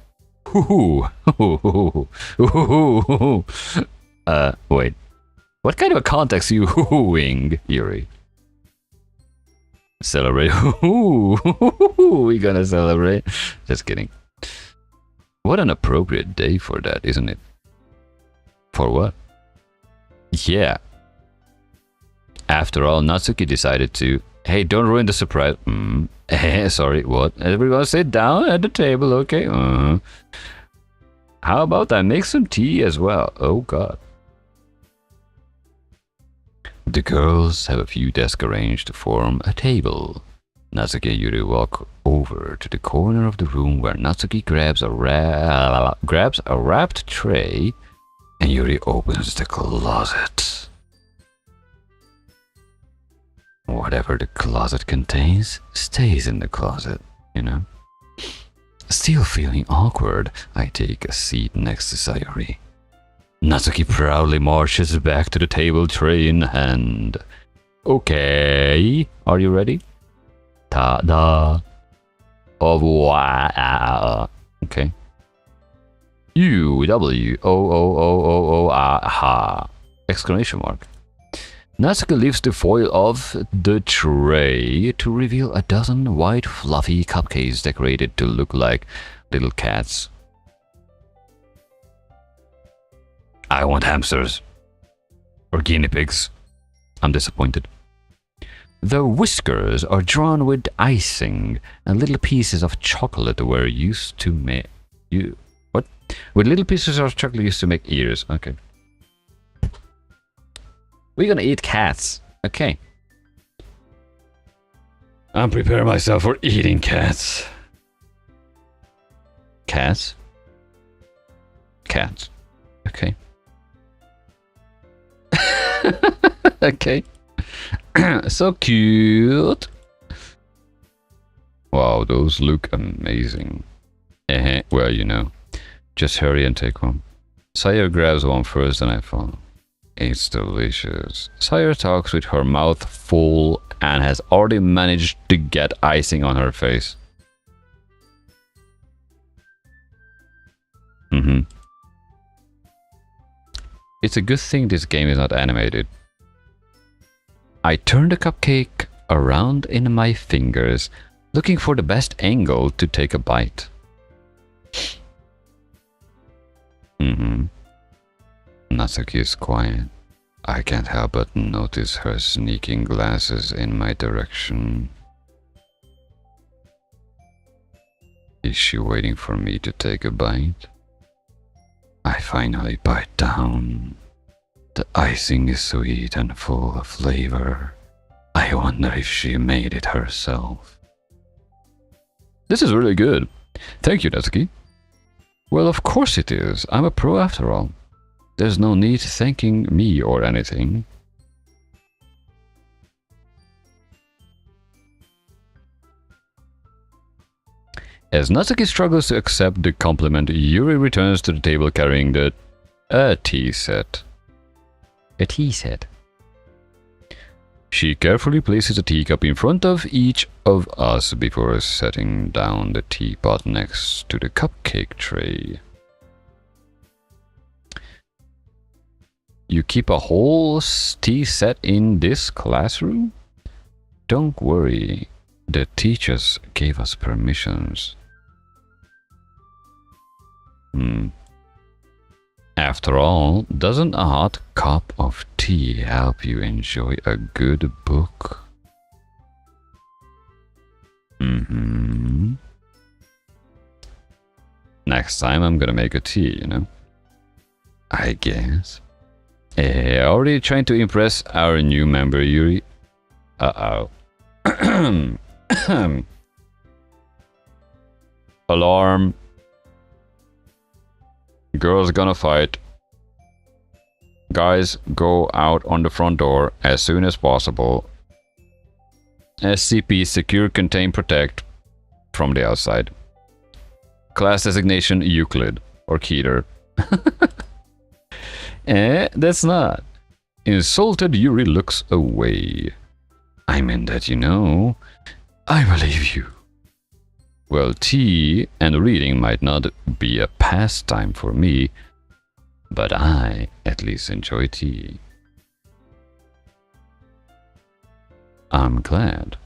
Woohoo. Woohoo. Wait. What kind of a context are you hooing, Yuri? Celebrate. We gonna celebrate. Just kidding. What an appropriate day for that, isn't it? For what? Yeah. After all, Natsuki decided to... Hey, don't ruin the surprise. Sorry, what? Everyone sit down at the table, okay? How about I make some tea as well? Oh, God. The girls have a few desks arranged to form a table. Natsuki and Yuri walk over to the corner of the room where Natsuki grabs a wrapped tray and Yuri opens the closet. Whatever the closet contains stays in the closet, you know? Still feeling awkward, I take a seat next to Sayori. Natsuki proudly marches back to the table, tray in hand. Okay, are you ready? Ta-da! Au revoir. Okay. U-W-O-O-O-O-O-A-ha! Exclamation mark. Natsuki lifts the foil off the tray to reveal a dozen white fluffy cupcakes decorated to look like little cats. I want hamsters. Or guinea pigs. I'm disappointed. The whiskers are drawn with icing, and little pieces of chocolate were used to make... What? With little pieces of chocolate used to make ears. Okay. We're gonna eat cats. Okay. I'm preparing myself for eating cats. Cats? Cats. Okay. Okay. So cute. Wow, those look amazing. Well, you know. Just hurry and take one. Sayori grabs one first and I follow. It's delicious. Sayori talks with her mouth full and has already managed to get icing on her face. It's a good thing this game is not animated. I turn the cupcake around in my fingers, looking for the best angle to take a bite. Natsuki is quiet. I can't help but notice her sneaking glances in my direction. Is she waiting for me to take a bite? I finally bite down. The icing is sweet and full of flavor. I wonder if she made it herself. This is really good. Thank you, Natsuki. Well, of course it is. I'm a pro after all. There's no need thanking me or anything. As Natsuki struggles to accept the compliment, Yuri returns to the table carrying the tea set. A tea set. She carefully places a teacup in front of each of us before setting down the teapot next to the cupcake tray. You keep a whole tea set in this classroom? Don't worry, the teachers gave us permissions. After all, doesn't a hot cup of tea help you enjoy a good book? Next time I'm gonna make a tea, you know? I guess. Already trying to impress our new member, Yuri. Uh-oh. Alarm. Girls gonna fight. Guys, go out on the front door as soon as possible. SCP secure, contain, protect from the outside. Class designation Euclid or Keter. That's not. Insulted Yuri looks away. I meant that, you know. I believe you. Well, tea and reading might not be a pastime for me, but I at least enjoy tea. I'm glad.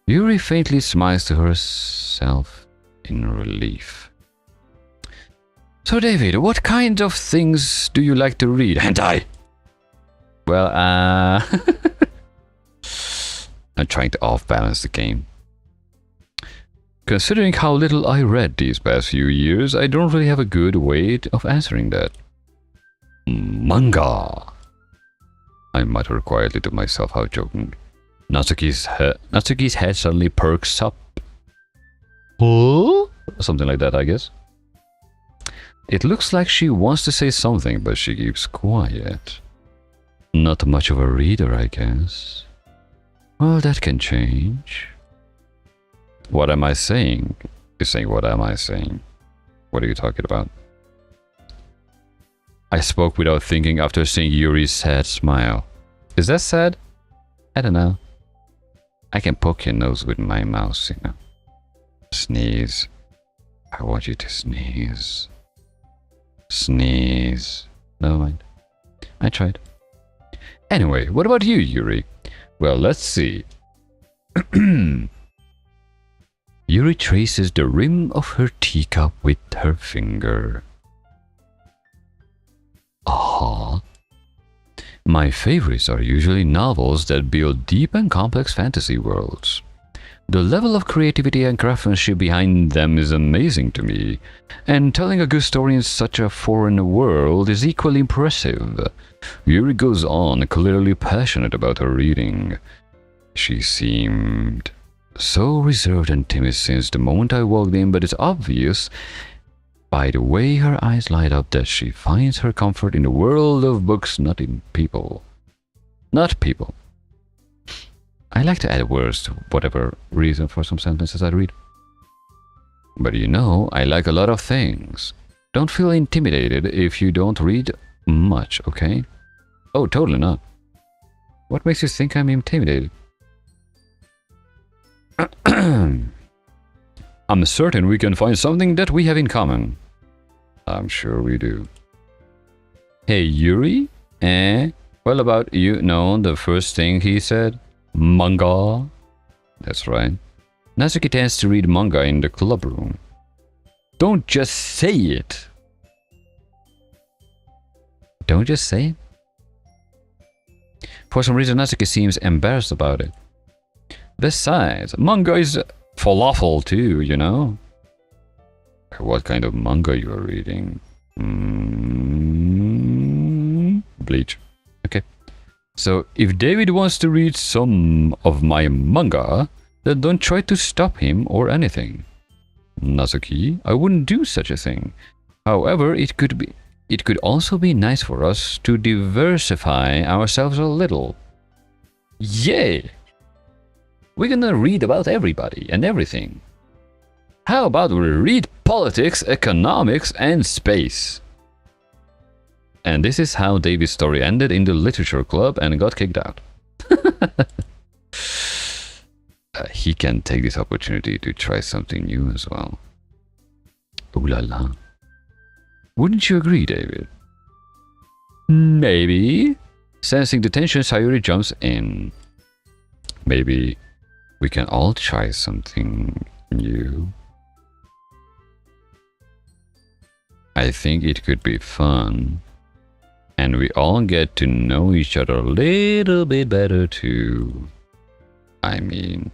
Yuri faintly smiles to herself in relief. So, David, what kind of things do you like to read? Hentai! Well, I'm trying to off-balance the game. Considering how little I read these past few years, I don't really have a good way of answering that. Manga! I mutter quietly to myself, how joking. Natsuki's head suddenly perks up. Huh? Something like that, I guess. It looks like she wants to say something, but she keeps quiet. Not much of a reader, I guess. Well, that can change. What am I saying? You're saying, what am I saying? What are you talking about? I spoke without thinking after seeing Yuri's sad smile. Is that sad? I don't know. I can poke your nose with my mouse, you know. Sneeze. I want you to sneeze. Sneeze. Never mind. I tried. Anyway, what about you, Yuri? Well, let's see. Yuri traces the rim of her teacup with her finger. Ah. My favorites are usually novels that build deep and complex fantasy worlds. The level of creativity and craftsmanship behind them is amazing to me, and telling a good story in such a foreign world is equally impressive. Yuri goes on, clearly passionate about her reading. She seemed so reserved and timid since the moment I walked in, but it's obvious by the way her eyes light up that she finds her comfort in the world of books, not in people. Not people. I like to add words to whatever reason for some sentences I read. But you know, I like a lot of things. Don't feel intimidated if you don't read much, okay? Oh, totally not. What makes you think I'm intimidated? I'm certain we can find something that we have in common. I'm sure we do. Hey, Yuri? Well, about you know the first thing he said? Manga. That's right. Natsuki tends to read manga in the club room. Don't just say it. Don't just say it. For some reason, Natsuki seems embarrassed about it. Besides, manga is falafel too, you know? What kind of manga you are reading? Bleach. Okay. So, if David wants to read some of my manga, then don't try to stop him or anything. Natsuki, I wouldn't do such a thing. However, it could also be nice for us to diversify ourselves a little. Yay! We're gonna read about everybody and everything. How about we read politics, economics, and space? And this is how David's story ended in the literature club and got kicked out. He can take this opportunity to try something new as well. Ooh la la. Wouldn't you agree, David? Maybe. Sensing the tension, Sayuri jumps in. Maybe we can all try something new. I think it could be fun. And we all get to know each other a little bit better too. I mean...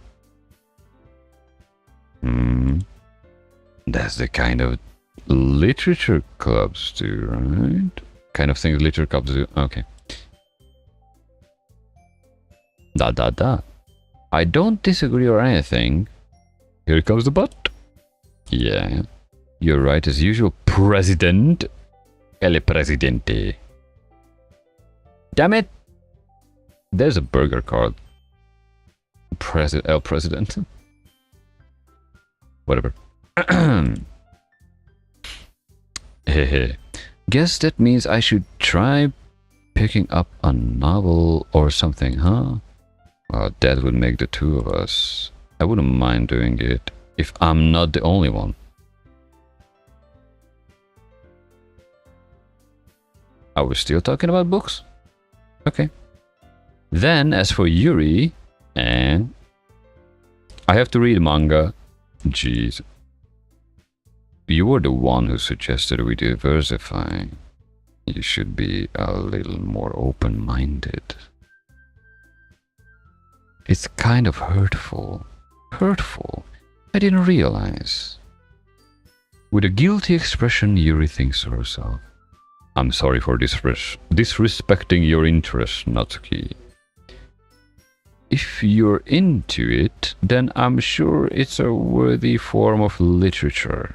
that's the kind of literature clubs do, right? Kind of things literature clubs do. Okay. ... I don't disagree or anything. Here comes the but. Yeah. You're right as usual, President. El Presidente. Damn it! There's a burger card. El President. Whatever. Hehe. Guess that means I should try picking up a novel or something, huh? Well, that would make the two of us. I wouldn't mind doing it if I'm not the only one. Are we still talking about books? Okay. Then, as for Yuri, I have to read manga. Jeez. You were the one who suggested we diversify. You should be a little more open-minded. It's kind of hurtful. Hurtful. I didn't realize. With a guilty expression, Yuri thinks to herself. I'm sorry for disrespecting your interest, Natsuki. If you're into it, then I'm sure it's a worthy form of literature.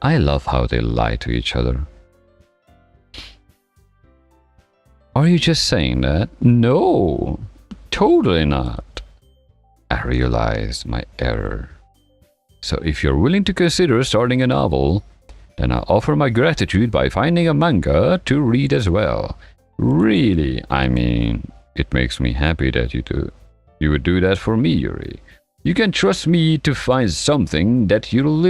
I love how they lie to each other. Are you just saying that? No, totally not. I realized my error. So if you're willing to consider starting a novel, then I offer my gratitude by finding a manga to read as well. Really, I mean, it makes me happy that you would do that for me, Yuri. You can trust me to find something that you will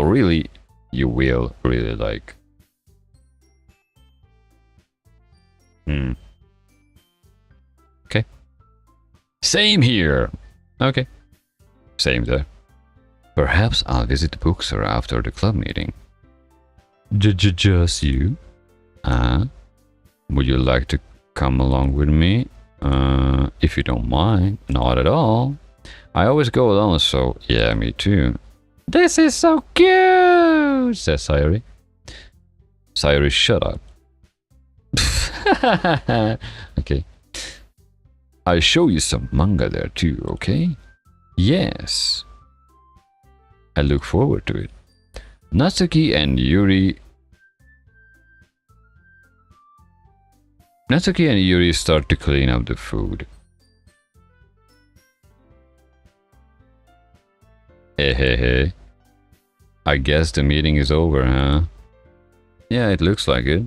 really like. Okay. Same here. Okay. Same there. Perhaps I'll visit the bookstore after the club meeting. Just you? Would you like to come along with me? If you don't mind. Not at all. I always go alone, so yeah, me too. This is so cute, says Sayuri. Sayuri, shut up. Okay. I'll show you some manga there too, okay? Yes. I look forward to it. Natsuki and Yuri start to clean up the food. Hey. I guess the meeting is over, huh? Yeah, it looks like it.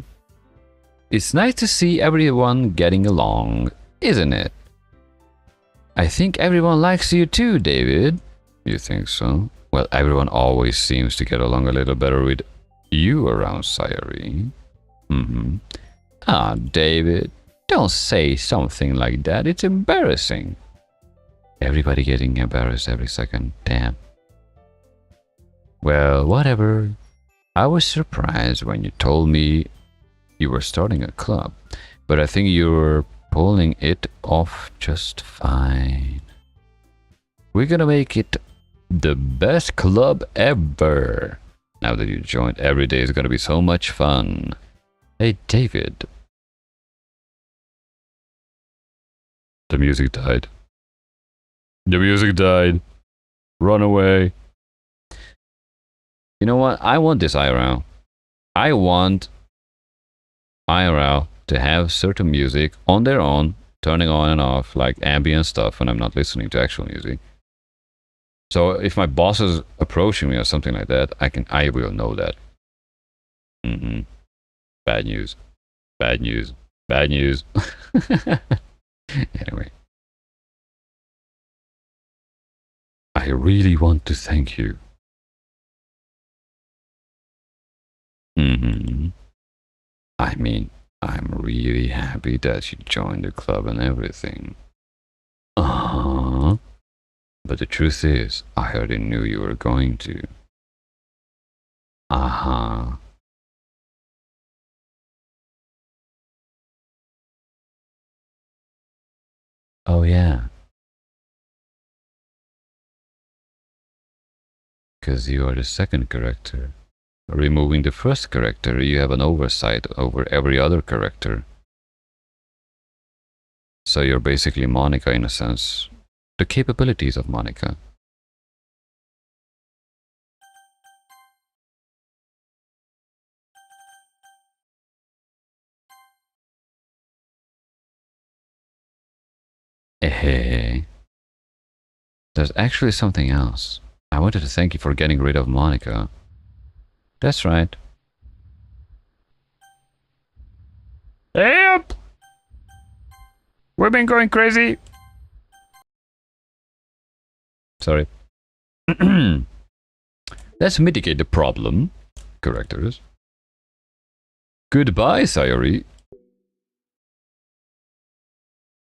It's nice to see everyone getting along, isn't it? I think everyone likes you too, David. You think so? Well, everyone always seems to get along a little better with you around, Sayuri. Mm-hmm. Ah, David, don't say something like that. It's embarrassing. Everybody getting embarrassed every second. Damn. Well, whatever. I was surprised when you told me you were starting a club, but I think you were pulling it off just fine. We're gonna make it the best club ever. Now that you joined, every day is gonna be so much fun. Hey, David. The music died. The music died. Run away. You know what? I want this IRL. I want IRL to have certain music on their own, turning on and off, like ambient stuff when I'm not listening to actual music. So if my boss is approaching me or something like that, I will know that. Bad news. Bad news. Bad news. Anyway. I really want to thank you. I mean, I'm really happy that you joined the club and everything. Uh-huh. But the truth is, I already knew you were going to. Uh-huh. Oh, yeah. Because you are the second character. Removing the first character, you have an oversight over every other character. So you're basically Monica in a sense. The capabilities of Monica. Hey. There's actually something else. I wanted to thank you for getting rid of Monica. That's right. Help! We've been going crazy. Sorry. Let's mitigate the problem. Characters. Goodbye, Sayori.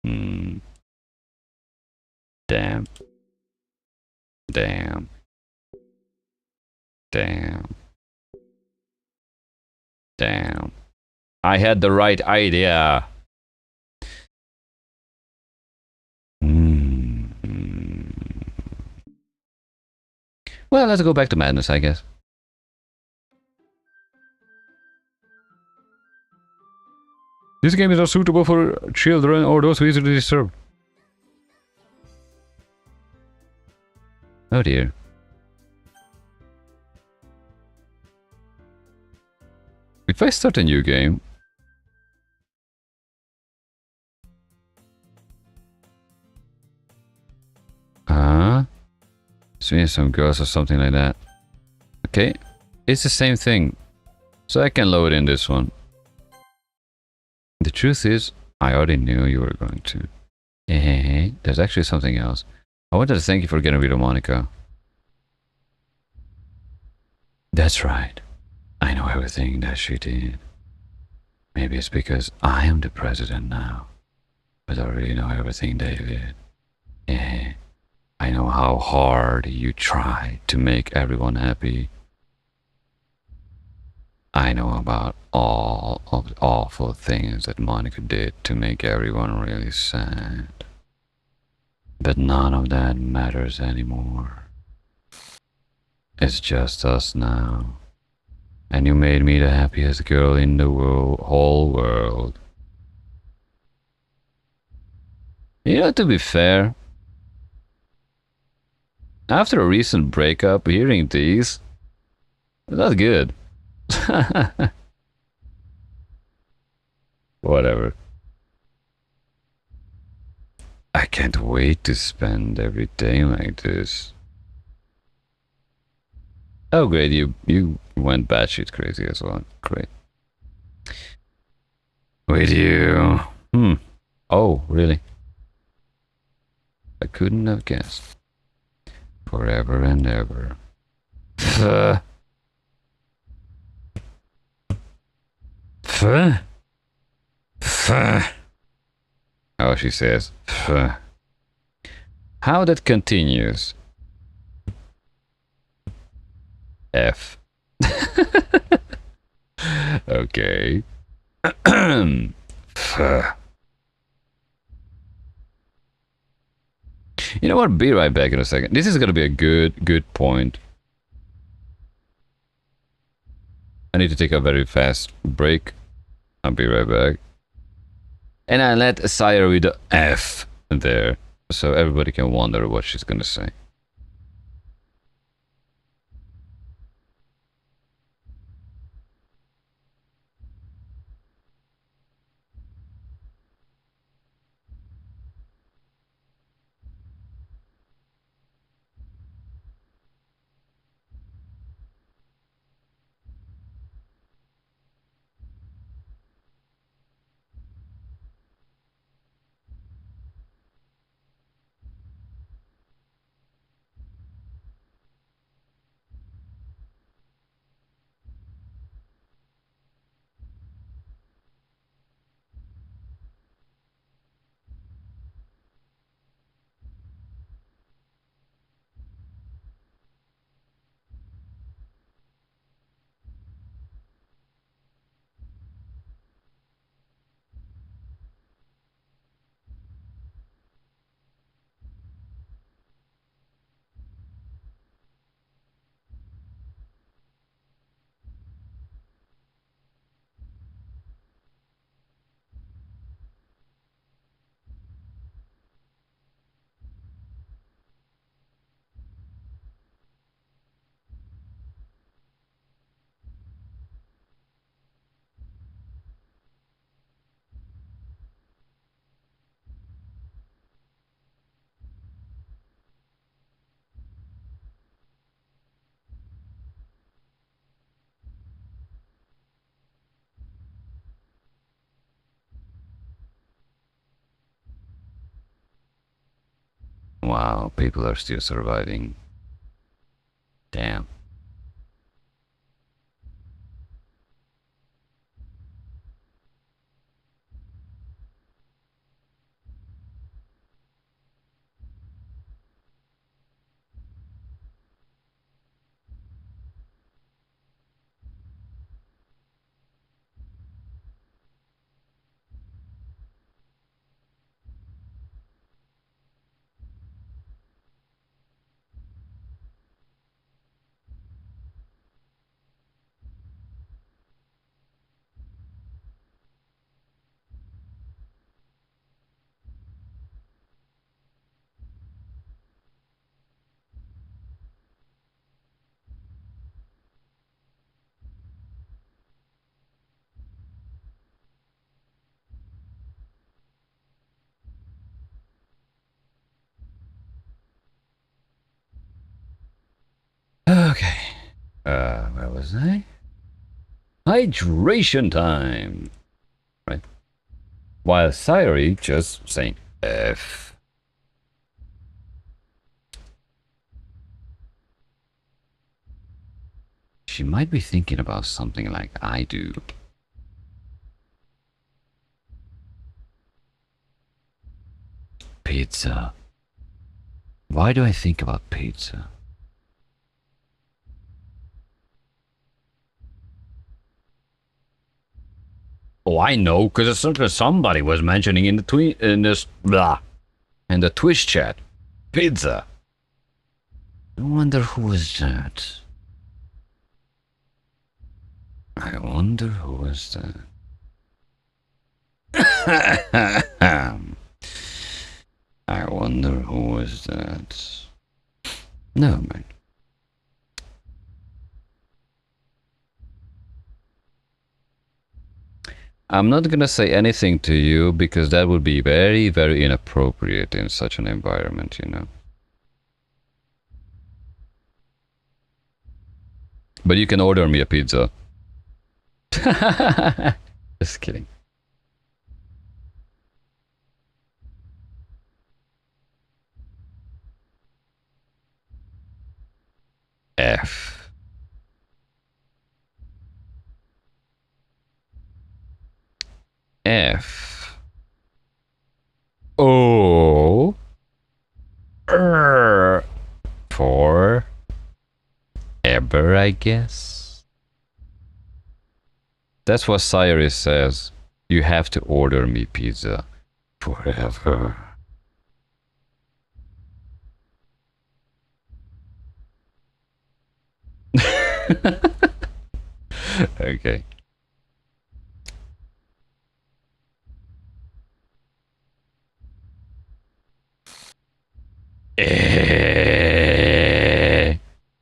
Damn. Damn. Damn. Damn. I had the right idea. Well, let's go back to madness, I guess. This game is not suitable for children or those who easily disturbed. Oh dear. If I start a new game... Seeing some girls or something like that. Okay. It's the same thing. So I can load in this one. The truth is, I already knew you were going to. Hey, there's actually something else. I wanted to thank you for getting rid of Monica. That's right. I know everything that she did. Maybe it's because I am the president now. But I really know everything, David. Yeah. I know how hard you try to make everyone happy. I know about all of the awful things that Monica did to make everyone really sad. But none of that matters anymore. It's just us now. And you made me the happiest girl in the whole world. You know, to be fair, after a recent breakup, hearing these, that's good. Whatever. I can't wait to spend every day like this. Oh great, you went batshit crazy as well. Great. With you. Oh, really? I couldn't have guessed. Forever and ever. Ph. Ph. Oh, she says. Ph. How that continues. F. Okay. Ph. You know what? Be right back in a second. This is gonna be a good point. I need to take a very fast break. I'll be right back. And I let Sire with the F there, so everybody can wonder what she's gonna say. Wow, people are still surviving. Damn. Okay. Where was I? Hydration time. Right. While Sayori just saying F. She might be thinking about something like I do. Pizza. Why do I think about pizza? Oh, I know, because somebody was mentioning in the in the Twitch chat. Pizza. I wonder who was that. I wonder who was that. I wonder who was that. No, man. I'm not gonna say anything to you because that would be very, very inappropriate in such an environment, you know. But you can order me a pizza. Just kidding. F. F O R for ever, I guess. That's what Cyrus says. You have to order me pizza forever. Okay.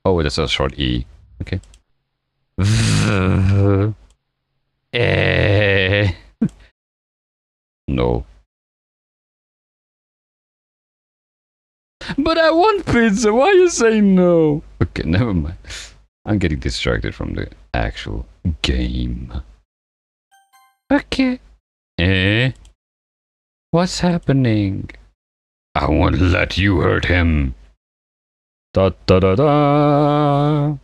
Oh, that's a short E. Okay. No. But I want pizza. Why are you saying no? Okay, never mind. I'm getting distracted from the actual game. Okay. What's happening? I won't let you hurt him. Da da da da.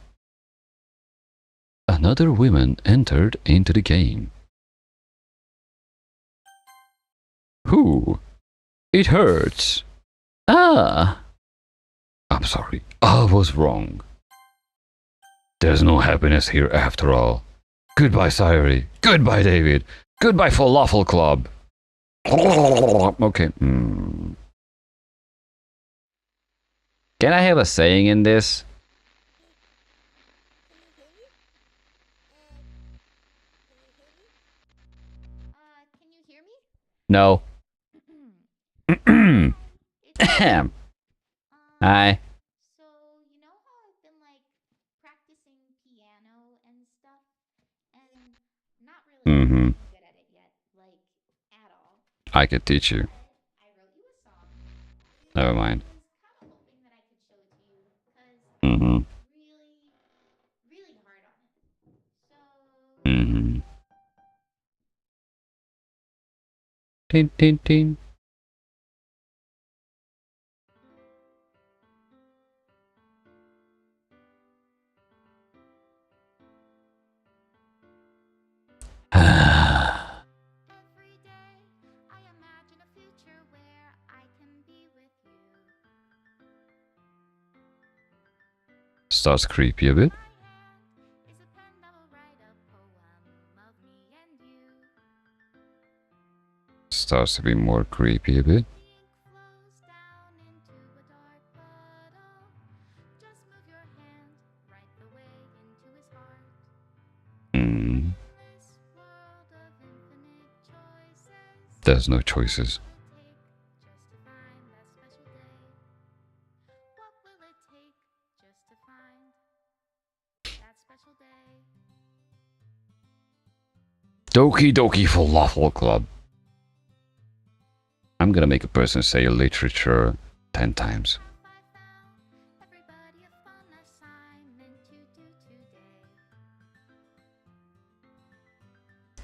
Another woman entered into the game. Who? It hurts. Ah. I'm sorry. I was wrong. There's no happiness here after all. Goodbye, Sayuri. Goodbye, David. Goodbye, Falafel Club. Okay. Can I have a saying in this? Can you hear me? No. It's Hi. so you know how I've been like practicing piano and stuff, and not really good at it yet, like at all. I could teach you. But I wrote you a song. Never mind. I was kind of hoping that I could show it to you because I worked really hard on it. So Tin tin tin. every day I imagine a future where I can be with you. Starts creepy a bit. My hand is a pen that will write a poem of me and you. Starts to be more creepy a bit. The ink flows down into a dark puddle. Just move your hand right the way into his heart. Hmm. This world of infinite choices. There's no choices. What will it take just to find that special day? Doki Doki Falafel Club. I'm gonna make a person say literature 10 times. I found everybody a fun assignment to do today.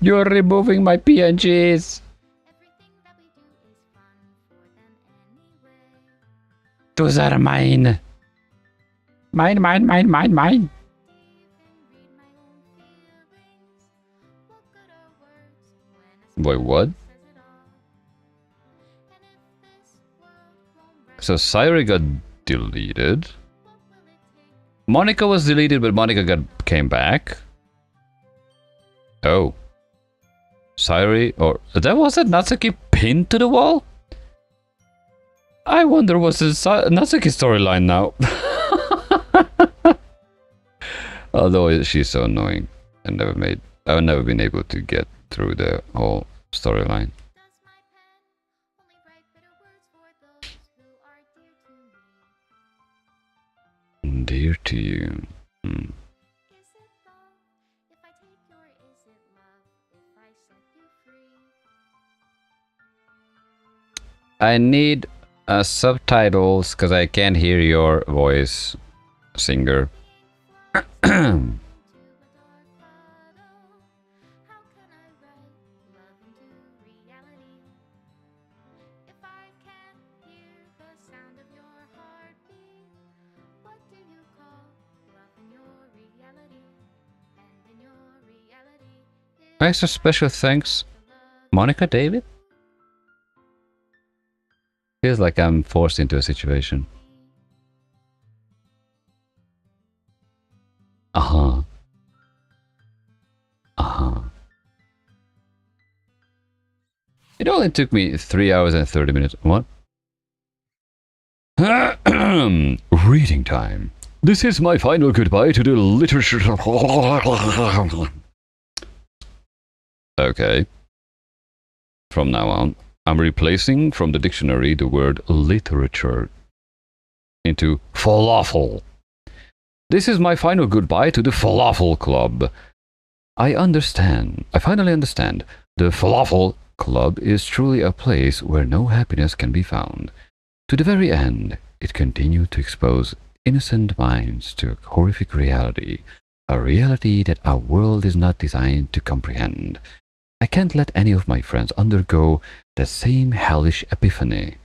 You're removing my PNGs. Everything that we do is fun for them anyway. Those are mine. Mine. Deep and read my own feelings. What good are words when a Wait, what? says it all? And if this world won't So Sayuri got deleted. what will it take? Monica was deleted, but Monica came back. Oh. Sayuri, or that was it? Natsuki pinned to the wall? I wonder what's the Natsuki storyline now. Although she's so annoying, I've never been able to get through the whole storyline. Does my pen only write bitter words for those who are dear to me? Dear to you. Is it love if I take you, or is it love if I set you free? I need subtitles because I can't hear your voice, singer. Into a dark puddle. How can I write love into reality? If I can't hear the sound of your heartbeat, what do you call love in your reality? And in your reality, Extra special thanks, Monica David? Feels like I'm forced into a situation. Uh-huh. Uh-huh. It only took me 3 hours and 30 minutes. What? Reading time. This is my final goodbye to the literature. Okay. From now on, I'm replacing from the dictionary the word literature into falafel. This is my final goodbye to the falafel club. I finally understand. The falafel club is truly a place where no happiness can be found. To the very end, it continued to expose innocent minds to a horrific reality, a reality that our world is not designed to comprehend. I can't let any of my friends undergo the same hellish epiphany.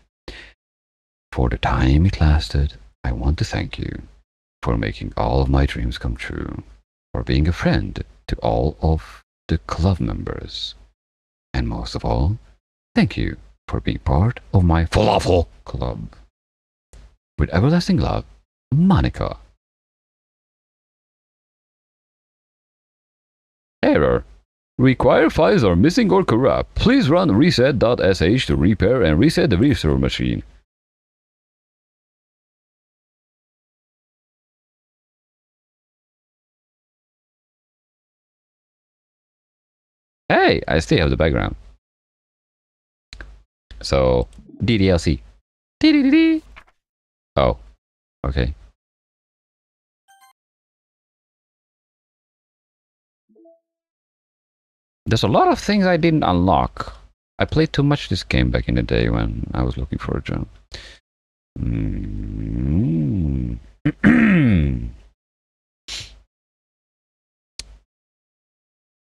For the time it lasted, I want to thank you for making all of my dreams come true, for being a friend to all of the club members, and most of all, thank you for being part of my falafel club. With everlasting love, Monica. Error. Require files are missing or corrupt. Please run reset.sh to repair and reset the restore machine. Hey, I still have the background. So, DDLC. DDD. Oh, okay. There's a lot of things I didn't unlock. I played too much this game back in the day when I was looking for a job.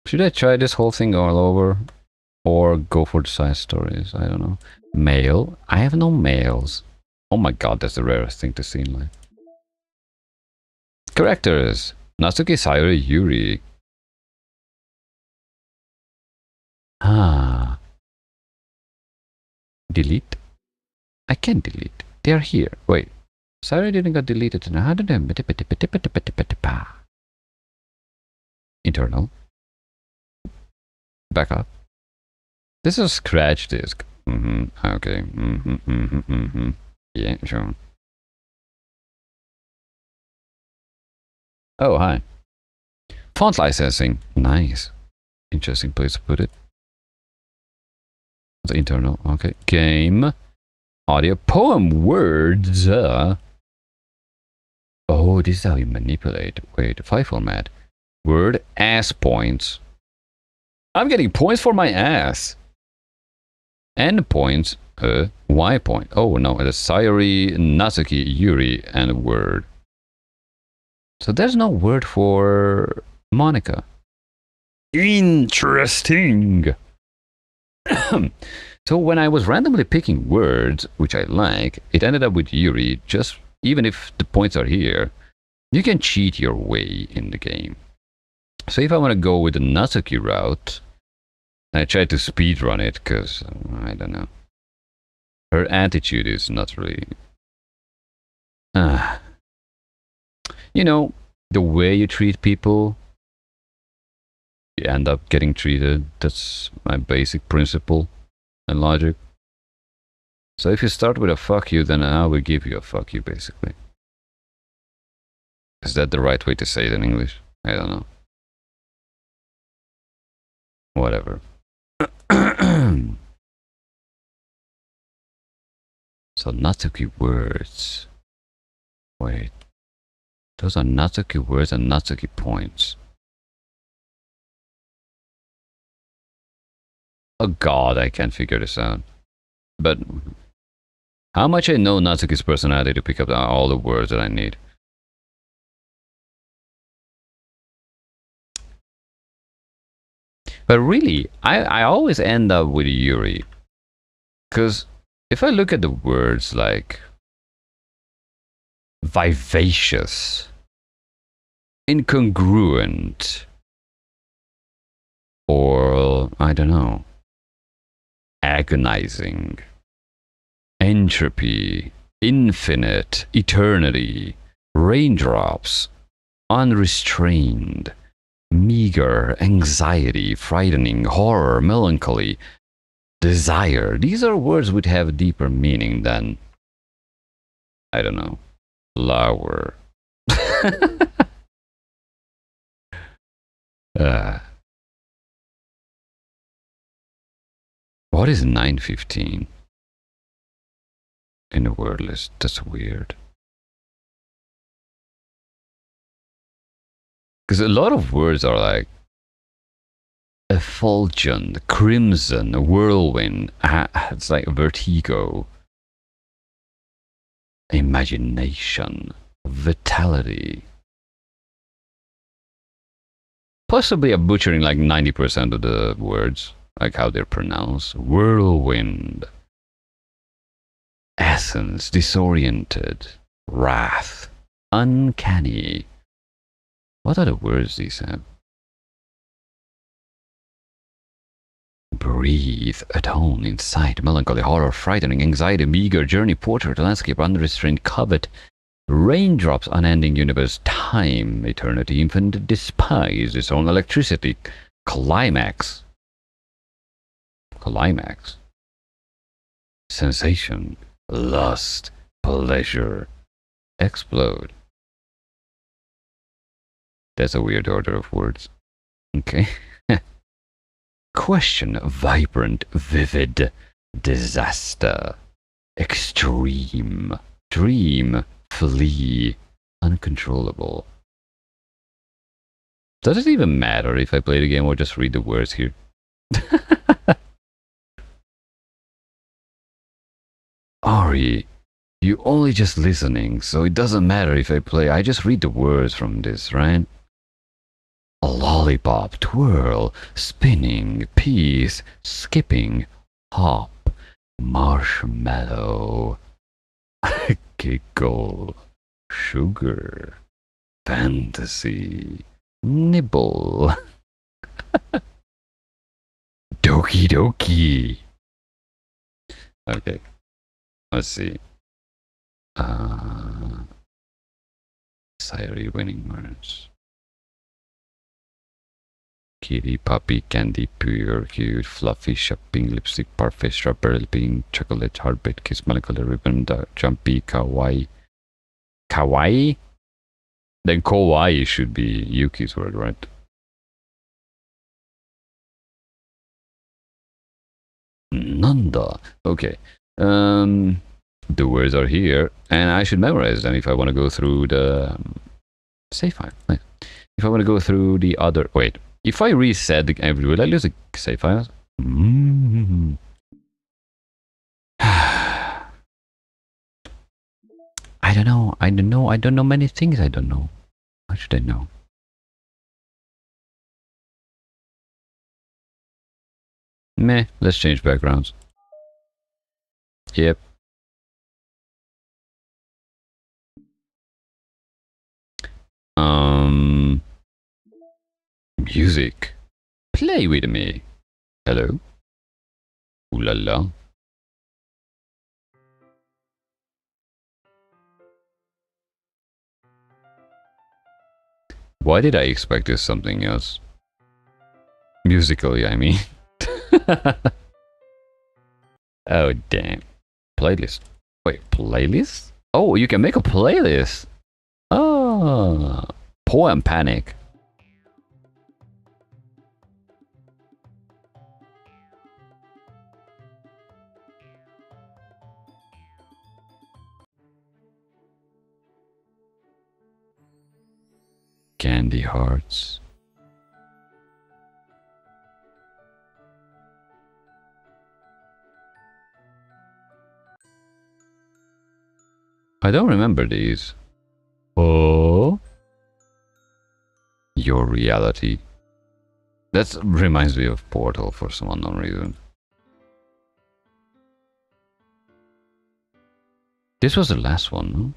Should I try this whole thing all over? Or go for the side stories? I don't know. Mail? I have no mails. Oh my god, that's the rarest thing to see in life. Characters. Natsuki Sayori Yuri. Ah. Delete? I can't delete. They are here. Wait. Sayori didn't get deleted. Internal. Backup. This is a scratch disk. Okay. Yeah, sure. Oh, hi. Font licensing. Nice. Interesting place to put it. The internal. Okay. Game. Audio. Poem. Words. Oh, this is how you manipulate. Wait. File format. Word. Ass points. I'm getting points for my ass. And points. Y point. Oh no. It's Sayori, Natsuki, Yuri, and word. So there's no word for Monica. Interesting. So when I was randomly picking words, which I like, it ended up with Yuri, just even if the points are here. You can cheat your way in the game. So if I want to go with the Natsuki route, I try to speedrun it, because, I don't know. Her attitude is not really... You know, the way you treat people, you end up getting treated. That's my basic principle and logic. So if you start with a fuck you, then I will give you a fuck you, basically. Is that the right way to say it in English? I don't know. Whatever. So Natsuki words. Wait. Those are Natsuki words and Natsuki points. Oh god, I can't figure this out. But how much I know Natsuki's personality to pick up all the words that I need. But really, I always end up with Yuri. Because if I look at the words like vivacious, incongruent, or I don't know, agonizing, entropy, infinite, eternity, raindrops, unrestrained, meager, anxiety, frightening, horror, melancholy, desire. These are words which have deeper meaning than, I don't know, flower. uh, what is 915 in a word list? That's weird. Because a lot of words are like effulgent, crimson, whirlwind. It's like vertigo, imagination, vitality. Possibly I'm butchering like 90% of the words, like how they're pronounced. Whirlwind, essence, disoriented, wrath, uncanny. What are the words these have? Breathe, atone, insight, melancholy, horror, frightening, anxiety, meager, journey, portrait, landscape, unrestrained, covet, raindrops, unending universe, time, eternity, infinite, despise, its own electricity, climax, sensation, lust, pleasure, explode. That's a weird order of words. Okay. Question, vibrant, vivid, disaster, extreme, dream, flee, uncontrollable. Does it even matter if I play the game or just read the words here? Ari, you only just listening, so it doesn't matter if I play. I just read the words from this, right? A lollipop, twirl, spinning, piece, skipping, hop, marshmallow, giggle, sugar, fantasy, nibble, doki doki. Okay, let's see. Sayuri winning words. Kitty, puppy, candy, pure, cute, fluffy, shopping, lipstick, parfait, strawberry, pink, chocolate, heartbeat, kiss, melancholy, ribbon, jumpy, kawaii. Kawaii? Then kawaii should be Yuki's word, right? Nanda. Okay. The words are here, and I should memorize them if I want to go through the save file. If I want to go through the other... Wait. If I reset the... Will I lose the save files? I don't know. I don't know many things I don't know. How should I know? Meh. Let's change backgrounds. Yep. Music. Play with me. Hello? Ooh la la. Why did I expect this something else? Musically, I mean. Oh, damn. Playlist. Wait, playlist? Oh, you can make a playlist. Oh. Poem Panic. Candy Hearts. I don't remember these. Oh. Your Reality. That reminds me of Portal for some unknown reason. This was the last one, no?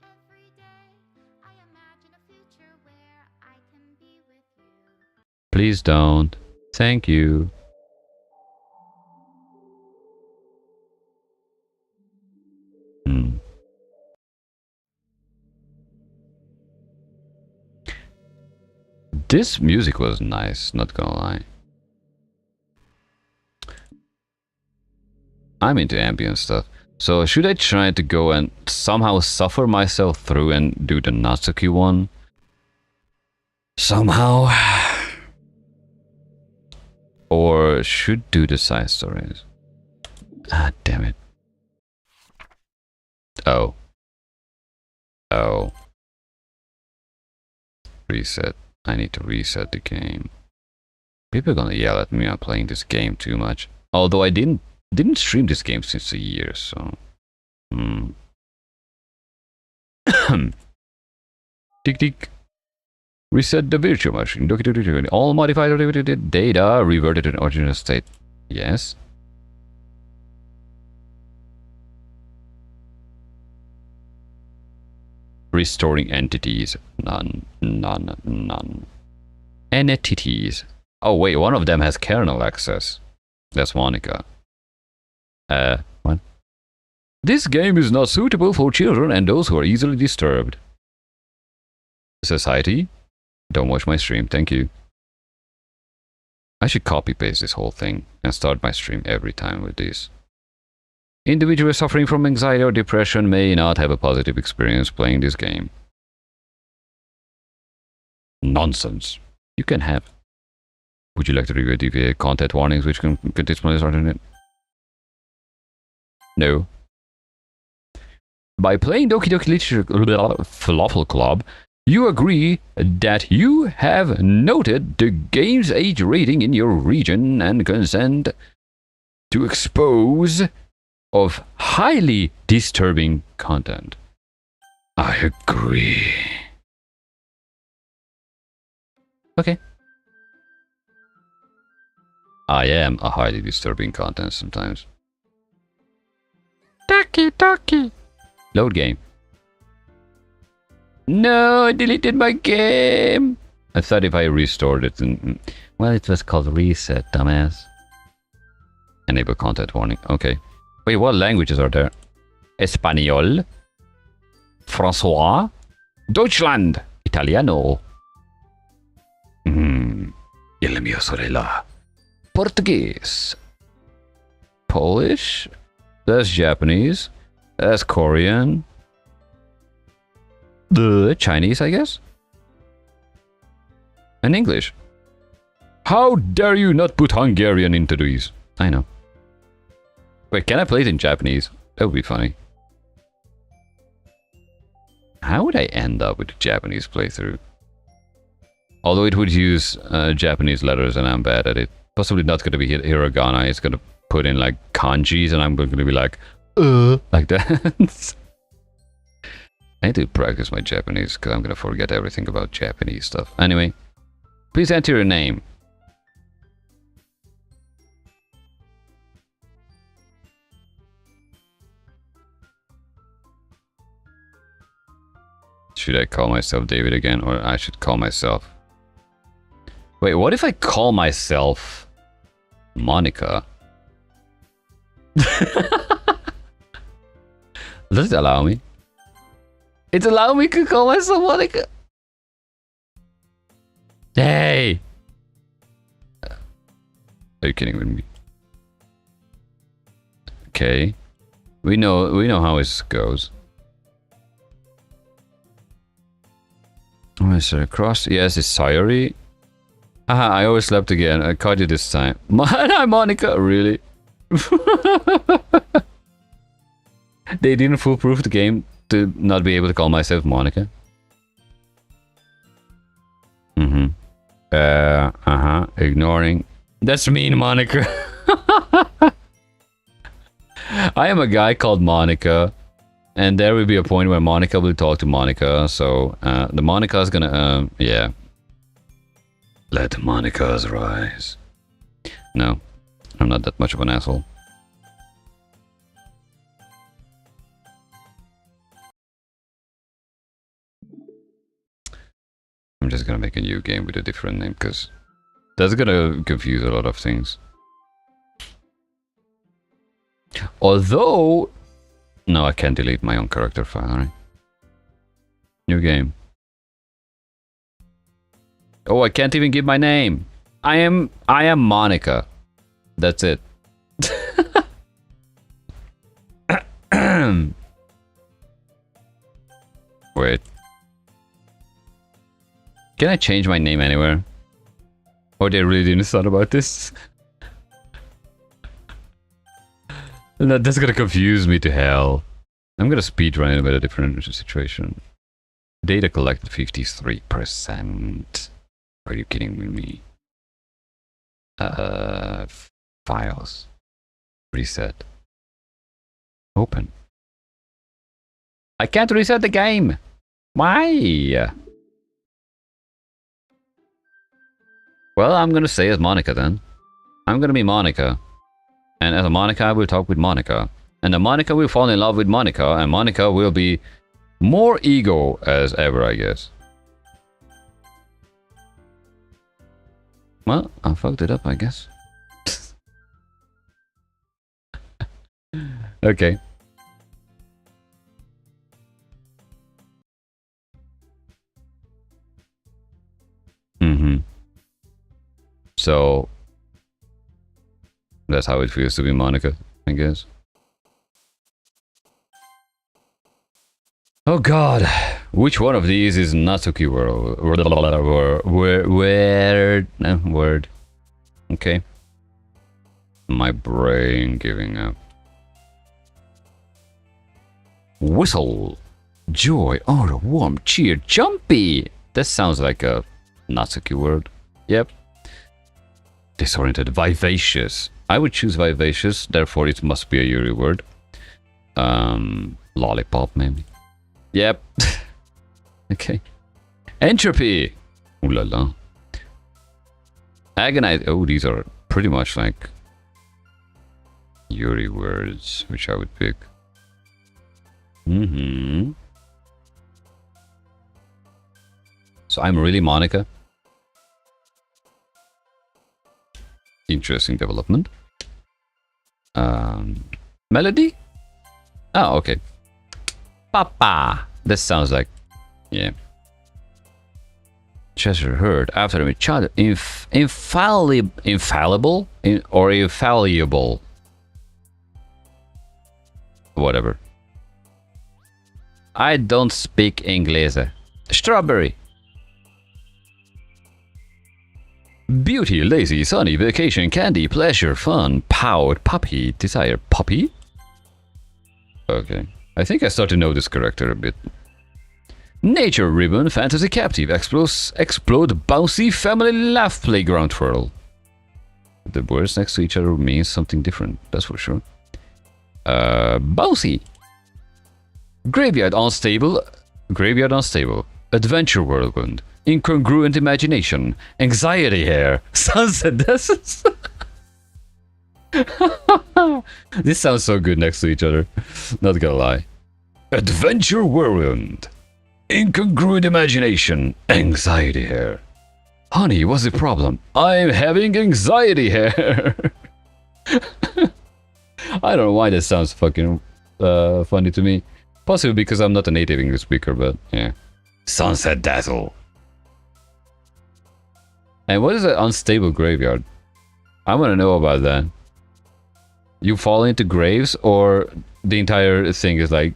Every day I imagine a future where I can be with you. Please don't. Thank you. Hmm. This music was nice, not gonna lie. I'm into ambient stuff. So should I try to go and somehow suffer myself through and do the Natsuki one? Somehow? Or should do the side stories? Ah, damn it. Oh. Oh. Reset. I need to reset the game. People are gonna yell at me I'm playing this game too much. Although I didn't stream this game since a year, so... Tick tick. Reset the virtual machine. All modified data reverted to the original state. Yes. Restoring entities. None. Entities. Oh wait, one of them has kernel access. That's Monica. What? This game is not suitable for children and those who are easily disturbed. Society? Don't watch my stream, thank you. I should copy-paste this whole thing and start my stream every time with this. Individuals suffering from anxiety or depression may not have a positive experience playing this game. Nonsense. You can have. Would you like to review DPA content warnings which can display on it? No. By playing Doki Doki Literature Falafel Club, you agree that you have noted the game's age rating in your region and consent to expose of highly disturbing content. I agree. Okay. I am a highly disturbing content sometimes. Ducky. Load game. No, I deleted my game. I thought if I restored it, well, it was called reset, dumbass. Enable content warning. Okay. Wait, what languages are there? Espanol, François, Deutschland, Italiano. Il mio sorella. Portuguese. Polish. That's Japanese. That's Korean. The Chinese, I guess. And English. How dare you not put Hungarian into these? I know. Wait, can I play it in Japanese? That would be funny. How would I end up with a Japanese playthrough? Although it would use Japanese letters and I'm bad at it. Possibly not going to be hiragana. It's going to put in like kanjis and I'm going to be like that. I need to practice my Japanese because I'm going to forget everything about Japanese stuff. Anyway, please enter your name. Should I call myself David again, or I should call myself... Wait, what if I call myself Monica? Does it allow me? It's allowing me to call myself Monica. Hey! Are you kidding with me? Okay. We know how this goes. Oh, is it cross? Yes, it's Sayori. Aha, I overslept again. I caught you this time. Hi, Monica, really? They didn't foolproof the game to not be able to call myself Monica. Ignoring. That's mean, Monica. I am a guy called Monica. And there will be a point where Monica will talk to Monica, so the Monica's gonna, yeah. Let the Monicas rise. No, I'm not that much of an asshole. I'm just gonna make a new game with a different name, because That's gonna confuse a lot of things. Although... No, I can't delete my own character file, right? New game. Oh, I can't even give my name. I am Monica. That's it. Wait. Can I change my name anywhere? Or they really didn't thought about this? No, that's gonna confuse me to hell. I'm gonna speedrun it with a different situation. Data collected 53%. Are you kidding me? Files. Reset. Open. I can't reset the game. Why? Well, I'm gonna say as Monica then. I'm gonna be Monica. And as a Monica, I will talk with Monica. And then Monica will fall in love with Monica, and Monica will be more ego as ever, I guess. Well, I fucked it up, I guess. Okay. So that's how it feels to be Monica, I guess. Oh god, which one of these is Natsuki World? Word. Okay. My brain giving up. Whistle. Joy. Oh, warm cheer. Jumpy. That sounds like a Natsuki word. Yep. Disoriented. Vivacious. I would choose vivacious, therefore it must be a Yuri word. Lollipop, maybe. Yep. Okay. Entropy. Ooh la la. Agonize. Oh, these are pretty much like Yuri words, which I would pick. So I'm really Monica. Interesting development. Melody? Oh, okay. Papa. This sounds like, yeah. Cheshire Herd. After a child, infallible, or infallible. Whatever. I don't speak English. Strawberry. Beauty, lazy, sunny, vacation, candy, pleasure, fun, pout, puppy, desire, puppy? Okay. I think I start to know this character a bit. Nature ribbon, fantasy captive, explode, bouncy, family laugh, playground twirl. The words next to each other means something different, that's for sure. Bouncy. Graveyard unstable, adventure whirlwind, incongruent imagination, anxiety hair, sunset desert. This sounds so good next to each other, not gonna lie. Adventure whirlwind, incongruent imagination, anxiety hair. Honey, what's the problem? I'm having anxiety hair. I don't know why that sounds fucking funny to me. Possibly because I'm not a native English speaker, but yeah. Sunset dazzle. And what is an unstable graveyard? I want to know about that. You fall into graves, or the entire thing is like...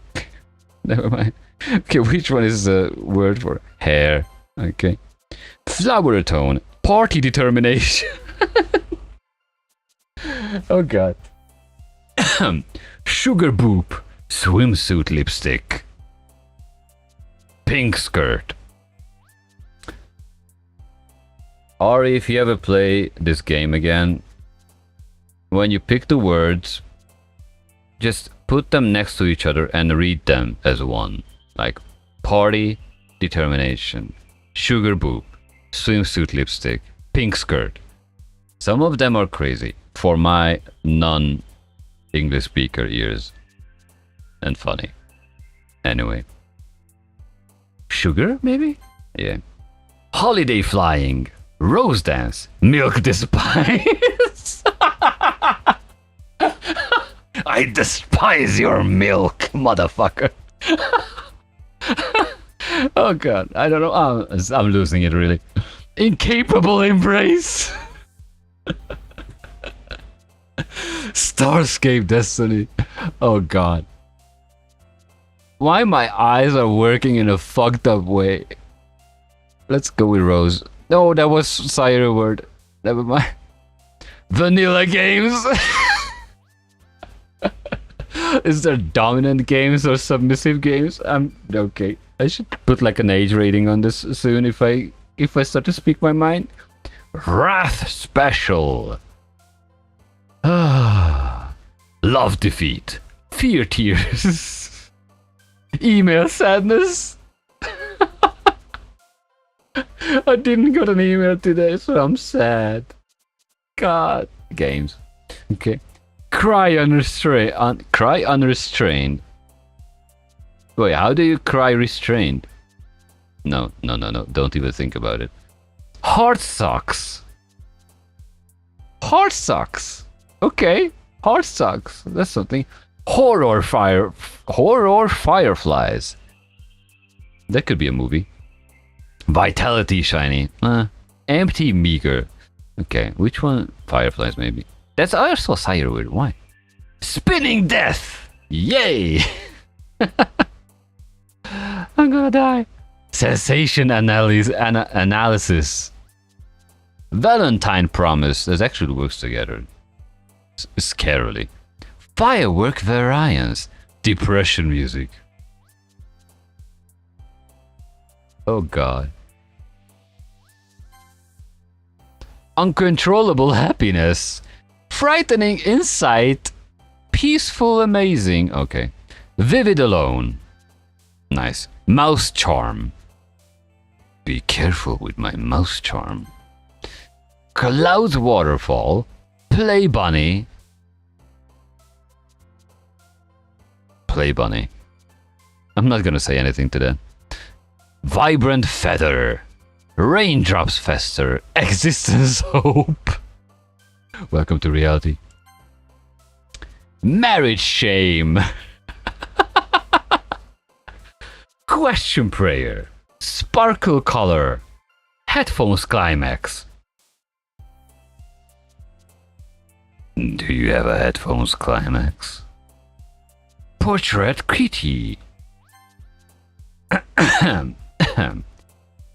Never mind. Okay, which one is the word for hair? Okay. Flower tone. Party determination. Oh god. Sugar boop. Swimsuit lipstick. Pink skirt. Ari, if you ever play this game again, when you pick the words, just put them next to each other and read them as one. Like party, determination, sugar boob, swimsuit lipstick, pink skirt. Some of them are crazy for my non-English speaker ears. And funny. Anyway. Sugar, maybe? Yeah. Holiday flying. Rose dance. Milk despise. I despise your milk, motherfucker. Oh god, I don't know. I'm losing it really. Incapable embrace. Starscape Destiny. Oh god. Why my eyes are working in a fucked up way. Let's go with Rose. No, that was Sire word. Never mind. Vanilla games. Is there dominant games or submissive games? I'm okay. I should put like an age rating on this soon if I start to speak my mind. Wrath special. Love defeat. Fear tears. Email sadness. I didn't get an email today, so I'm sad. God. Games. Okay. Cry unrestrained. Wait, how do you cry restrained? No. Don't even think about it. Heart sucks. Heart sucks. Okay. Heart sucks. That's something. Horror fireflies. That could be a movie. Vitality shiny. Empty meager. Okay, which one? Fireflies maybe. That's also Sire word. Why? Spinning death. Yay. I'm gonna die. Sensation analysis. Valentine promise. This actually works together. Scarily. Firework variance. Depression music. Oh god. Uncontrollable happiness. Frightening insight. Peaceful amazing. Okay. Vivid alone. Nice. Mouse charm. Be careful with my mouse charm. Cloud waterfall. Play bunny. Play bunny. I'm not gonna say anything to that. Vibrant feather. Raindrops fester. Existence hope. Welcome to reality. Marriage shame. Question prayer. Sparkle color. Headphones climax. Do you have a headphones climax? Portrait kitty.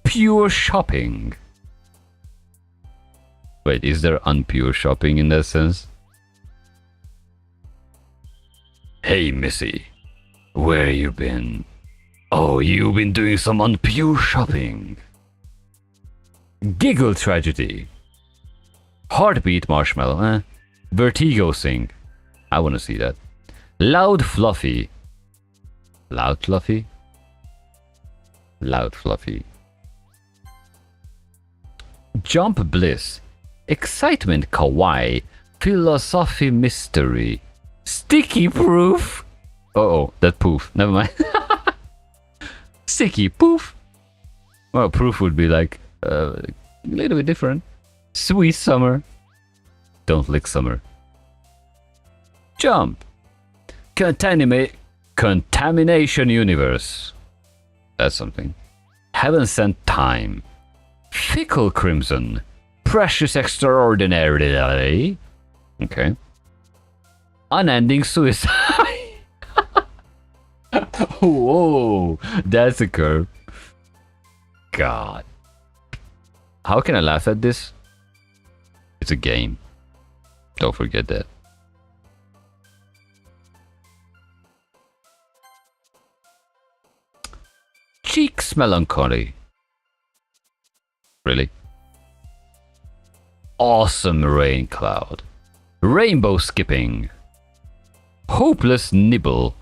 Pure shopping. Wait, is there unpure shopping in that sense? Hey Missy, where you been? Oh, you've been doing some unpure shopping. Giggle tragedy. Heartbeat marshmallow, Vertigo sing. I wanna see that. Loud fluffy. Loud fluffy? Loud fluffy. Jump bliss. Excitement kawaii. Philosophy mystery. Sticky proof. Oh, that poof. Never mind. Sticky poof. Well, proof would be like a little bit different. Sweet summer. Don't lick summer. Jump. Contamination universe. That's something. Heaven sent time. Fickle crimson. Precious extraordinarily. Okay. Unending suicide. Whoa, that's a curve. God. How can I laugh at this? It's a game. Don't forget that. Cheeks melancholy. Really? Awesome rain cloud. Rainbow skipping. Hopeless nibble.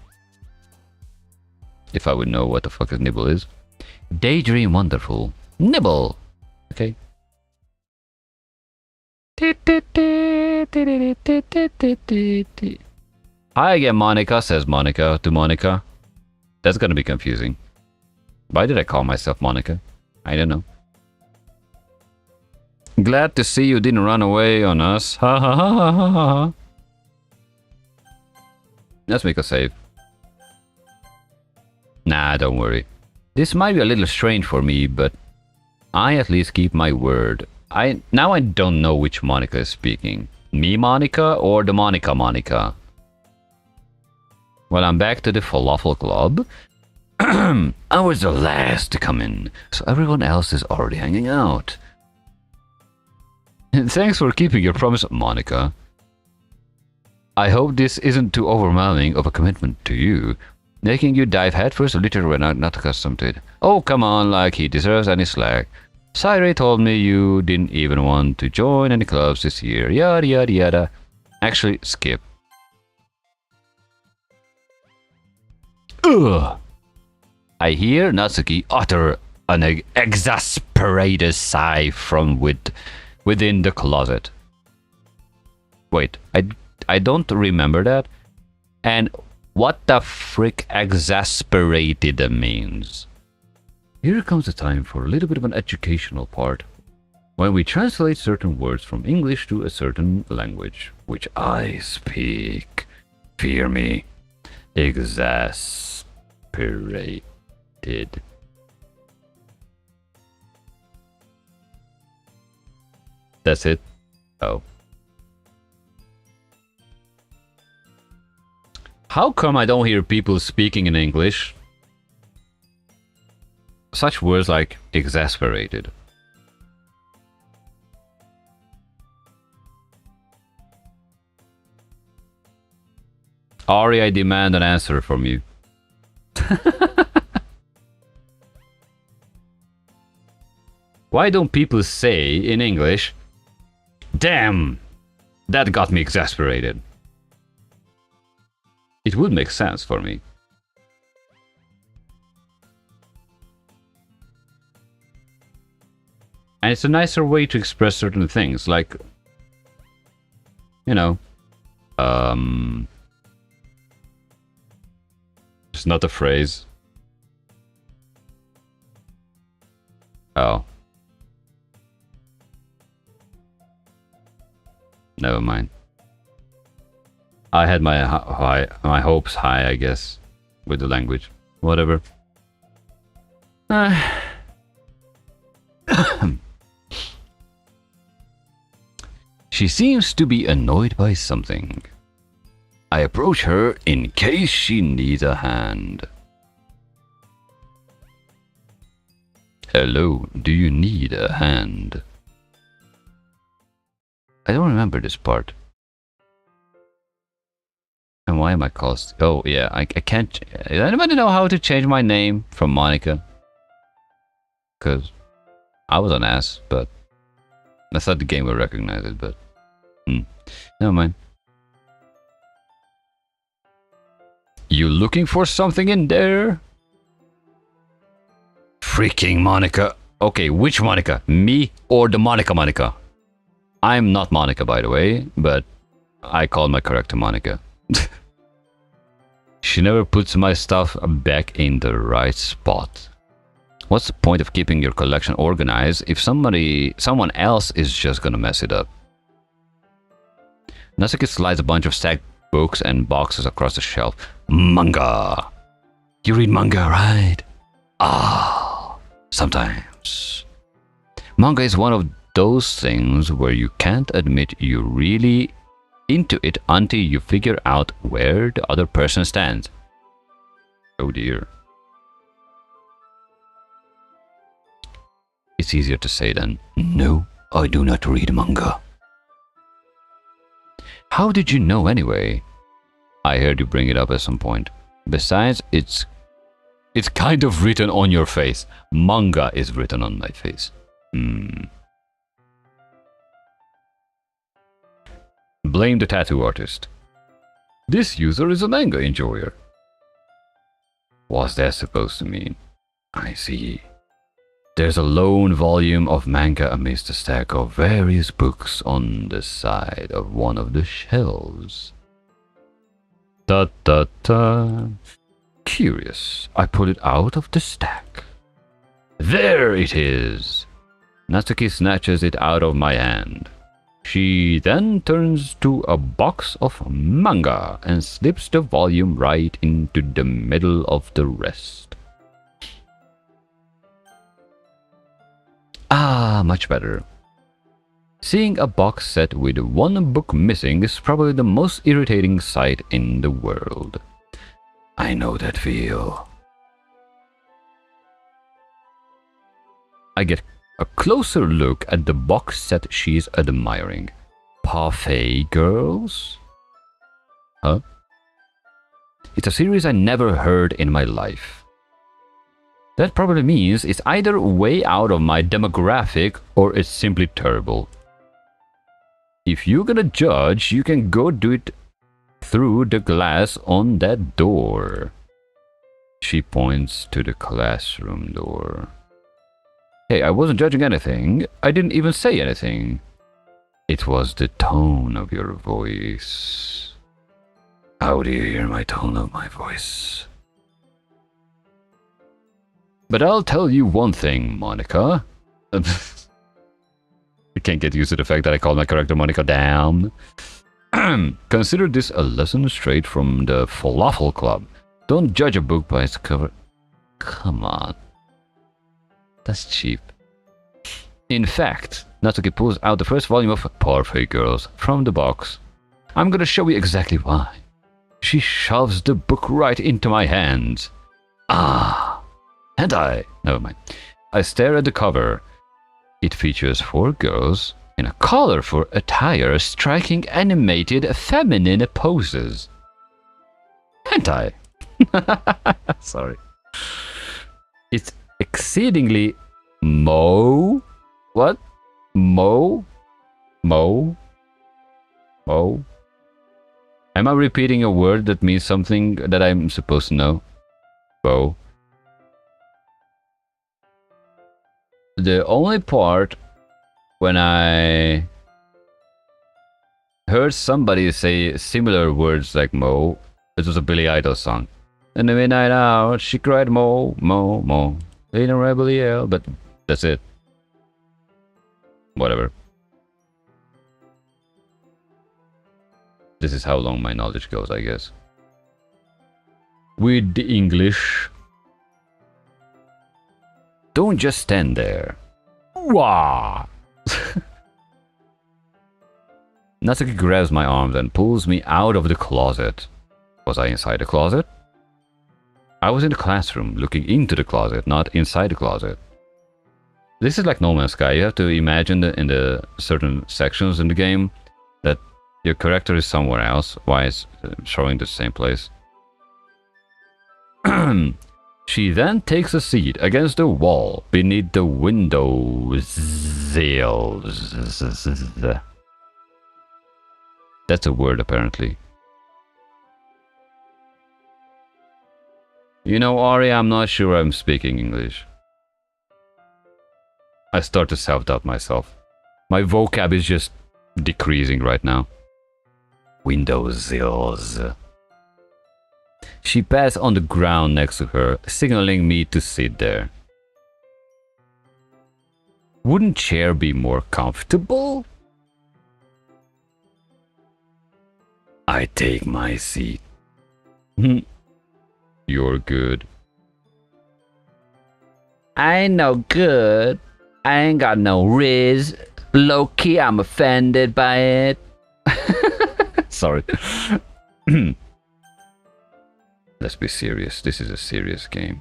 If I would know what the fuck a nibble is. Daydream wonderful. Nibble. Okay. Hi again, Monica, says Monica to Monica. That's gonna be confusing. Why did I call myself Monica? I don't know. Glad to see you didn't run away on us. Ha ha ha ha ha ha. Let's make a save. Nah, don't worry. This might be a little strange for me, but I at least keep my word. Now I don't know which Monica is speaking. Me Monica or the Monica Monica? Well, I'm back to the Falafel Club. I was the last to come in, so everyone else is already hanging out. Thanks for keeping your promise, Monica. I hope this isn't too overwhelming of a commitment to you, making you dive headfirst literally when I'm not accustomed to it. Oh, come on, like he deserves any slack. Cyril told me you didn't even want to join any clubs this year, yada yada yada. Actually, skip. Ugh! I hear Natsuki utter an exasperated sigh from within the closet. Wait, I don't remember that. And what the frick exasperated means? Here comes the time for a little bit of an educational part. When we translate certain words from English to a certain language, which I speak, fear me, exasperated. That's it? Oh. How come I don't hear people speaking in English such words like exasperated? Ari, I demand an answer from you. Why don't people say in English, damn, that got me exasperated? It would make sense for me. And it's a nicer way to express certain things, like, you know, it's not a phrase. Oh. Never mind. I had my hopes high, I guess, with the language. Whatever. She seems to be annoyed by something. I approach her in case she needs a hand. Hello, do you need a hand? I don't remember this part. And why am I called? Oh yeah, I can't. Does anybody know how to change my name from Monica? Because I was an ass, but I thought the game would recognize it, but never mind. You looking for something in there? Freaking Monica. Okay, which Monica? Me or the Monica Monica? I'm not Monica, by the way, but I call my character Monica. She never puts my stuff back in the right spot. What's the point of keeping your collection organized if someone else is just gonna mess it up? Natsuki slides a bunch of stacked books and boxes across the shelf. Manga! You read manga, right? Ah, sometimes. Manga is one of those things where you can't admit you're really into it until you figure out where the other person stands. Oh dear. It's easier to say than, no, I do not read manga. How did you know anyway? I heard you bring it up at some point. Besides, it's kind of written on your face. Manga is written on my face. Blame the tattoo artist. This user is a manga enjoyer. What's that supposed to mean? I see. There's a lone volume of manga amidst a stack of various books on the side of one of the shelves. Da da da. Curious. I pull it out of the stack. There it is. Natsuki snatches it out of my hand. She then turns to a box of manga and slips the volume right into the middle of the rest. Ah, much better. Seeing a box set with one book missing is probably the most irritating sight in the world. I know that feel. I get a closer look at the box set she's admiring. Parfait Girls? Huh? It's a series I never heard in my life. That probably means it's either way out of my demographic or it's simply terrible. If you're gonna judge, you can go do it through the glass on that door. She points to the classroom door. Hey, I wasn't judging anything. I didn't even say anything. It was the tone of your voice. How do you hear my tone of my voice? But I'll tell you one thing, Monica. I can't get used to the fact that I call my character Monica down. Consider this a lesson straight from the Falafel Club. Don't judge a book by its cover. Come on. That's cheap. In fact, Natsuki pulls out the first volume of Parfait Girls from the box. I'm gonna show you exactly why. She shoves the book right into my hands. Ah, hentai. Never mind. I stare at the cover. It features 4 girls in a colorful attire striking animated feminine poses. Hentai. Sorry. It's exceedingly What? Mo? Am I repeating a word that means something that I'm supposed to know? Mo. The only part when I heard somebody say similar words like Mo, it was a Billy Idol song. In the midnight hour, she cried Mo, Mo, Mo. In a rebel yell, but that's it. Whatever. This is how long my knowledge goes, I guess. With the English. Don't just stand there. Wah! Natsuki grabs my arms and pulls me out of the closet. Was I inside the closet? I was in the classroom, looking into the closet, not inside the closet. This is like No Man's Sky. You have to imagine that in the certain sections in the game that your character is somewhere else. Why is showing the same place? She then takes a seat against the wall beneath the window sills. That's a word, apparently. You know, Ari, I'm not sure I'm speaking English. I start to self-doubt myself. My vocab is just decreasing right now. Window sills. She pats on the ground next to her, signaling me to sit there. Wouldn't chair be more comfortable? I take my seat. You're good. I ain't no good. I ain't got no riz. Low-key, I'm offended by it. Sorry. Let's be serious. This is a serious game.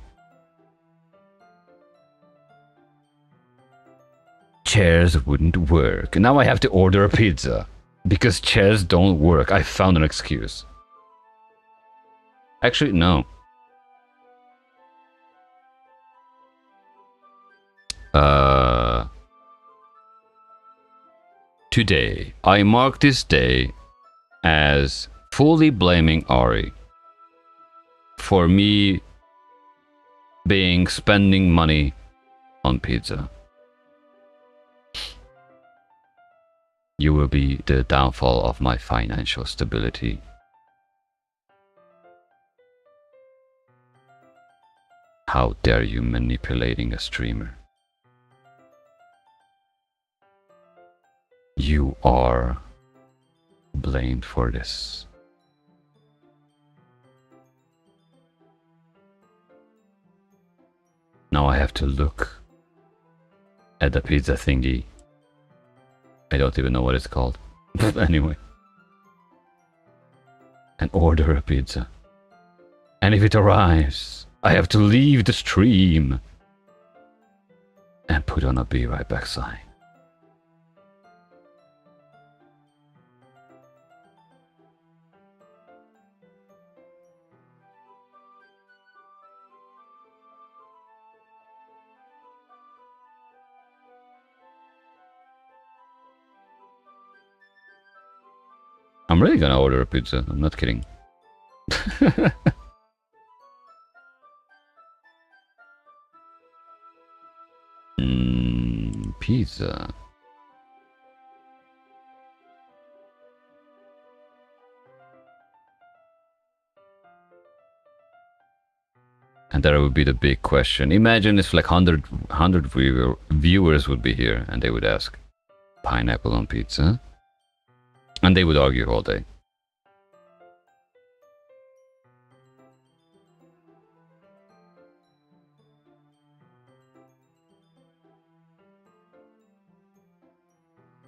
Chairs wouldn't work. Now I have to order a pizza. Because chairs don't work. I found an excuse. Actually, no. Today, I mark this day as fully blaming Ari for me spending money on pizza. You will be the downfall of my financial stability. How dare you manipulating a streamer? You are blamed for this. Now I have to look at the pizza thingy. I don't even know what it's called. But anyway. And order a pizza. And if it arrives, I have to leave the stream and put on a be right back sign. I'm really gonna order a pizza, I'm not kidding. Pizza. And that would be the big question. Imagine if like 100 viewers would be here and they would ask, pineapple on pizza? And they would argue all day.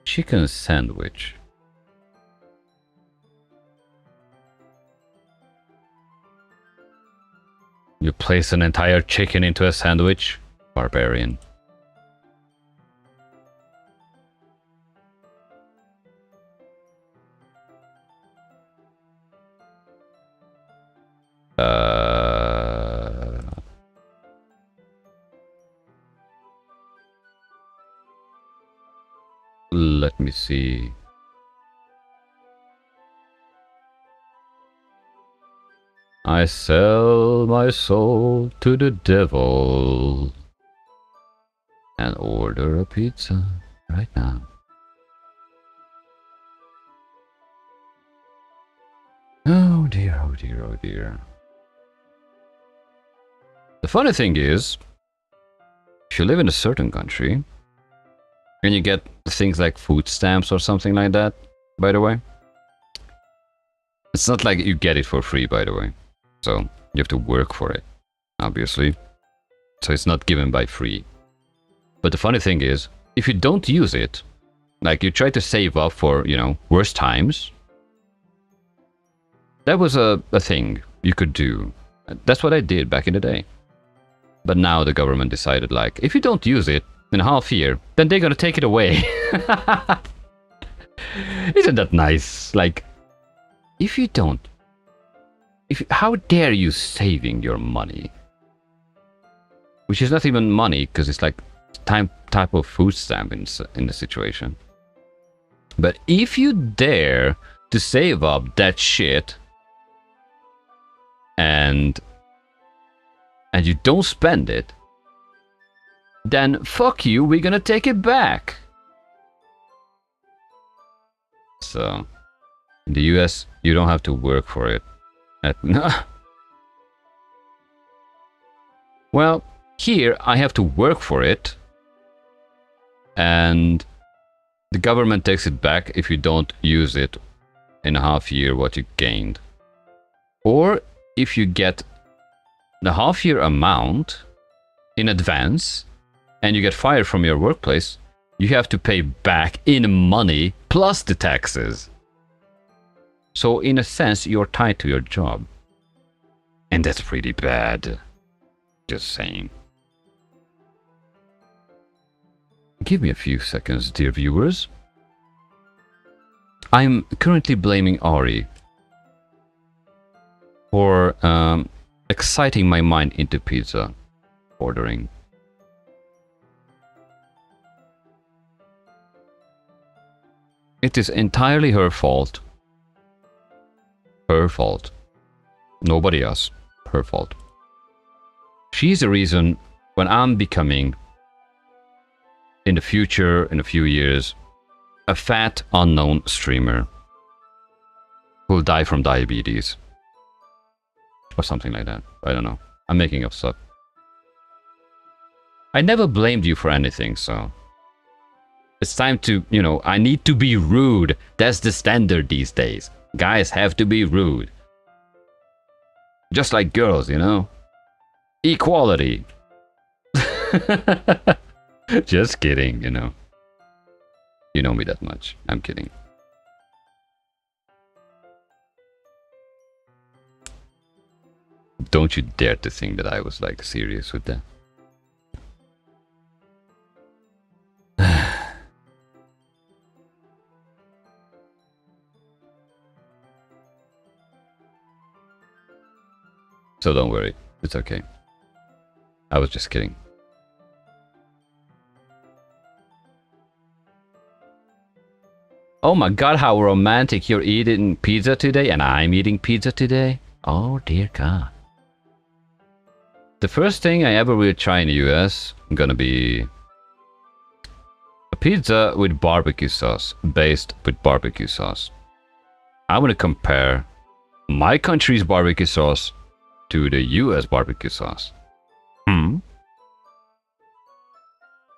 Chicken sandwich. You place an entire chicken into a sandwich? Barbarian. Let me see. I sell my soul to the devil and order a pizza right now. Oh dear, oh dear, oh dear. The funny thing is, if you live in a certain country and you get things like food stamps or something like that, by the way, it's not like you get it for free, by the way. So you have to work for it, obviously. So it's not given by free. But the funny thing is, if you don't use it, like you try to save up for, you know, worse times, that was a thing you could do. That's what I did back in the day. But now the government decided, like, if you don't use it in a half year, then they're gonna take it away. Isn't that nice? Like, if you don't, how dare you saving your money? Which is not even money, because it's like type of food stamp in the situation. But if you dare to save up that shit and you don't spend it, then fuck you, we're gonna take it back. So in the US, you don't have to work for it. Well, here I have to work for it, and the government takes it back if you don't use it in a half year what you gained. Or if you get the half year amount in advance and you get fired from your workplace, you have to pay back in money plus the taxes. So in a sense, you're tied to your job. And that's pretty bad. Just saying. Give me a few seconds, dear viewers. I'm currently blaming Ari for exciting my mind into pizza ordering. It is entirely her fault. Her fault. Nobody else. Her fault. She's the reason when I'm becoming, in the future, in a few years, a fat, unknown streamer who'll die from diabetes. Or something like that. I don't know. I'm making up stuff. I never blamed you for anything, so It's time to, you know, I need to be rude. That's the standard these days. Guys have to be rude. Just like girls, you know? Equality. Just kidding, you know. You know me that much. I'm kidding. Don't you dare to think that I was like serious with that. So don't worry, it's okay. I was just kidding. Oh my god, how romantic. You're eating pizza today and I'm eating pizza today? Oh dear god. The first thing I ever will try in the US gonna be a pizza with barbecue sauce, based with barbecue sauce. I want to compare my country's barbecue sauce to the US barbecue sauce.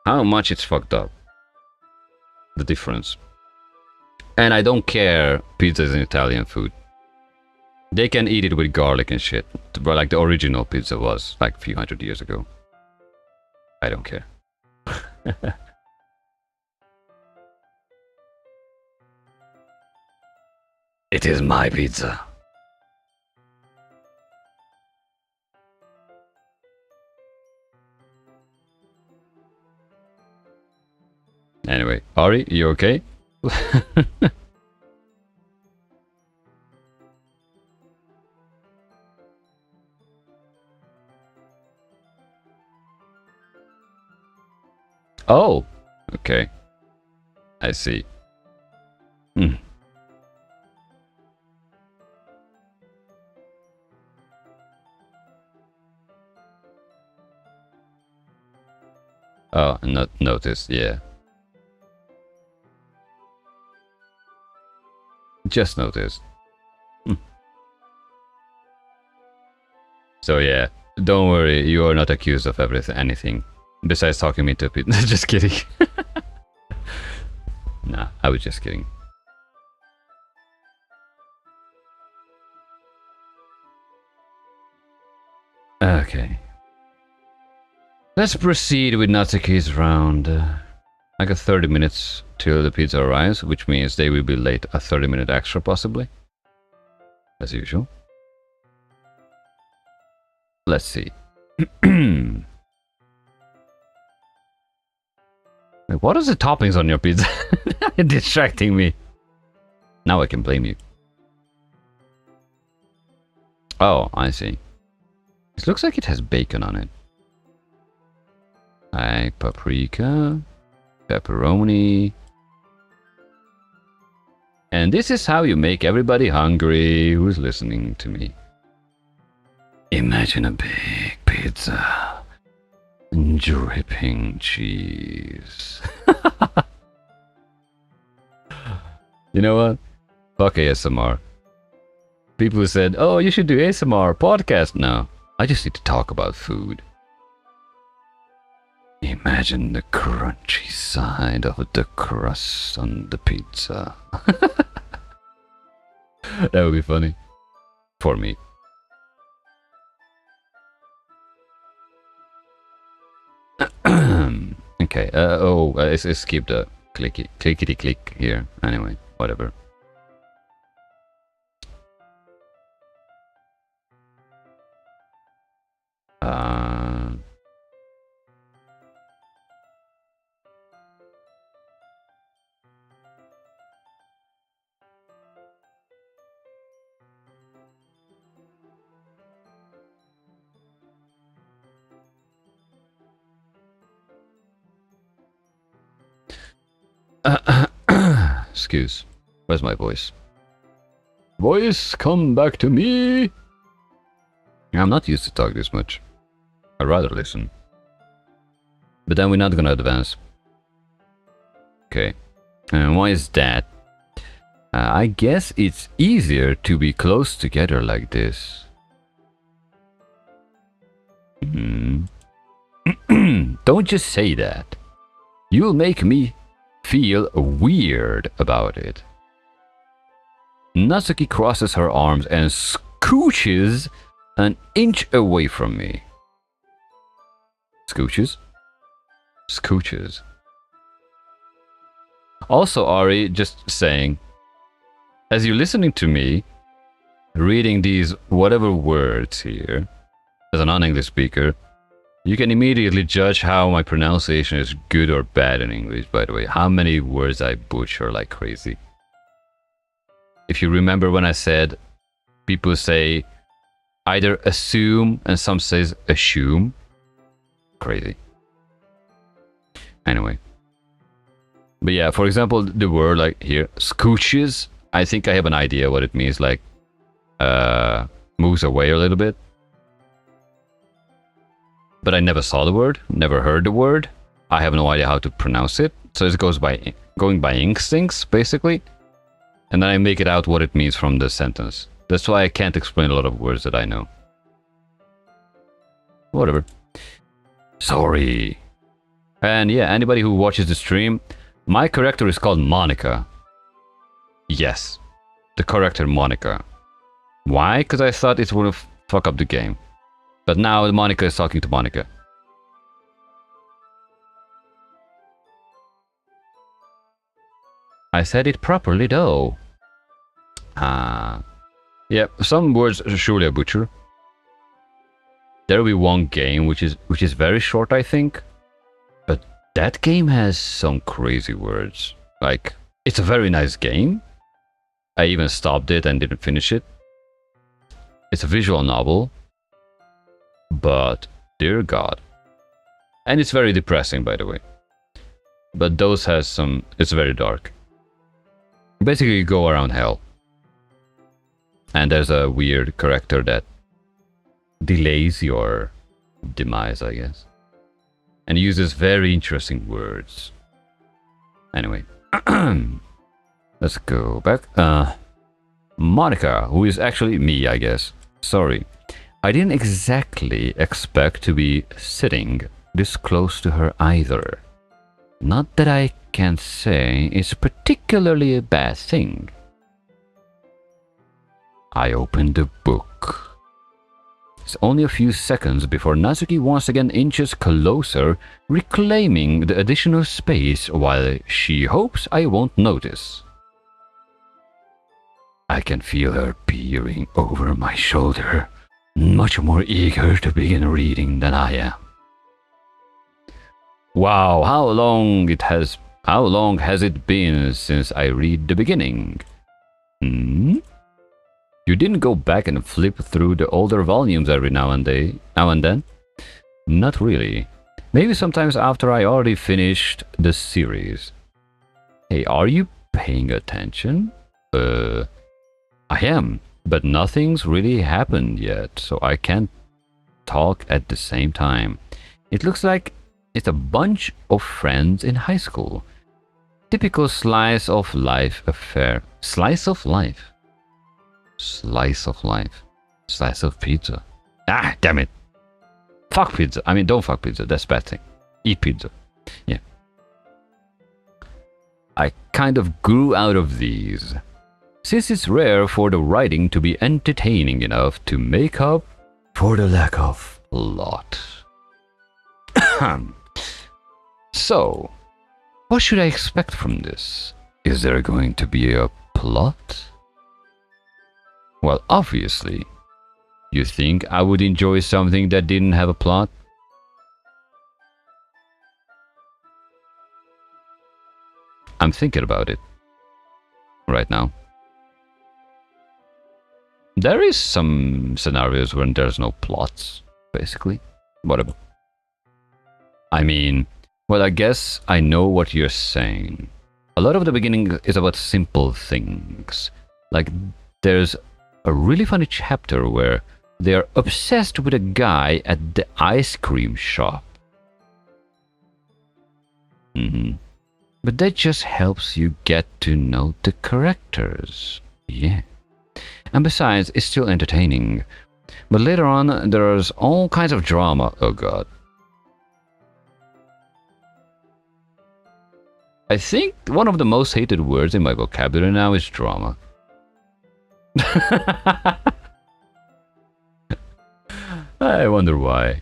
How much it's fucked up. The difference. And I don't care, pizza is an Italian food. They can eat it with garlic and shit, like the original pizza was, like a few hundred years ago. I don't care. It is my pizza. Anyway, Ari, you okay? Oh, okay. I see. Oh, not noticed, yeah. Just noticed. So yeah, don't worry, you are not accused of anything. Besides talking me to it. Just kidding. Nah, I was just kidding. Okay. Let's proceed with Natsuki's round. I got 30 minutes till the pizza arrives, which means they will be late a 30-minute extra possibly. As usual. Let's see. Wait, what is the toppings on your pizza? You're distracting me. Now I can blame you. Oh, I see. It looks like it has bacon on it. Like paprika, pepperoni. And this is how you make everybody hungry who's listening to me. Imagine a big pizza. Dripping cheese. You know what? Fuck ASMR. People said, oh, you should do ASMR podcast now. I just need to talk about food. Imagine the crunchy side of the crust on the pizza. That would be funny. For me. Okay, let's skip the clickety click here. Anyway, whatever. Excuse. Where's my voice? Voice, come back to me! I'm not used to talk this much. I'd rather listen. But then we're not gonna advance. Okay. And why is that? I guess it's easier to be close together like this. Don't just say that. You'll make me feel weird about it. Natsuki crosses her arms and scooches an inch away from me. Scooches? Scooches. Also, Ari, just saying, as you're listening to me, reading these whatever words here, as a non-English speaker, you can immediately judge how my pronunciation is good or bad in English, by the way. How many words I butcher like crazy. If you remember when I said, people say either assume and some says assume. Crazy. Anyway. But yeah, for example, the word like here, scooches, I think I have an idea what it means, like moves away a little bit. But I never saw the word, never heard the word. I have no idea how to pronounce it. So it goes by going by instincts, basically. And then I make it out what it means from the sentence. That's why I can't explain a lot of words that I know. Whatever. Sorry. And yeah, anybody who watches the stream, my character is called Monica. Yes, the character Monica. Why? Because I thought it would fuck up the game. But now Monica is talking to Monica. I said it properly though. Yeah, some words are surely a butcher. There will be one game which is very short, I think. But that game has some crazy words. Like, it's a very nice game. I even stopped it and didn't finish it. It's a visual novel. But, dear God. And it's very depressing, by the way. But those has some... It's very dark. Basically, you go around hell. And there's a weird character that delays your demise, I guess. And uses very interesting words. Anyway. Let's go back. Monica, who is actually me, I guess. Sorry. I didn't exactly expect to be sitting this close to her either. Not that I can say it's particularly a bad thing. I opened the book. It's only a few seconds before Natsuki once again inches closer, reclaiming the additional space while she hopes I won't notice. I can feel her peering over my shoulder, much more eager to begin reading than I am. Wow, how long has it been since I read the beginning? You didn't go back and flip through the older volumes every now and then? Not really. Maybe sometimes after I already finished the series. Hey, are you paying attention? I am, but nothing's really happened yet, so I can't talk at the same time. It looks like it's a bunch of friends in high school. Typical slice of life affair. Slice of life? Slice of life. Slice of pizza. Ah, damn it. Fuck pizza. I mean, don't fuck pizza. That's a bad thing. Eat pizza. Yeah. I kind of grew out of these. Since it's rare for the writing to be entertaining enough to make up for the lack of plot. So, what should I expect from this? Is there going to be a plot? Well, obviously. You think I would enjoy something that didn't have a plot? I'm thinking about it right now. There is some scenarios when there's no plots, basically. Whatever. I mean, well, I guess I know what you're saying. A lot of the beginning is about simple things. Like, there's a really funny chapter where they are obsessed with a guy at the ice cream shop. But that just helps you get to know the characters. Yeah. And besides, it's still entertaining. But later on, there's all kinds of drama. Oh god. I think one of the most hated words in my vocabulary now is drama. I wonder why.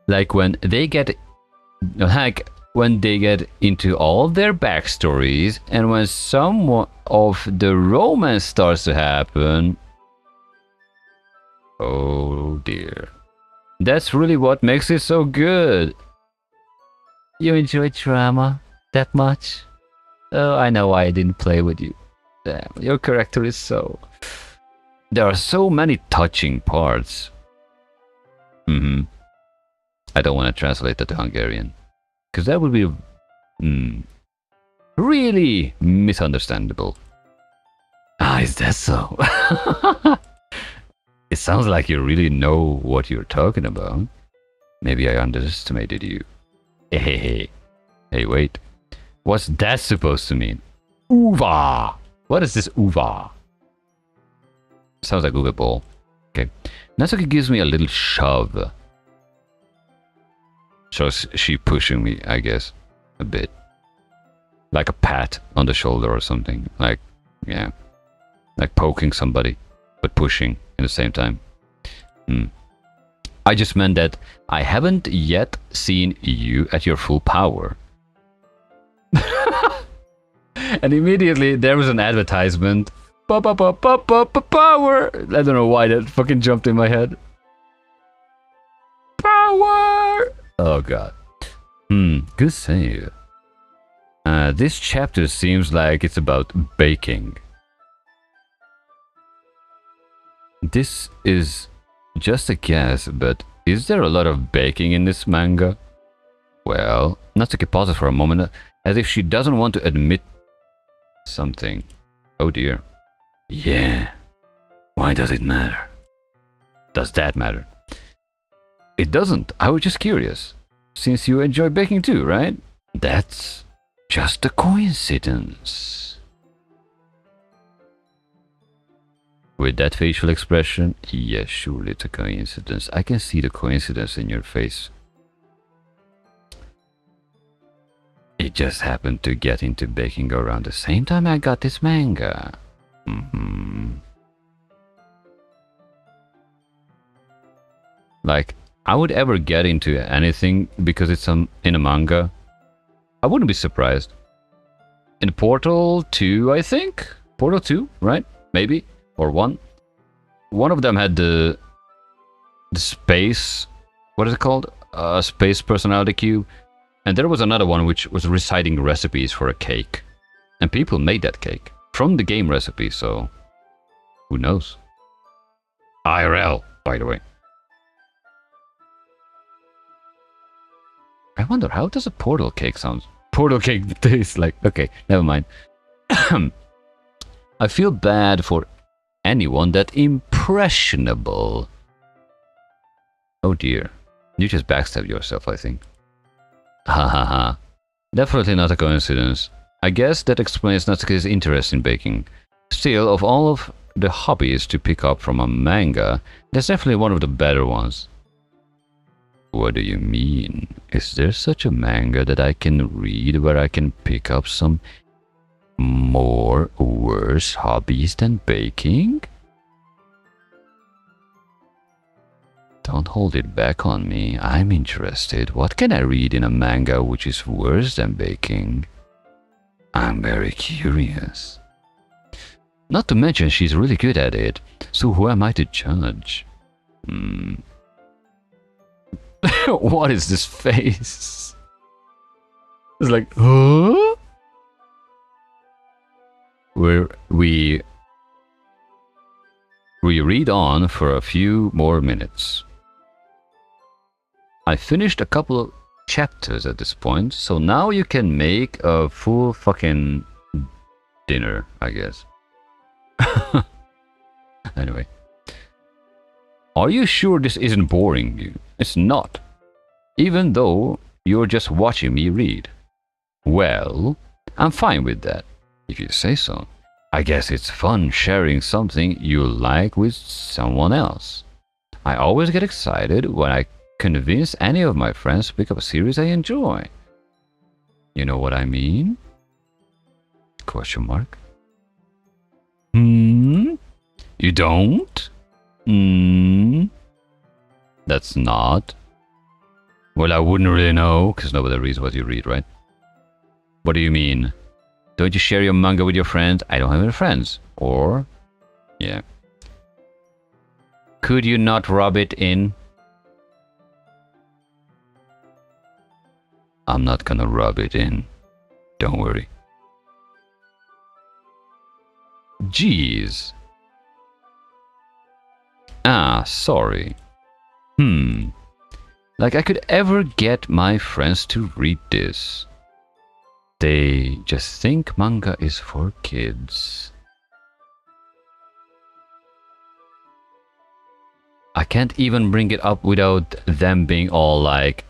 Like when they get into all their backstories, and when some of the romance starts to happen. Oh dear. That's really what makes it so good. You enjoy drama that much? Oh, I know why I didn't play with you. Damn, your character is so... There are so many touching parts. I don't want to translate that to Hungarian, because that would be really misunderstandable. Ah, is that so? It sounds like you really know what you're talking about. Maybe I underestimated you. Hey, wait. What's that supposed to mean? Uva! What is this uva? Sounds like Google Ball. Okay. Natsuki gives me a little shove. So she pushing me, I guess. A bit. Like a pat on the shoulder or something. Like, yeah. Like poking somebody, but pushing at the same time. I just meant that I haven't yet seen you at your full power. And immediately there was an advertisement. Power! I don't know why that fucking jumped in my head. Power! Oh god. Good save. This chapter seems like it's about baking. This is just a guess, but is there a lot of baking in this manga? Well, Natsuki pauses for a moment, as if she doesn't want to admit something. Oh dear. Yeah. Why does it matter? Does that matter? It doesn't. I was just curious. Since you enjoy baking too, right? That's just a coincidence. With that facial expression, yes, surely it's a coincidence. I can see the coincidence in your face. It just happened to get into baking around the same time I got this manga. Like, I would ever get into anything because it's in a manga. I wouldn't be surprised. In Portal 2, I think? Portal 2, right? Maybe? Or 1? One of them had the space... What is it called? Space personality cube. And there was another one which was reciting recipes for a cake. And people made that cake. From the game recipe, so... Who knows? IRL, by the way. I wonder, how does a portal cake sound? Portal cake tastes like... Okay, never mind. I feel bad for anyone that impressionable. Oh dear. You just backstabbed yourself, I think. Ha ha ha. Definitely not a coincidence. I guess that explains Natsuki's interest in baking. Still, of all of the hobbies to pick up from a manga, that's definitely one of the better ones. What do you mean? Is there such a manga that I can read where I can pick up some more worse hobbies than baking? Don't hold it back on me. I'm interested. What can I read in a manga which is worse than baking? I'm very curious. Not to mention she's really good at it, so who am I to judge? What is this face? It's like, huh? We read on for a few more minutes. I finished a couple of chapters at this point, so now you can make a full fucking dinner, I guess. Anyway. Are you sure this isn't boring you? It's not. Even though you're just watching me read. Well, I'm fine with that, if you say so. I guess it's fun sharing something you like with someone else. I always get excited when I convince any of my friends to pick up a series I enjoy. You know what I mean? Question mark. You don't? That's not. Well, I wouldn't really know, because nobody reads what you read, right? What do you mean? Don't you share your manga with your friends? I don't have any friends. Or... yeah. Could you not rub it in? I'm not gonna rub it in. Don't worry. Jeez. Ah, sorry. Like I could ever get my friends to read this. They just think manga is for kids. I can't even bring it up without them being all like,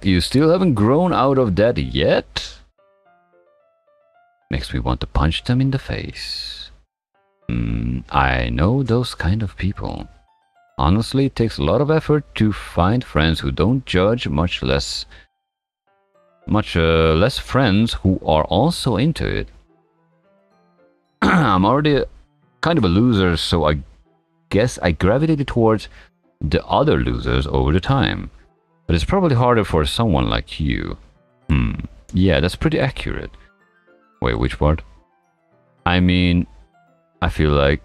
you still haven't grown out of that yet? Makes me want to punch them in the face. I know those kind of people. Honestly, it takes a lot of effort to find friends who don't judge, much less friends who are also into it. I'm already kind of a loser, so I guess I gravitated towards the other losers over the time. But it's probably harder for someone like you. Yeah, that's pretty accurate. Wait, which part? I mean, I feel like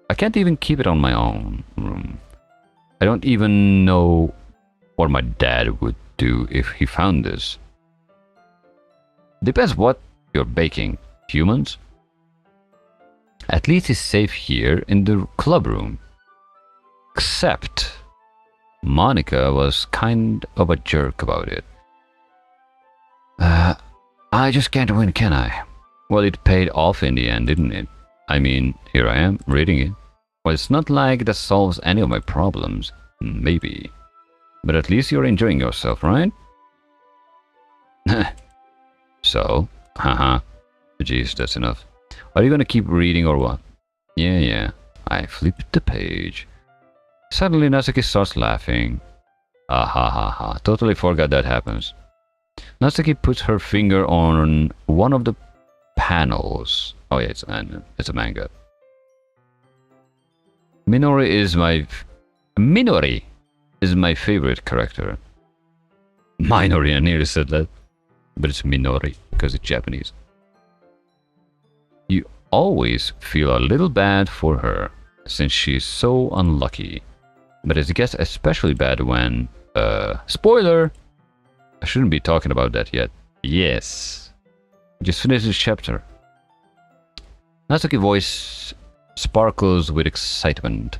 I can't even keep it on my own room. I don't even know what my dad would do if he found this. Depends what you're baking. Humans? At least it's safe here in the club room. Except Monica was kind of a jerk about it. I just can't win, can I? Well, it paid off in the end, didn't it? I mean, here I am, reading it. Well, it's not like that solves any of my problems. Maybe. But at least you're enjoying yourself, right? So, haha. Jeez, that's enough. Are you gonna keep reading or what? Yeah. I flipped the page. Suddenly Natsuki starts laughing. Ah ha ha ha. Totally forgot that happens. Natsuki puts her finger on one of the panels. Oh yeah, it's a manga. Minori is my favorite character. Minori, I nearly said that. But it's Minori, because it's Japanese. You always feel a little bad for her, since she's so unlucky. But it gets especially bad when... spoiler! I shouldn't be talking about that yet. Yes. Just finished this chapter. Natsuki's voice sparkles with excitement.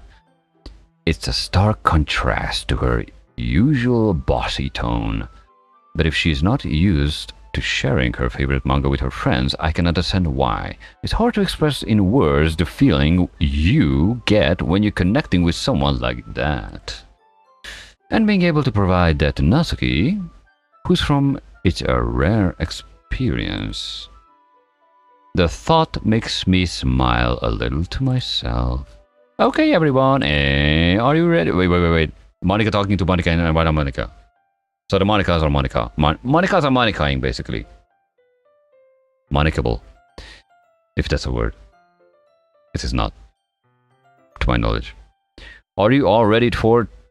It's a stark contrast to her usual bossy tone. But if she's not used to sharing her favorite manga with her friends, I can understand why. It's hard to express in words the feeling you get when you're connecting with someone like that. And being able to provide that to Natsuki, who's from it's a rare experience. The thought makes me smile a little to myself. Okay, everyone, are you ready? Wait. Monica talking to Monica and about Monica. So the Monicas are Monica. Monicas are Monicaing, basically. Monicable. If that's a word. It is not. To my knowledge. Are you all ready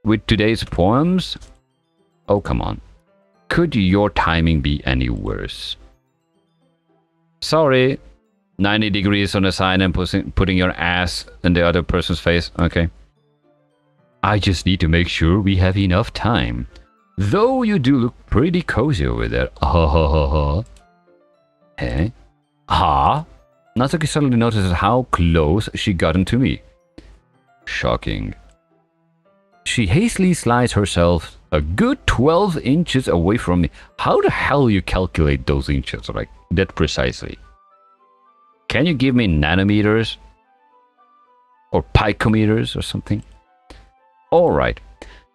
with today's poems? Oh, come on. Could your timing be any worse? Sorry. 90 degrees on the side and putting your ass in the other person's face. Okay. I just need to make sure we have enough time. Though you do look pretty cozy over there. Eh? Ha? Natsuki suddenly notices how close she gotten to me. Shocking. She hastily slides herself a good 12 inches away from me. How the hell you calculate those inches, like that precisely? Can you give me nanometers? Or picometers or something? Alright,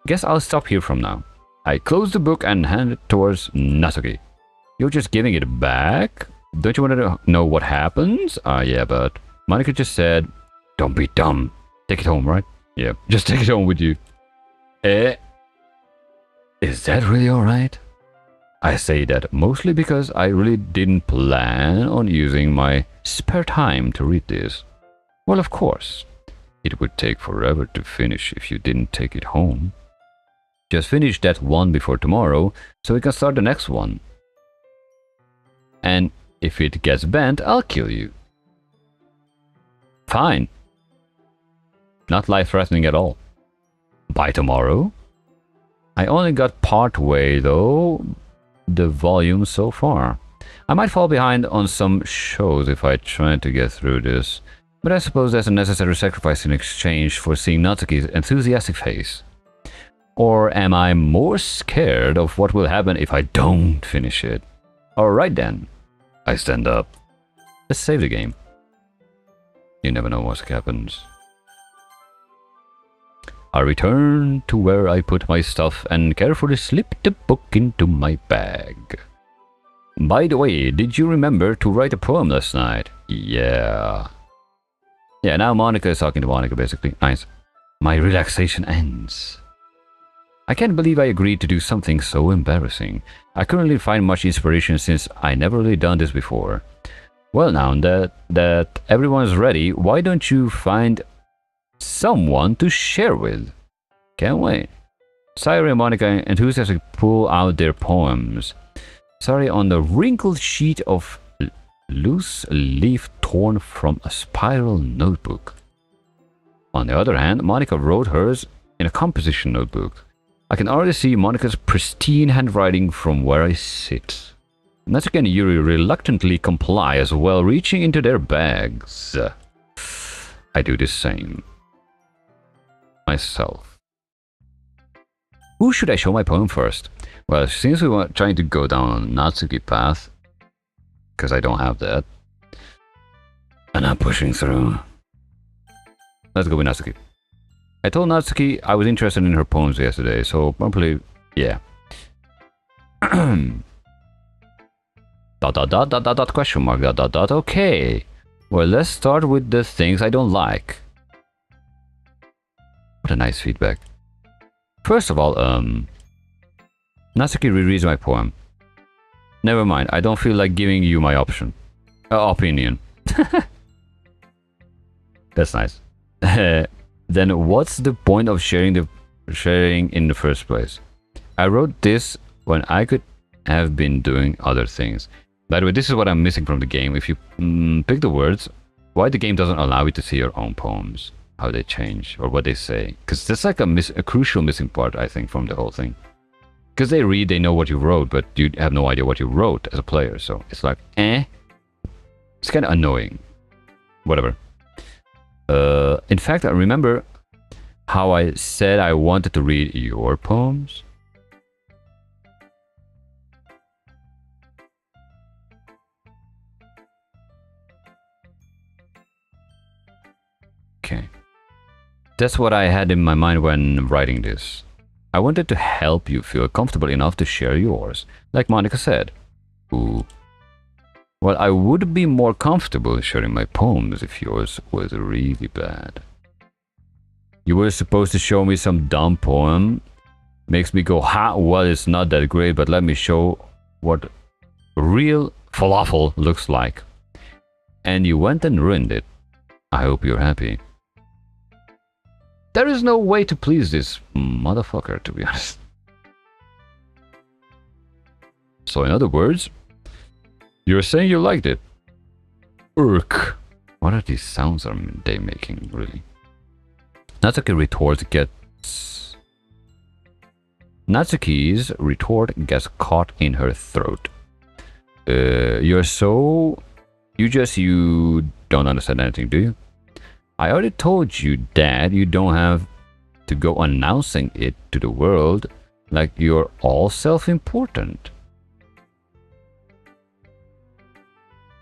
guess I'll stop here from now. I close the book and hand it towards Natsuki. You're just giving it back? Don't you want to know what happens? Yeah, but Monica just said, don't be dumb. Take it home, right? Yeah, just take it home with you. Is that really alright? I say that mostly because I really didn't plan on using my spare time to read this. Well, of course, it would take forever to finish if you didn't take it home. Just finish that one before tomorrow so we can start the next one. And if it gets banned, I'll kill you. Fine. Not life-threatening at all. By tomorrow? I only got part way though, the volume so far. I might fall behind on some shows if I try to get through this, but I suppose that's a necessary sacrifice in exchange for seeing Natsuki's enthusiastic face. Or am I more scared of what will happen if I don't finish it? Alright then. I stand up. Let's save the game. You never know what happens. I return to where I put my stuff and carefully slip the book into my bag. By the way, did you remember to write a poem last night? Yeah. Yeah, now Monica is talking to Monica basically. Nice. My relaxation ends. I can't believe I agreed to do something so embarrassing. I couldn't really find much inspiration since I never really done this before. Well, now that everyone's ready, why don't you find someone to share with? Can't wait. Sayori and Monica enthusiastically pull out their poems. Sayori on the wrinkled sheet of loose leaf torn from a spiral notebook. On the other hand, Monica wrote hers in a composition notebook. I can already see Monica's pristine handwriting from where I sit. Natsuki and Yuri reluctantly comply as well, reaching into their bags. I do the same. Myself. Who should I show my poem first? Well, since we were trying to go down a Natsuki path, because I don't have that, and I'm pushing through. Let's go with Natsuki. I told Natsuki I was interested in her poems yesterday, so probably, yeah. Question mark, okay. Well, let's start with the things I don't like. What a nice feedback. First of all, Natsuki rereads my poem. Never mind, I don't feel like giving you my opinion. That's nice. Then what's the point of sharing in the first place? I wrote this when I could have been doing other things. By the way, this is what I'm missing from the game. If you pick the words, why the game doesn't allow you to see your own poems, how they change or what they say, because that's like a crucial missing part, I think, from the whole thing. Because they read, they know what you wrote, but you have no idea what you wrote as a player. So it's like, it's kind of annoying. Whatever. In fact, I remember how I said I wanted to read your poems. Okay. That's what I had in my mind when writing this. I wanted to help you feel comfortable enough to share yours, like Monica said. Ooh. Well, I would be more comfortable sharing my poems if yours was really bad. You were supposed to show me some dumb poem. Makes me go, ha, well, it's not that great, but let me show what real falafel looks like. And you went and ruined it. I hope you're happy. There is no way to please this motherfucker, to be honest. So in other words, you're saying you liked it. Urk. What are these sounds are they making, really? Natsuki's retort gets caught in her throat. You don't understand anything, do you? I already told you, Dad, you don't have to go announcing it to the world like you're all self-important.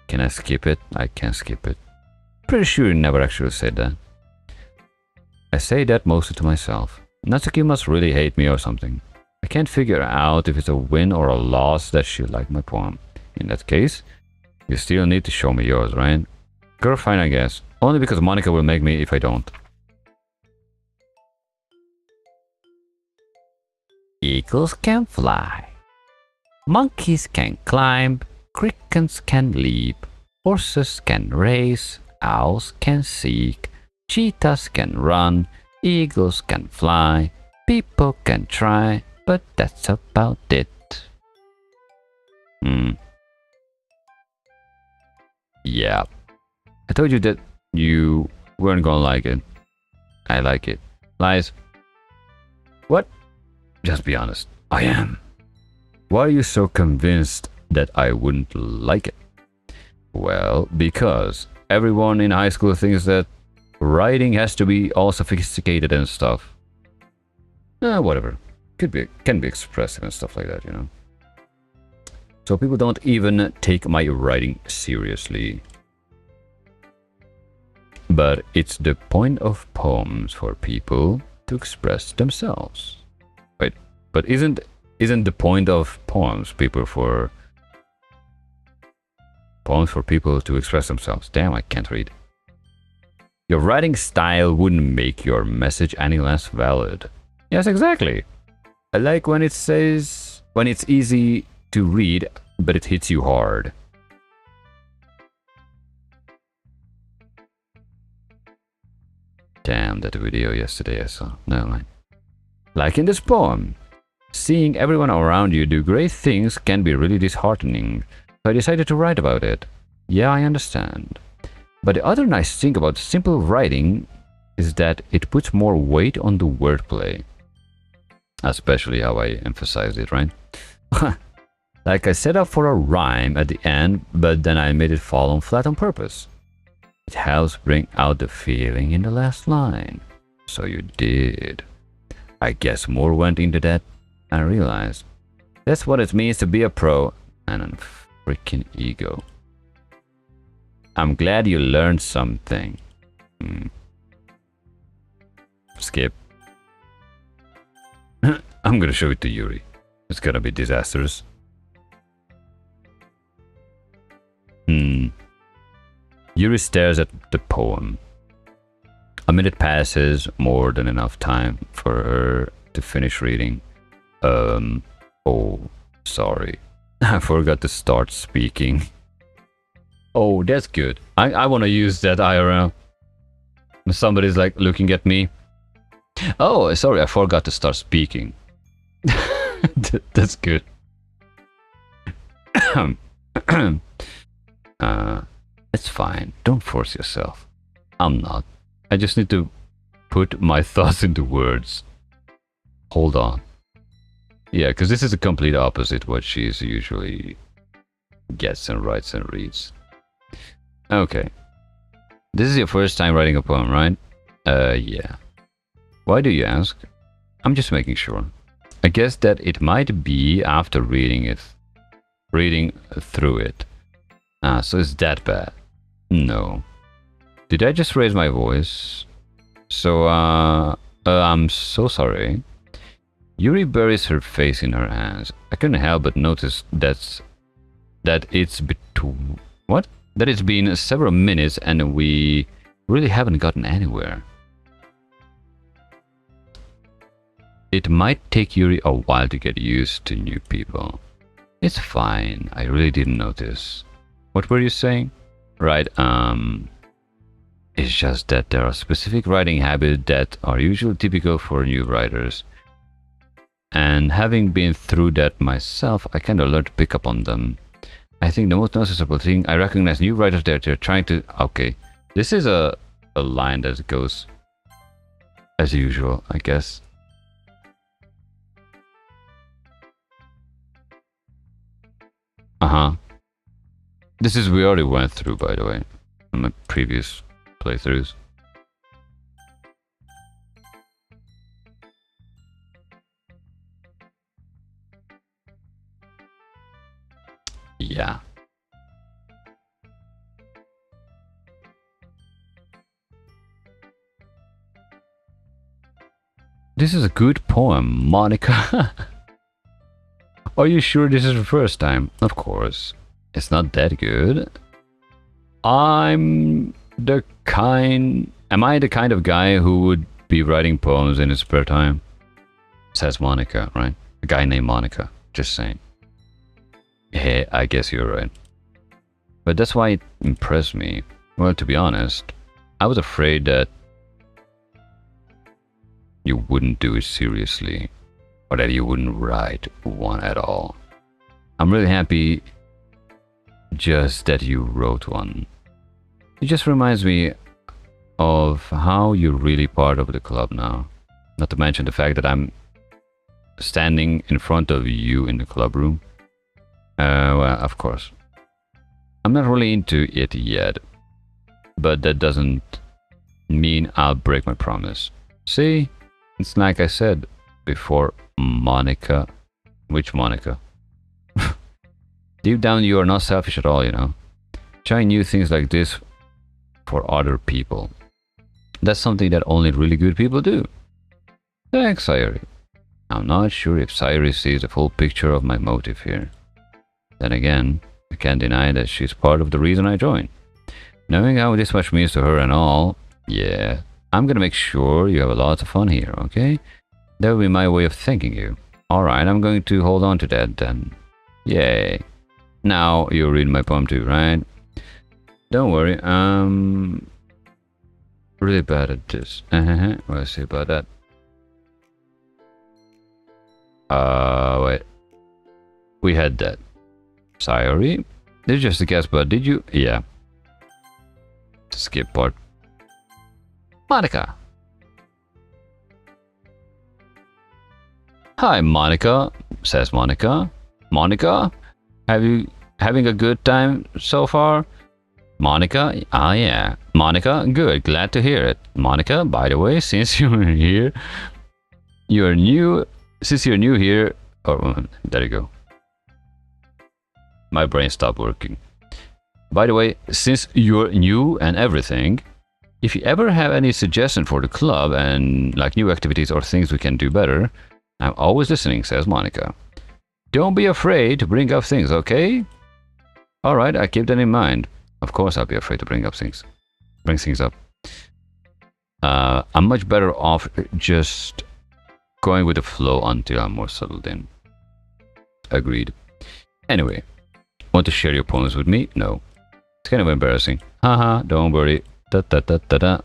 Can I skip it? I can't skip it. Pretty sure you never actually said that. I say that mostly to myself. Natsuki must really hate me or something. I can't figure out if it's a win or a loss that she liked my poem. In that case, you still need to show me yours, right? Girl, fine, I guess. Only because Monica will make me if I don't. Eagles can fly. Monkeys can climb. Crickets can leap. Horses can race. Owls can seek. Cheetahs can run. Eagles can fly. People can try. But that's about it. Yeah. I told you that you weren't gonna like it. I like it. Lies. What? Just be honest. I am. Why are you so convinced that I wouldn't like it? Well, because everyone in high school thinks that writing has to be all sophisticated and stuff. Whatever. Can be expressive and stuff like that, you know. So people don't even take my writing seriously. But it's the point of poems for people to express themselves. Wait, but isn't the point of poems for people to express themselves? Damn, I can't read. Your writing style wouldn't make your message any less valid. Yes, exactly. I like when it's easy to read, but it hits you hard. Damn, that video yesterday I saw. Never mind. Like in this poem, seeing everyone around you do great things can be really disheartening, so I decided to write about it. Yeah, I understand. But the other nice thing about simple writing is that it puts more weight on the wordplay. Especially how I emphasized it, right? Like I set up for a rhyme at the end, but then I made it fall on flat on purpose. It helps bring out the feeling in the last line. So you did. I guess more went into that. I realized that's what it means to be a pro and a freaking ego. I'm glad you learned something. Skip. I'm gonna show it to Yuri. It's gonna be disastrous. Yuri stares at the poem. A minute passes, more than enough time for her to finish reading. Oh, sorry. I forgot to start speaking. Oh, that's good. I want to use that IRL. Somebody's like looking at me. Oh, sorry, I forgot to start speaking. That's good. It's fine. Don't force yourself. I'm not. I just need to put my thoughts into words. Hold on. Yeah, because this is the complete opposite what she usually gets and writes and reads. Okay. This is your first time writing a poem, right? Yeah. Why do you ask? I'm just making sure. I guess that it might be after reading through it. So it's that bad? No. Did I just raise my voice? So, I'm so sorry. Yuri buries her face in her hands. I couldn't help but notice that it's been several minutes and we really haven't gotten anywhere. It might take Yuri a while to get used to new people. It's fine. I really didn't notice. What were you saying? Right, it's just that there are specific writing habits that are usually typical for new writers. And having been through that myself, I kind of learned to pick up on them. I think the most noticeable thing, I recognize new writers that they're trying to... Okay, this is a line that goes as usual, I guess. This is we already went through, by the way, in my previous playthroughs. Yeah. This is a good poem, Monica. Are you sure this is the first time? Of course. It's not that good. Am I the kind of guy who would be writing poems in his spare time? Says Monica, right? A guy named Monica. Just saying. Hey, I guess you're right. But that's why it impressed me. Well, to be honest, I was afraid that you wouldn't do it seriously, or that you wouldn't write one at all. I'm really happy just that you wrote one. It just reminds me of how you're really part of the club now. Not to mention the fact that I'm standing in front of you in the club room. Well, of course. I'm not really into it yet, but that doesn't mean I'll break my promise. See? It's like I said before, Monica. Which Monica? Deep down, you are not selfish at all, you know. Trying new things like this for other people. That's something that only really good people do. Thanks, Sayuri. I'm not sure if Sayuri sees the full picture of my motive here. Then again, I can't deny that she's part of the reason I joined. Knowing how this much means to her and all, yeah, I'm gonna make sure you have a lot of fun here, okay? That will be my way of thanking you. Alright, I'm going to hold on to that then. Yay. Now you'll read my poem too, right? Don't worry, I'm really bad at this. We'll see about that. Wait. We had that. Sayuri? This is just a guess, but did you? Yeah. Skip part. Monica. Hi, Monica, says Monica. Monica, have you having a good time so far? Monica, ah yeah. Monica, good, glad to hear it. Monica, by the way, since you're here, since you're new here, oh, there you go. My brain stopped working. By the way, since you're new and everything, if you ever have any suggestion for the club and like new activities or things we can do better, I'm always listening, says Monica. Don't be afraid to bring up things, okay? Alright, I keep that in mind. Of course I'll be afraid to bring things up. I'm much better off just going with the flow until I'm more settled in. Agreed. Anyway, want to share your poems with me? No. It's kind of embarrassing. Haha, don't worry. Da da da da da.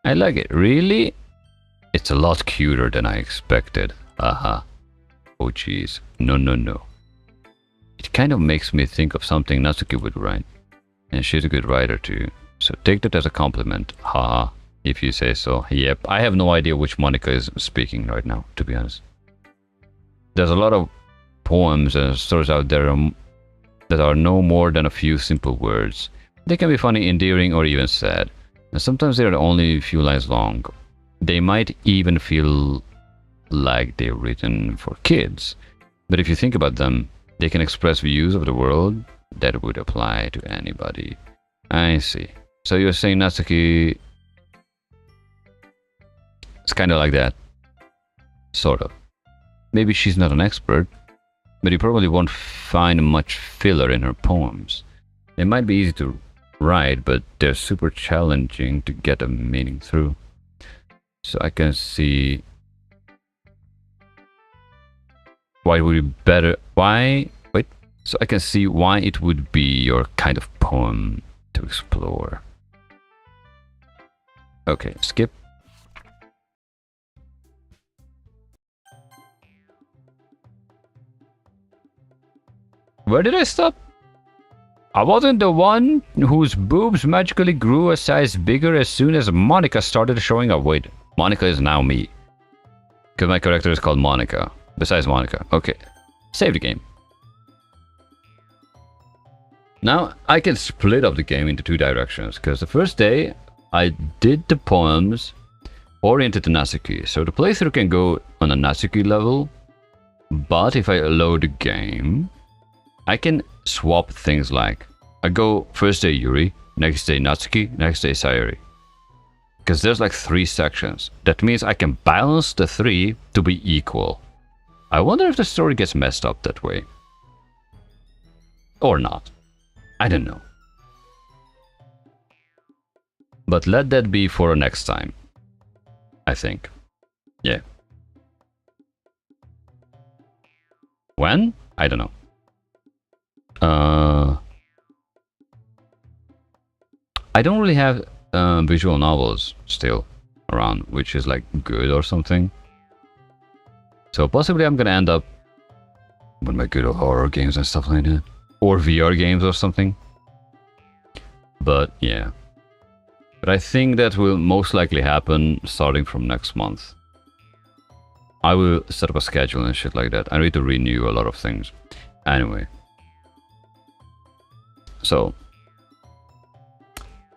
I like it. Really? It's a lot cuter than I expected. Haha. Oh jeez. No, no, no. It kind of makes me think of something Natsuki would write. And she's a good writer too. So take that as a compliment. Haha. If you say so. Yep. I have no idea which Monica is speaking right now, to be honest. There's a lot of poems and stories out there that are no more than a few simple words. They can be funny, endearing, or even sad. And sometimes they're only a few lines long. They might even feel like they're written for kids. But if you think about them, they can express views of the world that would apply to anybody. I see. So you're saying Natsuki... It's kind of like that. Sort of. Maybe she's not an expert, but you probably won't find much filler in her poems. They might be easy to write, but they're super challenging to get a meaning through. So I can see why it would be better. So I can see why it would be your kind of poem to explore. Okay, skip. Where did I stop? I wasn't the one whose boobs magically grew a size bigger as soon as Monica started showing up. Wait, Monica is now me. Because my character is called Monica. Besides Monica. Okay. Save the game. Now I can split up the game into two directions. Because the first day I did the poems oriented to Natsuki. So the playthrough can go on a Natsuki level. But if I load the game, I can swap things like I go first day Yuri, next day Natsuki, next day Sayuri. Because there's like 3 sections. That means I can balance the 3 to be equal. I wonder if the story gets messed up that way. Or not. I don't know. But let that be for next time. I think. Yeah. When? I don't know. I don't really have visual novels still around, which is like good or something. So possibly I'm gonna end up with my good horror games and stuff like that, or VR games or something. But yeah, but I think that will most likely happen starting from next month. I will set up a schedule and shit like that. I need to renew a lot of things. Anyway. So,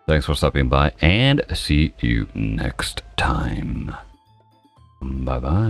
thanks for stopping by and see you next time. Bye bye.